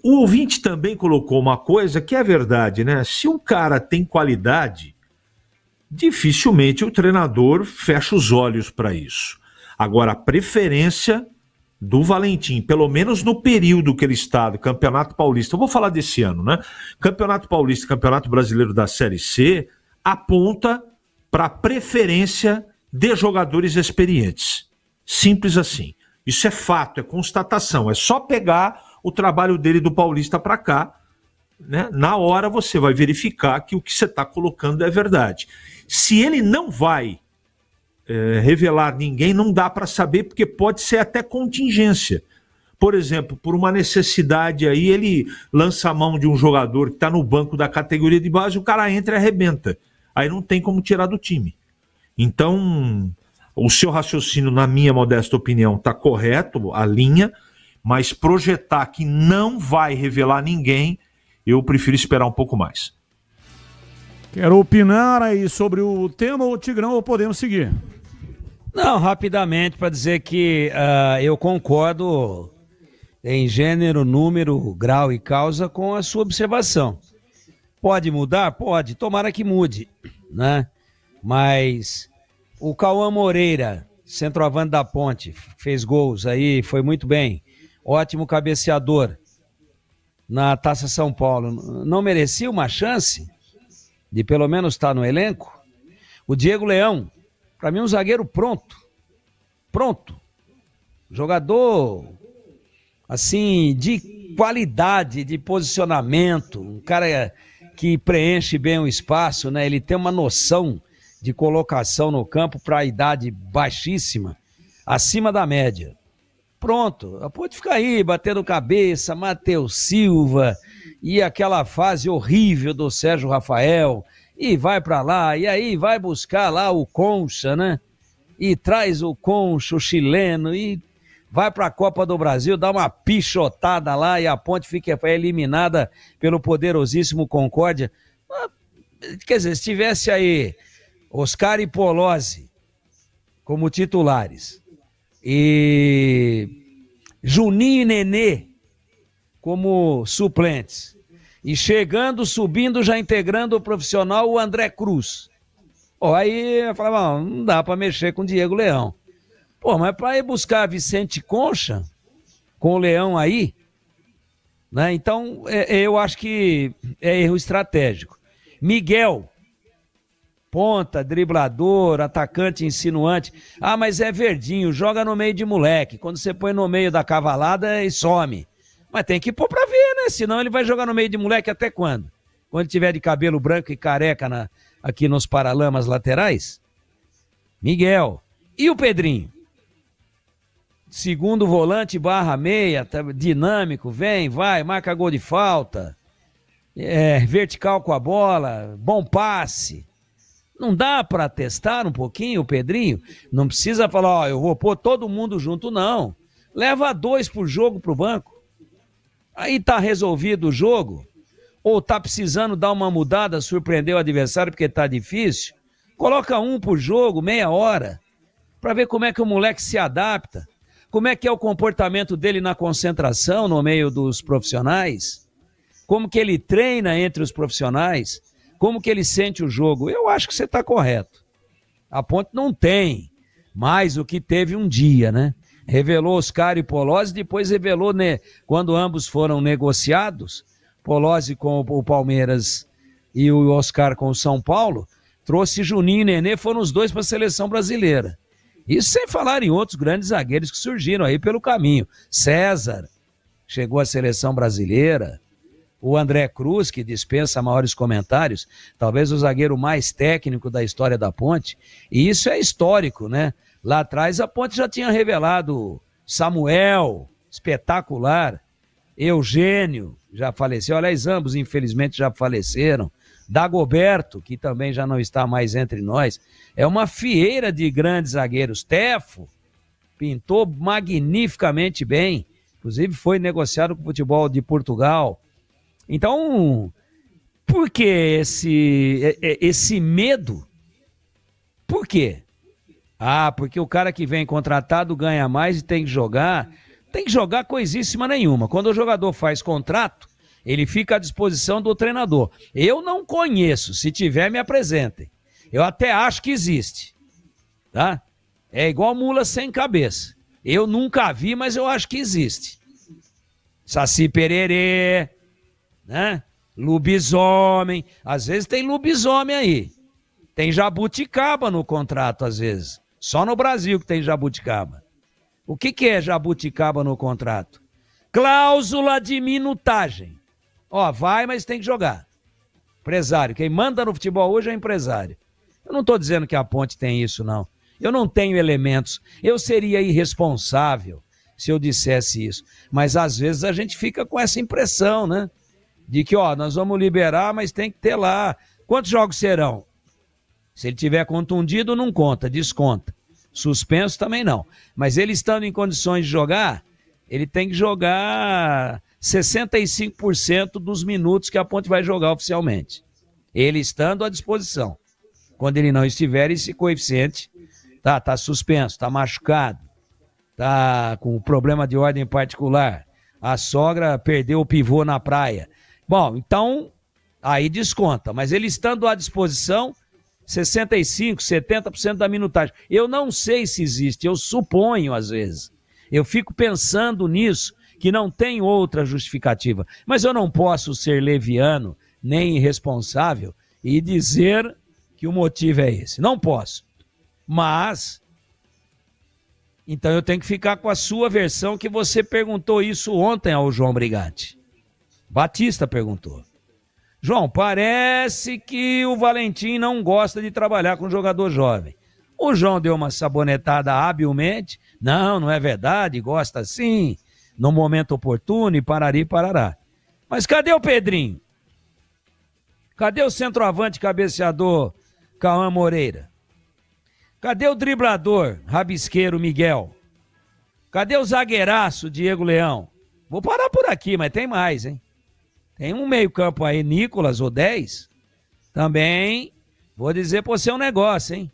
O ouvinte também colocou uma coisa que é verdade, né? Se um cara tem qualidade, dificilmente o treinador fecha os olhos para isso. Agora, a preferência do Valentim, pelo menos no período que ele está do Campeonato Paulista, eu vou falar desse ano, né? Campeonato Paulista e Campeonato Brasileiro da Série C, aponta para a preferência de jogadores experientes. Simples assim. Isso é fato, é constatação. É só pegar o trabalho dele do Paulista para cá, né? Na hora você vai verificar que o que você está colocando é verdade. Se ele não vai revelar ninguém, não dá para saber, porque pode ser até contingência. Por exemplo, por uma necessidade aí, ele lança a mão de um jogador que está no banco da categoria de base, o cara entra e arrebenta. Aí não tem como tirar do time. Então, o seu raciocínio, na minha modesta opinião, está correto, a linha, mas projetar que não vai revelar ninguém, eu prefiro esperar um pouco mais. Quero opinar aí sobre o tema, ou Tigrão, ou podemos seguir? Não, rapidamente, para dizer que eu concordo em gênero, número, grau e causa com a sua observação. Pode mudar? Pode, tomara que mude, né? Mas o Cauã Moreira, centroavante da Ponte, fez gols aí, foi muito bem, ótimo cabeceador na Taça São Paulo. Não merecia uma chance de pelo menos estar no elenco? O Diego Leão, para mim um zagueiro pronto, jogador assim de qualidade, de posicionamento, um cara que preenche bem o espaço, né? Ele tem uma noção de colocação no campo para a idade baixíssima, acima da média. Pronto, pode ficar aí batendo cabeça, Matheus Silva e aquela fase horrível do Sérgio Rafael, e vai para lá, e aí vai buscar lá o Concha, né? E traz o Concha, o chileno, e vai para a Copa do Brasil, dá uma pichotada lá e a Ponte fica eliminada pelo poderosíssimo Concórdia. Quer dizer, se tivesse aí Oscar e Polozzi como titulares e Juninho e Nenê como suplentes, e chegando, subindo, já integrando o profissional, o André Cruz. Aí eu falava, não dá para mexer com o Diego Leão. Mas para ir buscar Vicente Concha com o Leão aí, né? Então eu acho que é erro estratégico. Miguel, ponta, driblador, atacante insinuante. Mas é verdinho, joga no meio de moleque. Quando você põe no meio da cavalada, ele some. Mas tem que pôr pra ver, né? Senão ele vai jogar no meio de moleque até quando? Quando ele tiver de cabelo branco e careca aqui nos paralamas laterais? Miguel. E o Pedrinho? Segundo volante barra meia, tá dinâmico, vem, vai, marca gol de falta, vertical com a bola, bom passe. Não dá para testar um pouquinho o Pedrinho? Não precisa falar, ó, eu vou pôr todo mundo junto, não. Leva 2 por jogo pro banco. Aí tá resolvido o jogo. Ou tá precisando dar uma mudada, surpreender o adversário porque tá difícil. Coloca 1 por jogo, meia hora, para ver como é que o moleque se adapta. Como é que é o comportamento dele na concentração no meio dos profissionais. Como que ele treina entre os profissionais. Como que ele sente o jogo? Eu acho que você está correto. A Ponte não tem mais o que teve um dia, né? Revelou Oscar e Polozzi, depois revelou, né, quando ambos foram negociados, Polozzi com o Palmeiras e o Oscar com o São Paulo, trouxe Juninho e Nenê, foram os dois para a seleção brasileira. Isso sem falar em outros grandes zagueiros que surgiram aí pelo caminho. César chegou à seleção brasileira. O André Cruz, que dispensa maiores comentários, talvez o zagueiro mais técnico da história da Ponte, e isso é histórico, né? Lá atrás a Ponte já tinha revelado Samuel, espetacular, Eugênio, já faleceu, aliás, ambos infelizmente já faleceram, Dagoberto, que também já não está mais entre nós, é uma fieira de grandes zagueiros. Tefo pintou magnificamente bem, inclusive foi negociado com o futebol de Portugal. Então, por que esse medo? Por quê? Ah, porque o cara que vem contratado ganha mais e tem que jogar coisíssima nenhuma. Quando o jogador faz contrato, ele fica à disposição do treinador. Eu não conheço, se tiver me apresentem. Eu até acho que existe, tá? É igual mula sem cabeça. Eu nunca vi, mas eu acho que existe. Saci Pererê, né? Lobisomem, às vezes tem lobisomem aí, tem jabuticaba no contrato às vezes, só no Brasil que tem jabuticaba. O que é jabuticaba no contrato? Cláusula de minutagem. Ó, vai, mas tem que jogar. Empresário, quem manda no futebol hoje é empresário. Eu não estou dizendo que a Ponte tem isso, não. Eu não tenho elementos, eu seria irresponsável se eu dissesse isso, mas às vezes a gente fica com essa impressão, né? De que, ó, nós vamos liberar, mas tem que ter lá. Quantos jogos serão? Se ele tiver contundido, não conta, desconta. Suspenso também não. Mas ele estando em condições de jogar, ele tem que jogar 65% dos minutos que a Ponte vai jogar oficialmente. Ele estando à disposição. Quando ele não estiver, esse coeficiente tá suspenso, tá machucado, tá com problema de ordem particular. A sogra perdeu o pivô na praia. Bom, então, aí desconta, mas ele estando à disposição, 65%, 70% da minutagem. Eu não sei se existe, eu suponho às vezes. Eu fico pensando nisso, que não tem outra justificativa. Mas eu não posso ser leviano, nem irresponsável, e dizer que o motivo é esse. Não posso. Mas, então eu tenho que ficar com a sua versão, que você perguntou isso ontem ao João Brigatti. Batista perguntou. João, parece que o Valentim não gosta de trabalhar com jogador jovem. O João deu uma sabonetada habilmente. Não é verdade, gosta sim, no momento oportuno e parari parará. Mas cadê o Pedrinho? Cadê o centroavante cabeceador Cauã Moreira? Cadê o driblador rabisqueiro Miguel? Cadê o zagueiraço Diego Leão? Vou parar por aqui, mas tem mais, hein? Tem um meio campo aí, Nicolas, ou 10. Também, vou dizer pra você um negócio, hein?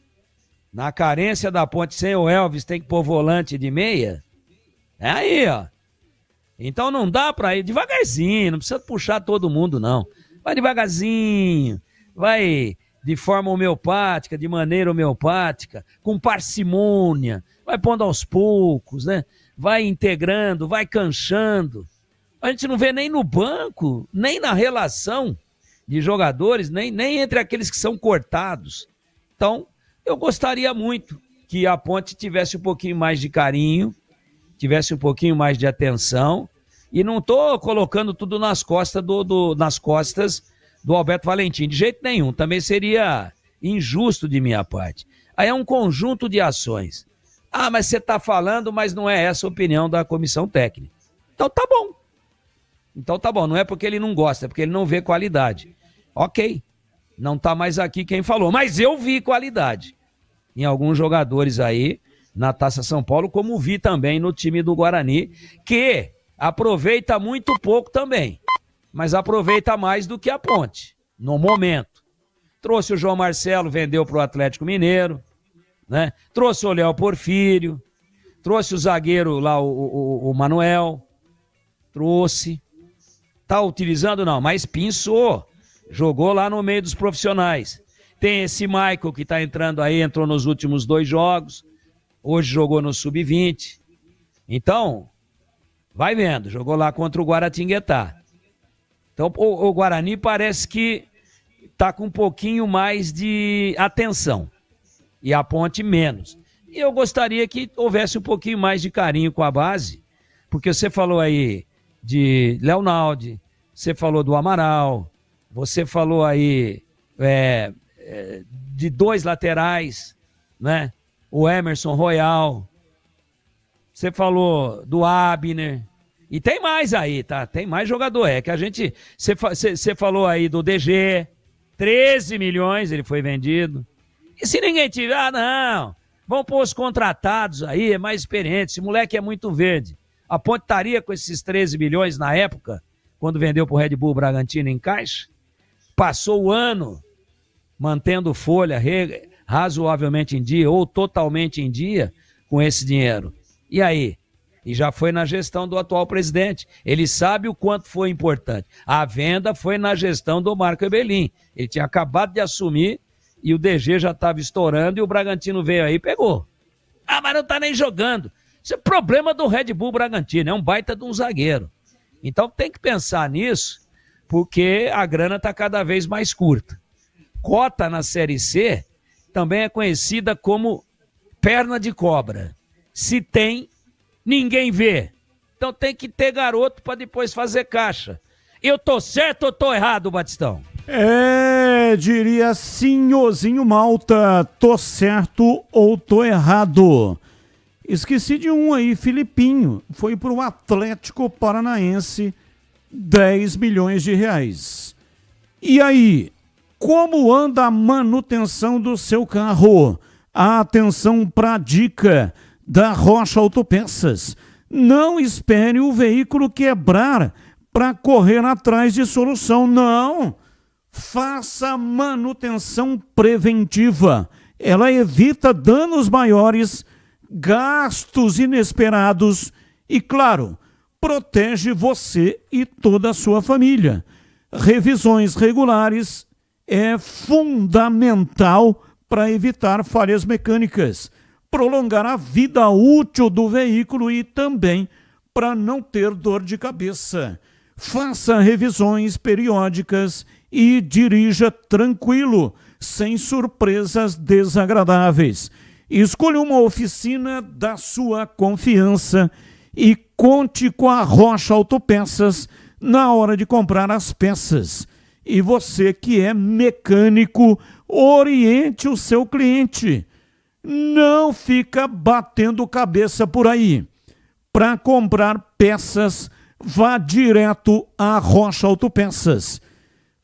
Na carência da Ponte sem o Elvis, tem que pôr volante de meia. É aí, ó. Então não dá pra ir devagarzinho, não precisa puxar todo mundo, não. Vai devagarzinho, vai de forma homeopática, de maneira homeopática, com parcimônia, vai pondo aos poucos, né? Vai integrando, vai canchando. A gente não vê nem no banco, nem na relação de jogadores, nem entre aqueles que são cortados. Então, eu gostaria muito que a Ponte tivesse um pouquinho mais de carinho, tivesse um pouquinho mais de atenção, e não estou colocando tudo nas costas do Alberto Valentim, de jeito nenhum, também seria injusto de minha parte. Aí é um conjunto de ações. Ah, mas você está falando, mas não é essa a opinião da comissão técnica. Então tá bom. Não é porque ele não gosta, é porque ele não vê qualidade. Ok, Não tá mais aqui quem falou, mas eu vi qualidade em alguns jogadores aí na Taça São Paulo, como vi também no time do Guarani, que aproveita muito pouco também, mas aproveita mais do que a Ponte, no momento. Trouxe o João Marcelo, vendeu para o Atlético Mineiro, né? Trouxe o Léo Porfírio, trouxe o zagueiro lá, o Manuel, trouxe. Tá utilizando? Não, mas pensou, jogou lá no meio dos profissionais. Tem esse Michael que tá entrando aí, entrou nos últimos 2 jogos, hoje jogou no Sub-20. Então, vai vendo, jogou lá contra o Guaratinguetá. Então, o Guarani parece que tá com um pouquinho mais de atenção e a Ponte menos. E eu gostaria que houvesse um pouquinho mais de carinho com a base, porque você falou aí de Leonaldi, você falou do Amaral, você falou aí de 2 laterais, né? O Emerson Royal, você falou do Abner, e tem mais aí, tá? Tem mais jogador, que a gente, você falou aí do DG, 13 milhões ele foi vendido, e se ninguém tiver, não, vão pôr os contratados aí, é mais experiente, esse moleque é muito verde. A Ponte estaria com esses 13 milhões na época, quando vendeu pro Red Bull Bragantino em caixa, passou o ano mantendo folha razoavelmente em dia ou totalmente em dia com esse dinheiro. E aí? E já foi na gestão do atual presidente. Ele sabe o quanto foi importante. A venda foi na gestão do Marco Ebelin. Ele tinha acabado de assumir e o DG já estava estourando e o Bragantino veio aí e pegou. Ah, mas não tá nem jogando. Isso é problema do Red Bull Bragantino, é um baita de um zagueiro. Então tem que pensar nisso, porque a grana está cada vez mais curta. Cota na Série C também é conhecida como perna de cobra. Se tem, ninguém vê. Então tem que ter garoto para depois fazer caixa. Eu tô certo ou tô errado, Batistão? Diria Senhorzinho Malta, tô certo ou tô errado? Esqueci de um aí, Filipinho, foi pro Atlético Paranaense, 10 milhões de reais. E aí, como anda a manutenção do seu carro? Atenção para a dica da Rocha Autopeças. Não espere o veículo quebrar para correr atrás de solução, não. Faça manutenção preventiva. Ela evita danos maiores, gastos inesperados e, claro, protege você e toda a sua família. Revisões regulares é fundamental para evitar falhas mecânicas, prolongar a vida útil do veículo e também para não ter dor de cabeça. Faça revisões periódicas e dirija tranquilo, sem surpresas desagradáveis. Escolha uma oficina da sua confiança e conte com a Rocha Autopeças na hora de comprar as peças. E você que é mecânico, oriente o seu cliente. Não fica batendo cabeça por aí. Para comprar peças, vá direto à Rocha Autopeças.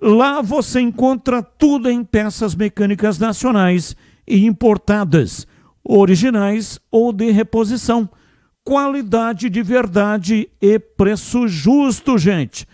Lá você encontra tudo em peças mecânicas nacionais e importadas, originais ou de reposição. Qualidade de verdade e preço justo, gente.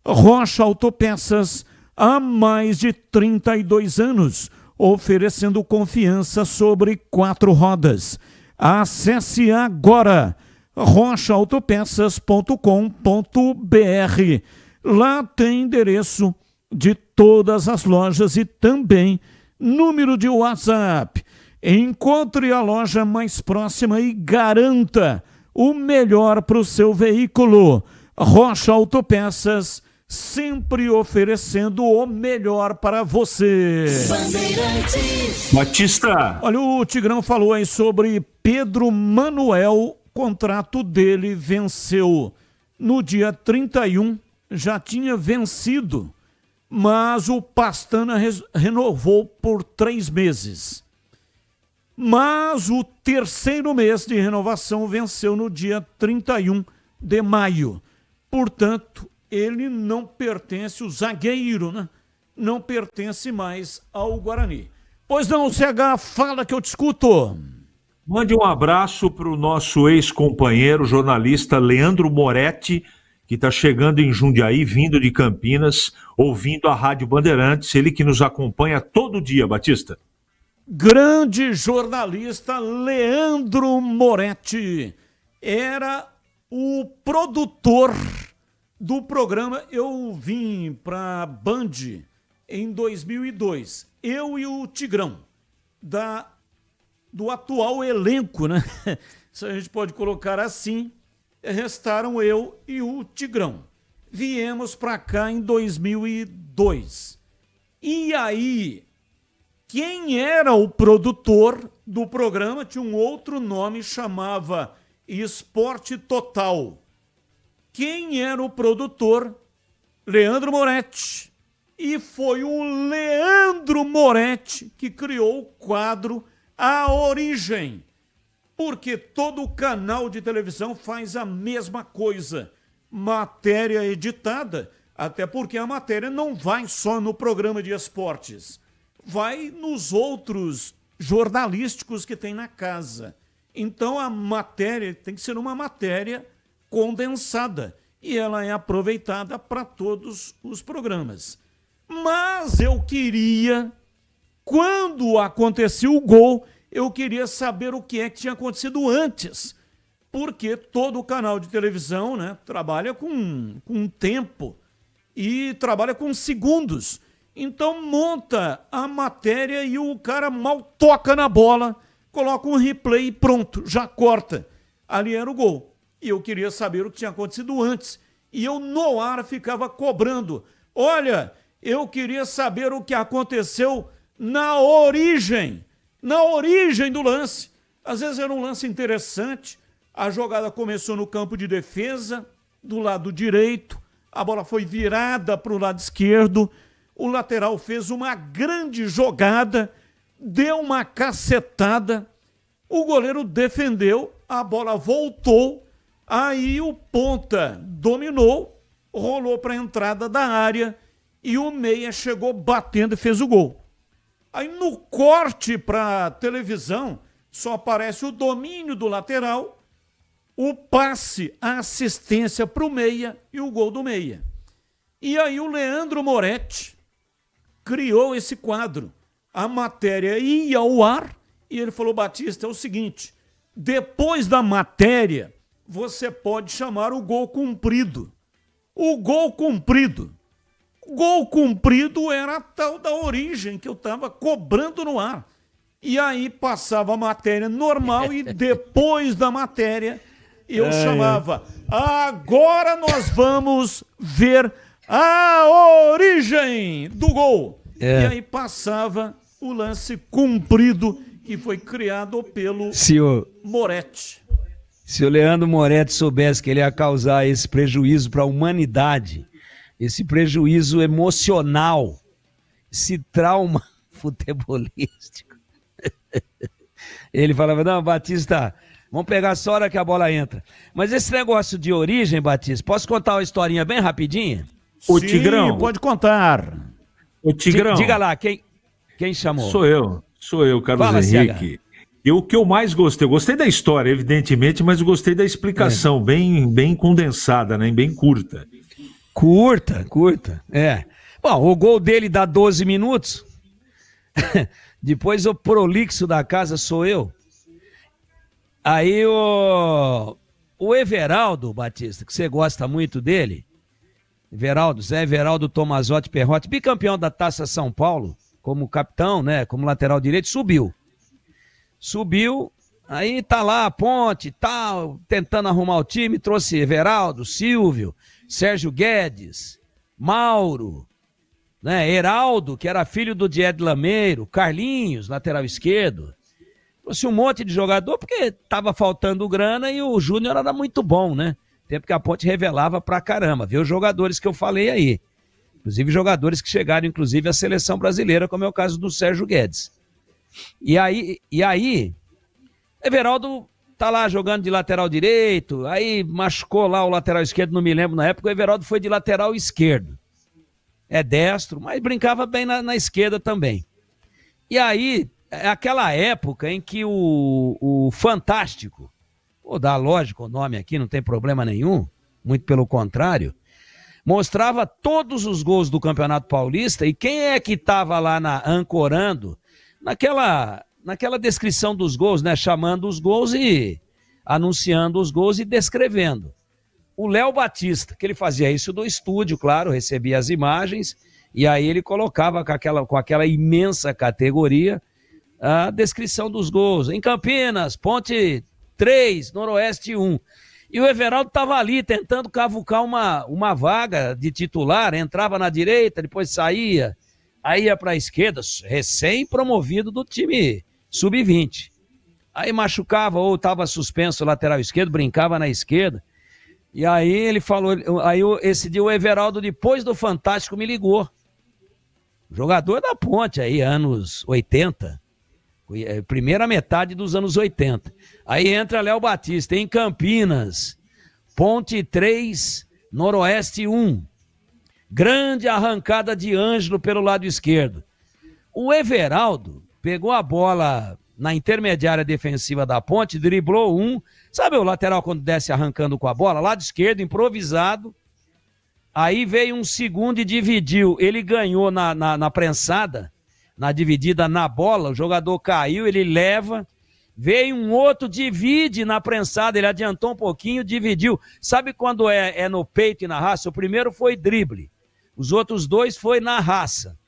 Rocha Autopeças, há mais de 32 anos, oferecendo confiança sobre 4 rodas. Acesse agora rochaautopeças.com.br. Lá tem endereço de todas as lojas e também número de WhatsApp. Encontre a loja mais próxima e garanta o melhor para o seu veículo. Rocha Autopeças, sempre oferecendo o melhor para você. Batista! Olha, o Tigrão falou aí sobre Pedro Manuel, o contrato dele venceu no dia 31, já tinha vencido, mas o Pastana renovou por 3 meses. Mas o 3º mês de renovação venceu no dia 31 de maio. Portanto, ele não pertence, o zagueiro, né? não pertence mais ao Guarani. Pois não, CH, fala que eu te escuto. Mande um abraço para o nosso ex-companheiro, jornalista Leandro Moretti, que está chegando em Jundiaí, vindo de Campinas, ouvindo a Rádio Bandeirantes, ele que nos acompanha todo dia, Batista. Grande jornalista Leandro Moretti era o produtor do programa. Eu vim para a Band em 2002, eu e o Tigrão, do atual elenco, né? Se a gente pode colocar assim, restaram eu e o Tigrão. Viemos para cá em 2002. E aí, quem era o produtor do programa tinha um outro nome, chamava Esporte Total. Quem era o produtor? Leandro Moretti. E foi o Leandro Moretti que criou o quadro A Origem. Porque todo canal de televisão faz a mesma coisa. Matéria editada, até porque a matéria não vai só no programa de esportes. Vai nos outros jornalísticos que tem na casa. Então a matéria tem que ser uma matéria condensada e ela é aproveitada para todos os programas. Mas eu queria, quando aconteceu o gol, eu queria saber o que é que tinha acontecido antes, porque todo canal de televisão, né, trabalha com tempo e trabalha com segundos. Então monta a matéria e o cara mal toca na bola, coloca um replay e pronto, já corta. Ali era o gol. E eu queria saber o que tinha acontecido antes. E eu no ar ficava cobrando. Olha, eu queria saber o que aconteceu na origem do lance. Às vezes era um lance interessante, a jogada começou no campo de defesa, do lado direito, a bola foi virada para o lado esquerdo, o lateral fez uma grande jogada, deu uma cacetada, o goleiro defendeu, a bola voltou, aí o ponta dominou, rolou para a entrada da área e o meia chegou batendo e fez o gol. Aí no corte para a televisão só aparece o domínio do lateral, o passe, a assistência para o meia e o gol do meia. E aí o Leandro Moretti criou esse quadro. A matéria ia ao ar e ele falou: Batista, é o seguinte, depois da matéria você pode chamar o gol cumprido. O gol cumprido. Gol cumprido era a tal da origem que eu estava cobrando no ar. E aí passava a matéria normal e depois da matéria eu chamava. Agora nós vamos ver a origem do gol. E aí passava o lance cumprido que foi criado pelo Moretti. Se o Leandro Moretti soubesse que ele ia causar esse prejuízo para a humanidade, esse prejuízo emocional, esse trauma futebolístico. Ele falava: não, Batista, vamos pegar só a hora que a bola entra. Mas esse negócio de origem, Batista, posso contar uma historinha bem rapidinha? Sim, Tigrão, pode contar. O Tigrão. Diga lá, quem chamou? Sou eu, Carlos Fala, Henrique. E o que eu mais gostei, eu gostei da história, evidentemente, mas eu gostei da explicação, bem condensada, né, bem curta. Curta. Bom, o gol dele dá 12 minutos. Depois o prolixo da casa sou eu. Aí o Everaldo, Batista, que você gosta muito dele, Zé Everaldo Tomazotti Perrotti, bicampeão da Taça São Paulo, como capitão, né, como lateral direito, subiu, aí tá lá a Ponte, tal, tentando arrumar o time, trouxe Everaldo, Silvio, Sérgio Guedes, Mauro, né, Heraldo, que era filho do Died Lameiro, Carlinhos, lateral esquerdo, trouxe um monte de jogador, porque tava faltando grana e o Júnior era muito bom, né, tempo que a Ponte revelava pra caramba, viu os jogadores que eu falei aí, inclusive jogadores que chegaram, inclusive, à seleção brasileira, como é o caso do Sérgio Guedes. E aí, Everaldo tá lá jogando de lateral direito, aí machucou lá o lateral esquerdo, não me lembro na época, o Everaldo foi de lateral esquerdo. é destro, mas brincava bem na esquerda também. E aí, aquela época em que o Fantástico, vou dar lógico o nome aqui, não tem problema nenhum, muito pelo contrário, mostrava todos os gols do Campeonato Paulista e quem é que estava lá ancorando naquela descrição dos gols, né? Chamando os gols e anunciando os gols e descrevendo. O Léo Batista, que ele fazia isso do estúdio, claro, recebia as imagens e aí ele colocava com aquela imensa categoria a descrição dos gols. Em Campinas, Ponte 3, Noroeste 1. E o Everaldo estava ali tentando cavucar uma vaga de titular, entrava na direita, depois saía, aí ia para a esquerda, recém-promovido do time sub-20. Aí machucava ou estava suspenso o lateral esquerdo, brincava na esquerda. E aí ele falou, esse dia o Everaldo, depois do Fantástico, me ligou. Jogador da Ponte aí, anos 80. Primeira metade dos anos 80. Aí entra Léo Batista, em Campinas, Ponte 3, Noroeste 1. Grande arrancada de Ângelo pelo lado esquerdo. O Everaldo pegou a bola na intermediária defensiva da Ponte, driblou sabe o lateral quando desce arrancando com a bola? Lado esquerdo, improvisado. Aí veio um segundo e dividiu. Ele ganhou na prensada, na dividida na bola, o jogador caiu, ele leva, veio um outro, divide na prensada, ele adiantou um pouquinho, dividiu. Sabe quando é no peito e na raça? O primeiro foi drible, os outros dois foi na raça.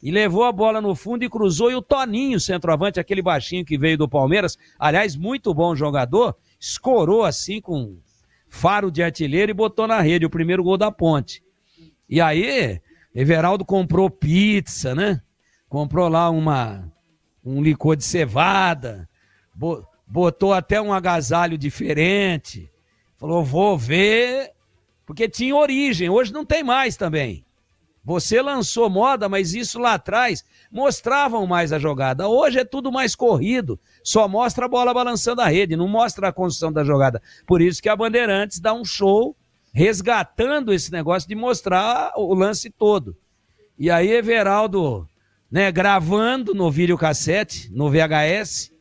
E levou a bola no fundo e cruzou, e o Toninho, centroavante, aquele baixinho que veio do Palmeiras, aliás, muito bom jogador, escorou assim com faro de artilheiro e botou na rede o primeiro gol da Ponte. E aí, Everaldo comprou pizza, né? Comprou lá um licor de cevada, botou até um agasalho diferente, falou, vou ver, porque tinha origem, hoje não tem mais também. Você lançou moda, mas isso lá atrás mostravam mais a jogada. Hoje é tudo mais corrido, só mostra a bola balançando a rede, não mostra a construção da jogada. Por isso que a Bandeirantes dá um show resgatando esse negócio de mostrar o lance todo. E aí Everaldo, né, gravando no videocassete, no VHS,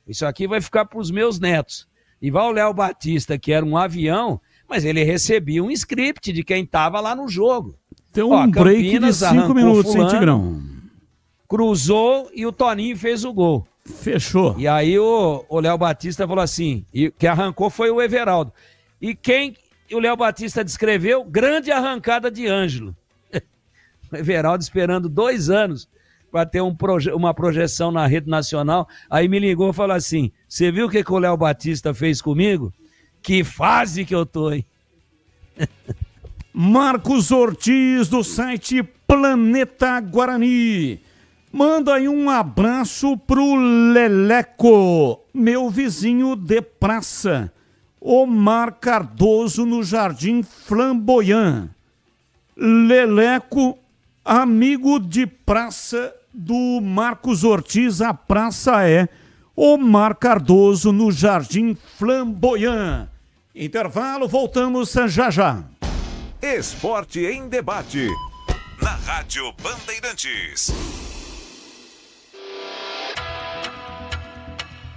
isso aqui vai ficar para os meus netos. E vai o Léo Batista, que era um avião, mas ele recebia um script de quem estava lá no jogo. Tem um break de 5 minutos, hein, Tigrão? Cruzou e o Toninho fez o gol. Fechou. E aí o Léo Batista falou assim, e que arrancou foi o Everaldo. E quem o Léo Batista descreveu? Grande arrancada de Ângelo. O Everaldo esperando 2 anos para ter uma projeção na rede nacional. Aí me ligou e falou assim, você viu o que o Léo Batista fez comigo? Que fase que eu tô, hein? Marcos Ortiz, do site Planeta Guarani. Manda aí um abraço pro Leleco, meu vizinho de praça. Omar Cardoso, no Jardim Flamboyant. Leleco, amigo de praça do Marcos Ortiz, a praça é Omar Cardoso, no Jardim Flamboyant. Intervalo, voltamos já já. Esporte em debate, na Rádio Bandeirantes.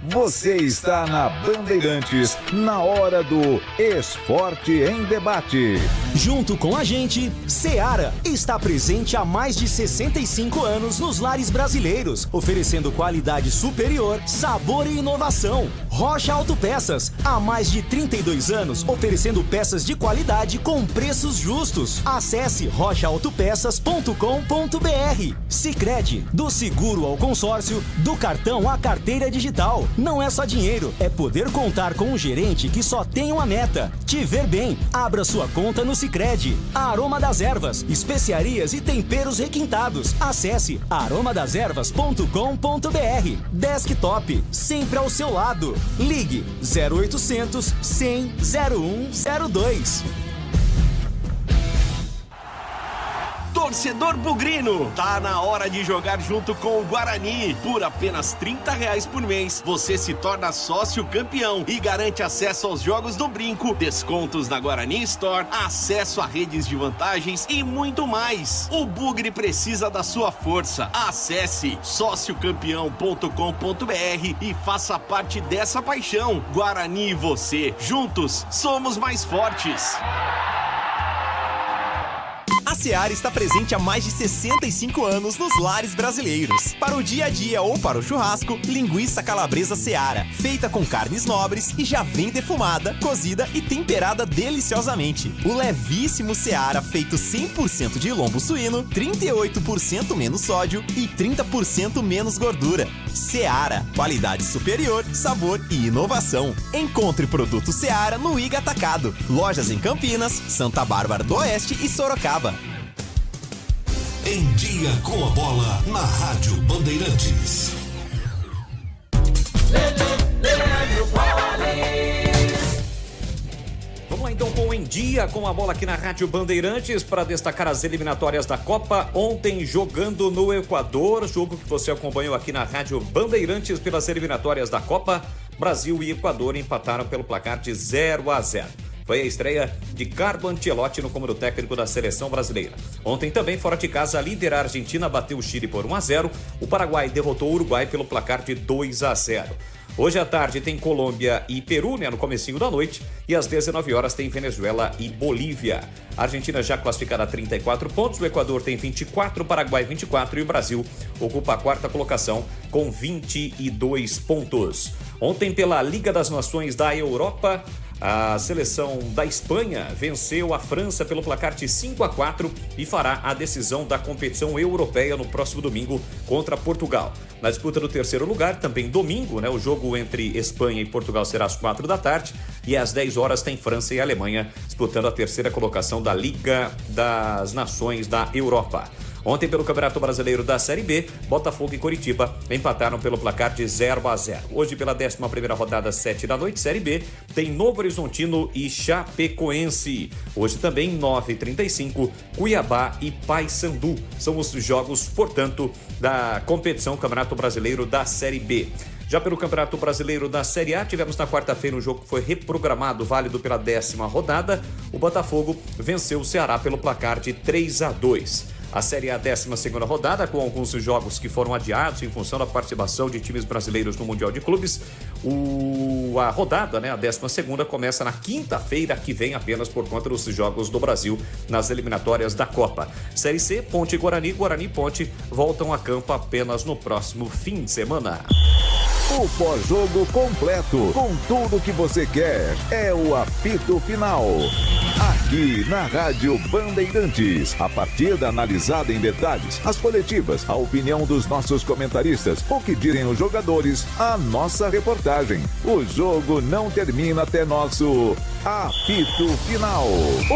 Você está na Bandeirantes, na hora do Esporte em Debate. Junto com a gente, Seara está presente há mais de 65 anos nos lares brasileiros, oferecendo qualidade superior, sabor e inovação. Rocha Autopeças, há mais de 32 anos, oferecendo peças de qualidade com preços justos. Acesse rochaautopeças.com.br. Sicredi, do seguro ao consórcio, do cartão à carteira digital. Não é só dinheiro, é poder contar com um gerente que só tem uma meta: te ver bem. Abra sua conta no Sicredi. Aroma das Ervas, especiarias e temperos requintados. Acesse aromadeservas.com.br. Desktop, sempre ao seu lado. Ligue 0800 100 0102. Torcedor bugrino, tá na hora de jogar junto com o Guarani. Por apenas R$30 por mês, você se torna sócio campeão e garante acesso aos jogos do Brinco, descontos na Guarani Store, acesso a redes de vantagens e muito mais. O Bugre precisa da sua força. Acesse sociocampeão.com.br e faça parte dessa paixão. Guarani e você, juntos, somos mais fortes. A Seara está presente há mais de 65 anos nos lares brasileiros. Para o dia a dia ou para o churrasco, linguiça calabresa Seara, feita com carnes nobres e já vem defumada, cozida e temperada deliciosamente. O levíssimo Seara, feito 100% de lombo suíno, 38% menos sódio e 30% menos gordura. Seara, qualidade superior, sabor e inovação. Encontre produto Seara no Iga Atacado. Lojas em Campinas, Santa Bárbara do Oeste e Sorocaba. Em Dia com a Bola, na Rádio Bandeirantes. Vamos lá então com Em Dia com a Bola aqui na Rádio Bandeirantes para destacar as eliminatórias da Copa. Ontem jogando no Equador, jogo que você acompanhou aqui na Rádio Bandeirantes pelas eliminatórias da Copa. Brasil e Equador empataram pelo placar de 0-0. Foi a estreia de Carlo Ancelotti no comando técnico da seleção brasileira. Ontem também, fora de casa, a líder Argentina bateu o Chile por 1-0. O Paraguai derrotou o Uruguai pelo placar de 2-0. Hoje à tarde tem Colômbia e Peru, no comecinho da noite. E às 19 horas tem Venezuela e Bolívia. A Argentina já classificada a 34 pontos. O Equador tem 24, o Paraguai 24 e o Brasil ocupa a quarta colocação com 22 pontos. Ontem pela Liga das Nações da Europa, a seleção da Espanha venceu a França pelo placar de 5-4 e fará a decisão da competição europeia no próximo domingo contra Portugal. Na disputa do terceiro lugar, também domingo, o jogo entre Espanha e Portugal será às 4 da tarde e às 10 horas tem França e Alemanha disputando a terceira colocação da Liga das Nações da Europa. Ontem, pelo Campeonato Brasileiro da Série B, Botafogo e Coritiba empataram pelo placar de 0-0. Hoje, pela 11ª rodada, 7 da noite, Série B, tem Novo Horizontino e Chapecoense. Hoje também, 9h35, Cuiabá e Paysandu. São os jogos, portanto, da competição Campeonato Brasileiro da Série B. Já pelo Campeonato Brasileiro da Série A, tivemos na quarta-feira um jogo que foi reprogramado, válido pela 10ª rodada. O Botafogo venceu o Ceará pelo placar de 3-2. A Série A 12ª rodada, com alguns jogos que foram adiados em função da participação de times brasileiros no Mundial de Clubes. A rodada, a 12ª, começa na quinta-feira que vem apenas por conta dos jogos do Brasil nas eliminatórias da Copa. Série C, Ponte e Guarani, Guarani e Ponte voltam a campo apenas no próximo fim de semana. O pós-jogo completo, com tudo que você quer, é o apito final. Aqui na Rádio Bandeirantes, a partida analisada em detalhes, as coletivas, a opinião dos nossos comentaristas, o que dizem os jogadores, a nossa reportagem. O jogo não termina até nosso apito final.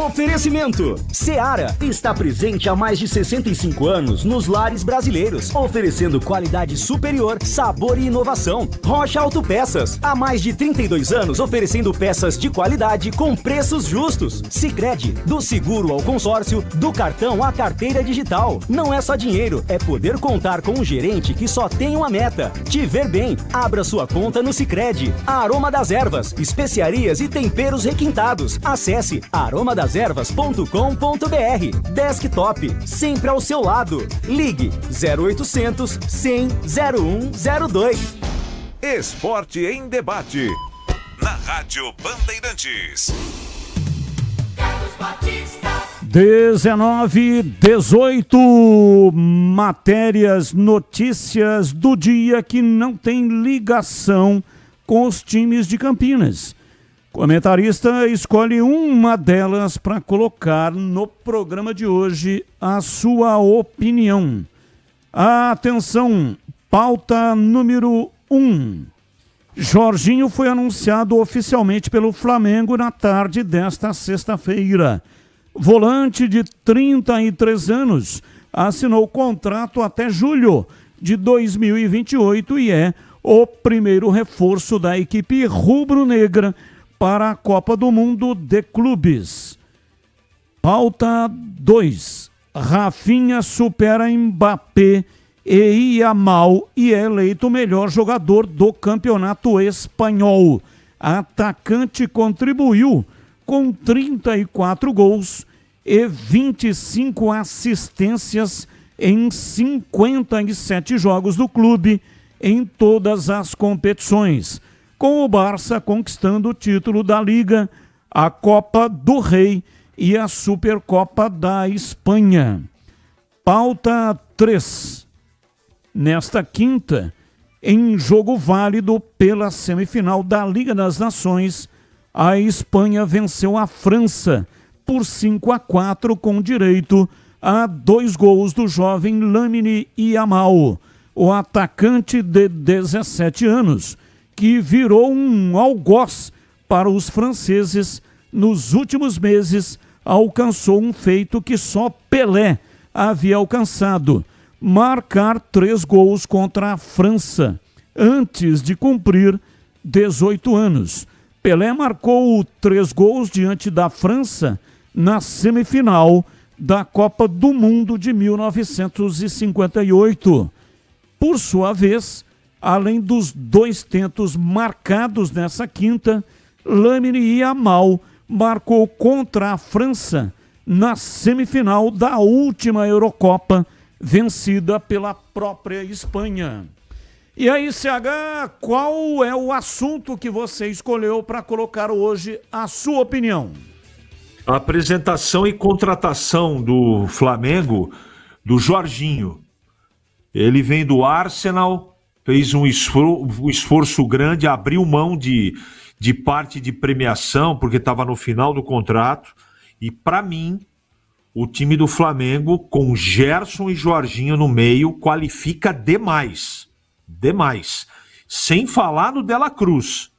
Oferecimento: Seara está presente há mais de 65 anos nos lares brasileiros, oferecendo qualidade superior, sabor e inovação. Rocha Autopeças, há mais de 32 anos oferecendo peças de qualidade com preços justos. Sicredi, do seguro ao consórcio, do cartão à carteira digital. Não é só dinheiro, é poder contar com um gerente que só tem uma meta: te ver bem. Abra sua conta no Sicredi. Aroma das Ervas, especiarias e temperos requintados. Acesse aromadeservas.com.br. Desktop, sempre ao seu lado. Ligue 0800 100 0102. Esporte em Debate, na Rádio Bandeirantes. 19:18 matérias, notícias do dia que não tem ligação com os times de Campinas. Comentarista escolhe uma delas para colocar no programa de hoje a sua opinião. Atenção, pauta número 1. Jorginho foi anunciado oficialmente pelo Flamengo na tarde desta sexta-feira. Volante de 33 anos, assinou contrato até julho de 2028 e é o primeiro reforço da equipe rubro-negra para a Copa do Mundo de Clubes. Pauta 2. Rafinha supera Mbappé e Yamal e é eleito o melhor jogador do campeonato espanhol. Atacante contribuiu com 34 gols e 25 assistências em 57 jogos do clube em todas as competições, com o Barça conquistando o título da Liga, a Copa do Rei e a Supercopa da Espanha. Pauta 3. Nesta quinta, em jogo válido pela semifinal da Liga das Nações, a Espanha venceu a França por 5-4 com direito a 2 gols do jovem Lamine Yamal, o atacante de 17 anos, que virou um algoz para os franceses nos últimos meses, alcançou um feito que só Pelé havia alcançado: marcar 3 gols contra a França, antes de cumprir 18 anos. Pelé marcou 3 gols diante da França na semifinal da Copa do Mundo de 1958. Por sua vez, além dos 2 tentos marcados nessa quinta, Lamine Yamal marcou contra a França na semifinal da última Eurocopa, vencida pela própria Espanha. E aí, CH, qual é o assunto que você escolheu para colocar hoje a sua opinião? A apresentação e contratação do Flamengo, do Jorginho. Ele vem do Arsenal, fez um esforço grande, abriu mão de parte de premiação, porque estava no final do contrato. E, para mim, o time do Flamengo, com Gerson e Jorginho no meio, qualifica demais. Demais. Sem falar no Dela Cruz.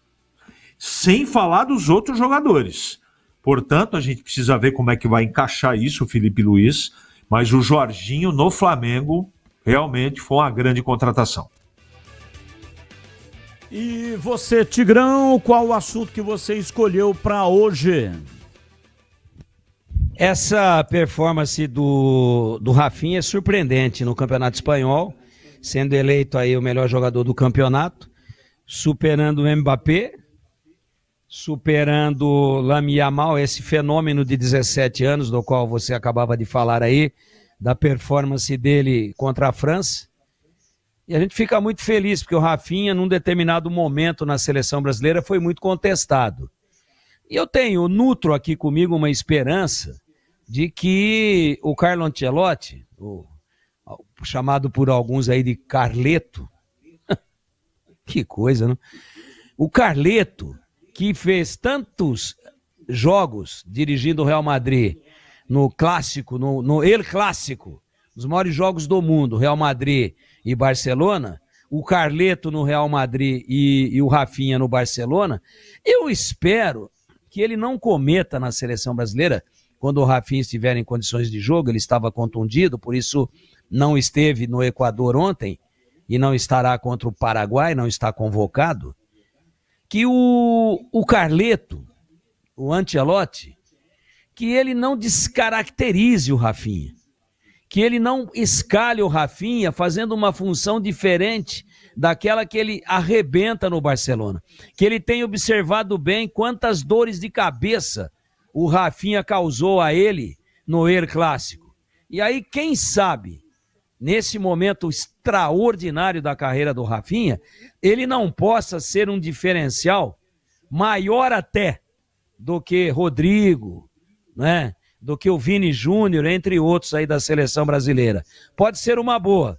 Sem falar dos outros jogadores. Portanto, a gente precisa ver como é que vai encaixar isso, o Felipe Luiz. Mas o Jorginho no Flamengo realmente foi uma grande contratação. E você, Tigrão, qual o assunto que você escolheu para hoje? Essa performance do Rafinha é surpreendente no Campeonato Espanhol, sendo eleito aí o melhor jogador do campeonato, superando o Mbappé, superando o Lamine Yamal, esse fenômeno de 17 anos, do qual você acabava de falar aí, da performance dele contra a França. E a gente fica muito feliz, porque o Rafinha, num determinado momento na seleção brasileira, foi muito contestado. E eu nutro aqui comigo uma esperança de que o Carlo Ancelotti, chamado por alguns aí de Carleto, que coisa, né? O Carleto, que fez tantos jogos dirigindo o Real Madrid no clássico, no El Clássico, os maiores jogos do mundo, Real Madrid e Barcelona, o Carleto no Real Madrid e o Rafinha no Barcelona, eu espero que ele não cometa na seleção brasileira, quando o Rafinha estiver em condições de jogo, ele estava contundido, por isso não esteve no Equador ontem e não estará contra o Paraguai, não está convocado, que o Carleto, o Ancelotti, que ele não descaracterize o Rafinha, que ele não escalhe o Rafinha fazendo uma função diferente daquela que ele arrebenta no Barcelona, que ele tenha observado bem quantas dores de cabeça o Rafinha causou a ele no El Clássico. E aí, quem sabe, nesse momento extraordinário da carreira do Rafinha, ele não possa ser um diferencial maior até do que Rodrigo, né? Do que o Vini Júnior, entre outros aí da seleção brasileira. Pode ser uma boa,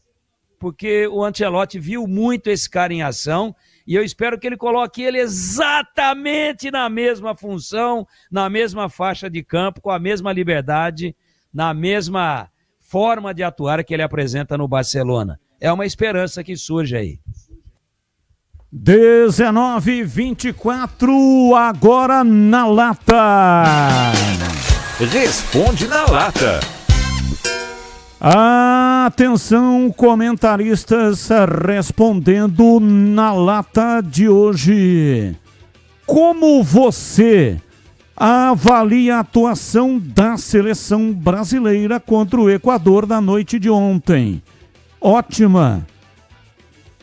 porque o Ancelotti viu muito esse cara em ação e eu espero que ele coloque ele exatamente na mesma função, na mesma faixa de campo, com a mesma liberdade, na mesma forma de atuar que ele apresenta no Barcelona. É uma esperança que surge aí. 19h24, agora na lata. Responde na lata. Atenção, comentaristas, respondendo na lata de hoje. Como você Avalie a atuação da seleção brasileira contra o Equador da noite de ontem. Ótima,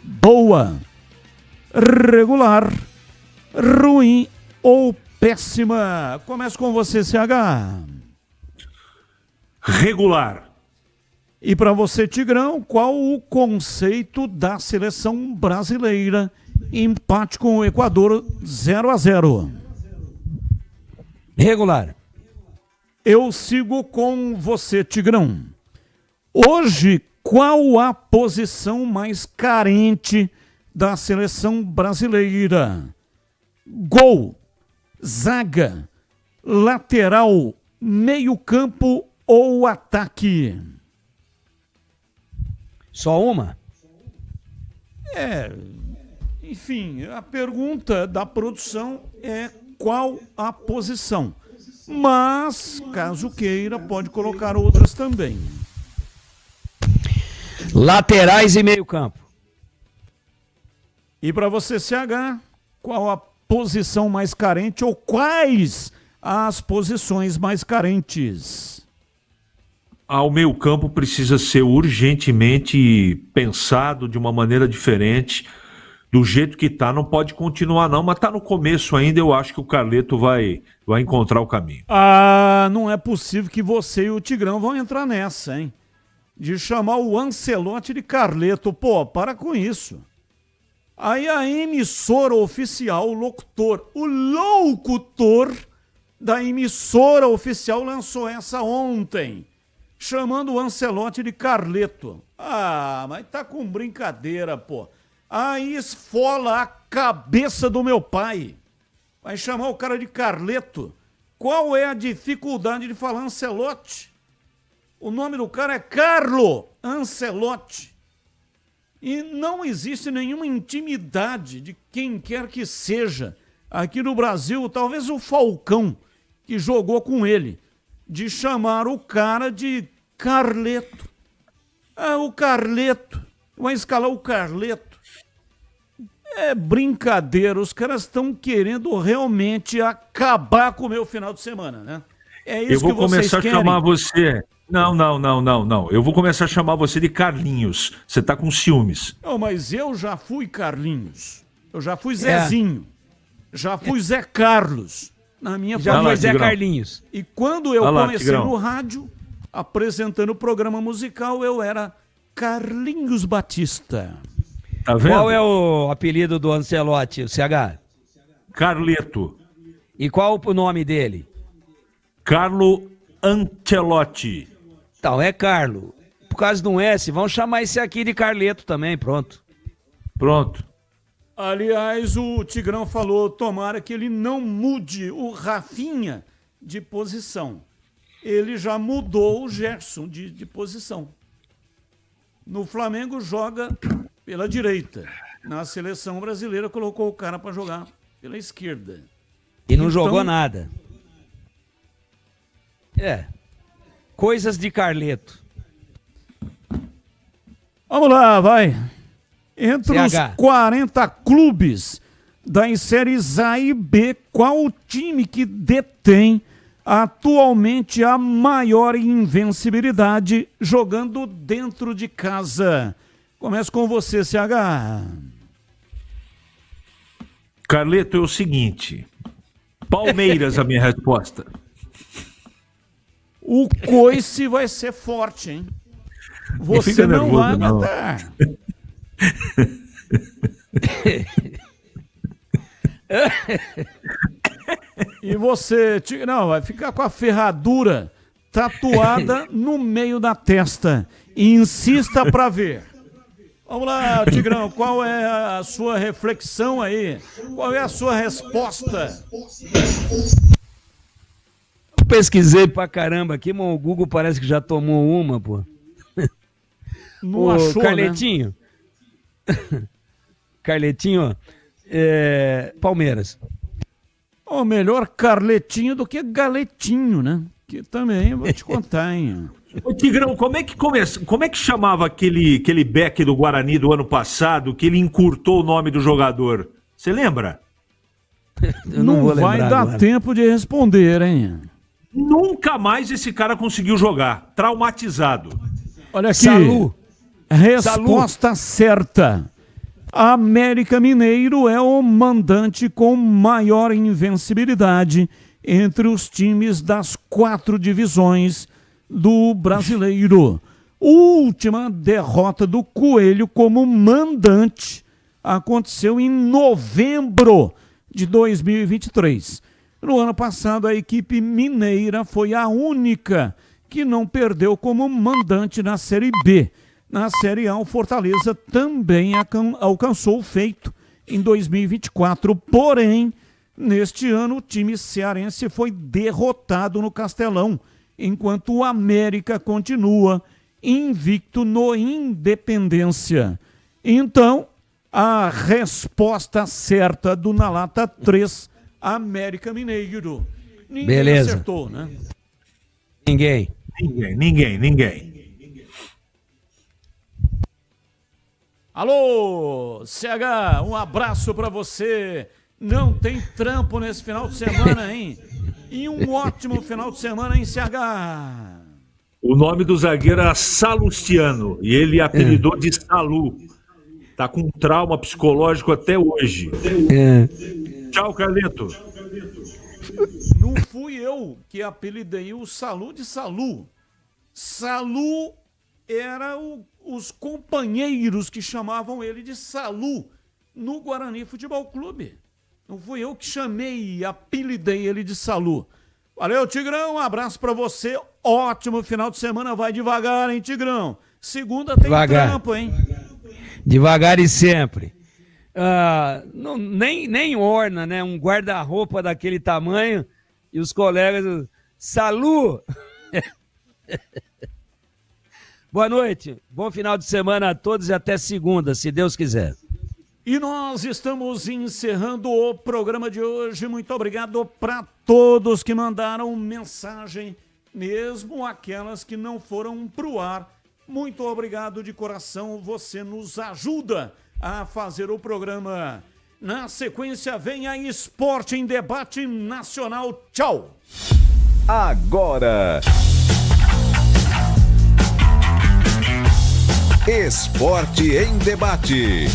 boa, regular, ruim ou péssima? Começo com você, CH. Regular. E para você, Tigrão, qual o conceito da seleção brasileira? Empate com o Equador 0-0. Regular. Eu sigo com você, Tigrão. Hoje, qual a posição mais carente da seleção brasileira? Gol, zaga, lateral, meio-campo ou ataque? Só uma? Enfim, a pergunta da produção é qual a posição. Mas, caso queira, pode colocar outras também. Laterais e meio-campo. E para você, CH, qual a posição mais carente ou quais as posições mais carentes? O meio-campo precisa ser urgentemente pensado de uma maneira diferente. Do jeito que tá, não pode continuar não, mas tá no começo ainda, eu acho que o Carleto vai encontrar o caminho. Não é possível que você e o Tigrão vão entrar nessa, hein? De chamar o Ancelotti de Carleto. Pô, para com isso. Aí a emissora oficial, o locutor da emissora oficial lançou essa ontem, chamando o Ancelotti de Carleto. Mas tá com brincadeira, pô. Aí esfola a cabeça do meu pai. Vai chamar o cara de Carleto. Qual é a dificuldade de falar Ancelotti? O nome do cara é Carlo Ancelotti. E não existe nenhuma intimidade de quem quer que seja aqui no Brasil, talvez o Falcão, que jogou com ele, de chamar o cara de Carleto. O Carleto. Vai escalar o Carleto. É brincadeira, os caras estão querendo realmente acabar com o meu final de semana, né? É isso que vocês querem. Eu vou começar a chamar você... Não. Eu vou começar a chamar você de Carlinhos. Você tá com ciúmes. Não, mas eu já fui Carlinhos. Eu já fui Zezinho. Já fui Zé Carlos. Na minha já foi Zé Carlinhos. E quando eu comecei no rádio, apresentando o programa musical, eu era Carlinhos Batista. Tá vendo? Qual é o apelido do Ancelotti, o CH? Carleto. E qual o nome dele? Carlo Ancelotti. Então, é Carlo. Por causa do S, vamos chamar esse aqui de Carleto também, pronto. Pronto. Aliás, o Tigrão falou, tomara que ele não mude o Rafinha de posição. Ele já mudou o Gerson de posição. No Flamengo joga pela direita. Na seleção brasileira colocou o cara para jogar pela esquerda. E não jogou nada. Coisas de Carleto. Vamos lá, vai. Entre os 40 clubes das séries A e B, qual o time que detém atualmente a maior invencibilidade jogando dentro de casa? Começo com você, CH. Carleto, é o seguinte. Palmeiras, a minha resposta. O coice vai ser forte, hein? Você não vai aguentar. E você, não, vai ficar com a ferradura tatuada no meio da testa. Insista pra ver. Vamos lá, Tigrão, qual é a sua reflexão aí? Qual é a sua resposta? Eu pesquisei pra caramba aqui, mas o Google parece que já tomou uma, pô. Não achou, Carletinho. Né? Carletinho, Palmeiras. Melhor Carletinho do que Galetinho, né? Que também vou te contar, hein? Ô Tigrão, como é que chamava aquele back do Guarani do ano passado que ele encurtou o nome do jogador? Você lembra? Eu não vou vai lembrar dar agora. tempo de responder, hein? Nunca mais esse cara conseguiu jogar. Traumatizado. Olha aqui. Salu. Resposta certa. América Mineiro é o mandante com maior invencibilidade entre os times das 4 divisões do Brasileiro. Última derrota do Coelho como mandante aconteceu em novembro de 2023. No ano passado, a equipe mineira foi a única que não perdeu como mandante na Série B. Na Série A, o Fortaleza também alcançou o feito em 2024. Porém, neste ano, o time cearense foi derrotado no Castelão, enquanto o América continua invicto no Independência. Então, a resposta certa do Na Lata 3, América Mineiro. Ninguém Beleza. acertou, né? Ninguém. Alô, CH, um abraço pra você. Não tem trampo nesse final de semana, hein? E um ótimo final de semana, hein, CH? O nome do zagueiro era Salustiano e ele apelidou de Salu. Tá com um trauma psicológico até hoje. Tchau, Carlito. Não fui eu que apelidei o Salu de Salu. Salu era os companheiros que chamavam ele de Salu no Guarani Futebol Clube. Não fui eu que chamei, apelidei ele de Salu. Valeu, Tigrão, um abraço pra você. Ótimo final de semana, vai devagar, hein, Tigrão? Segunda tem trampo, hein? Devagar e sempre. Nem orna, né? Um guarda-roupa daquele tamanho e os colegas... Salu! Boa noite, bom final de semana a todos e até segunda, se Deus quiser. E nós estamos encerrando o programa de hoje. Muito obrigado para todos que mandaram mensagem, mesmo aquelas que não foram pro ar. Muito obrigado de coração, você nos ajuda a fazer o programa. Na sequência vem a Esporte em Debate Nacional. Tchau! Agora, Esporte em Debate.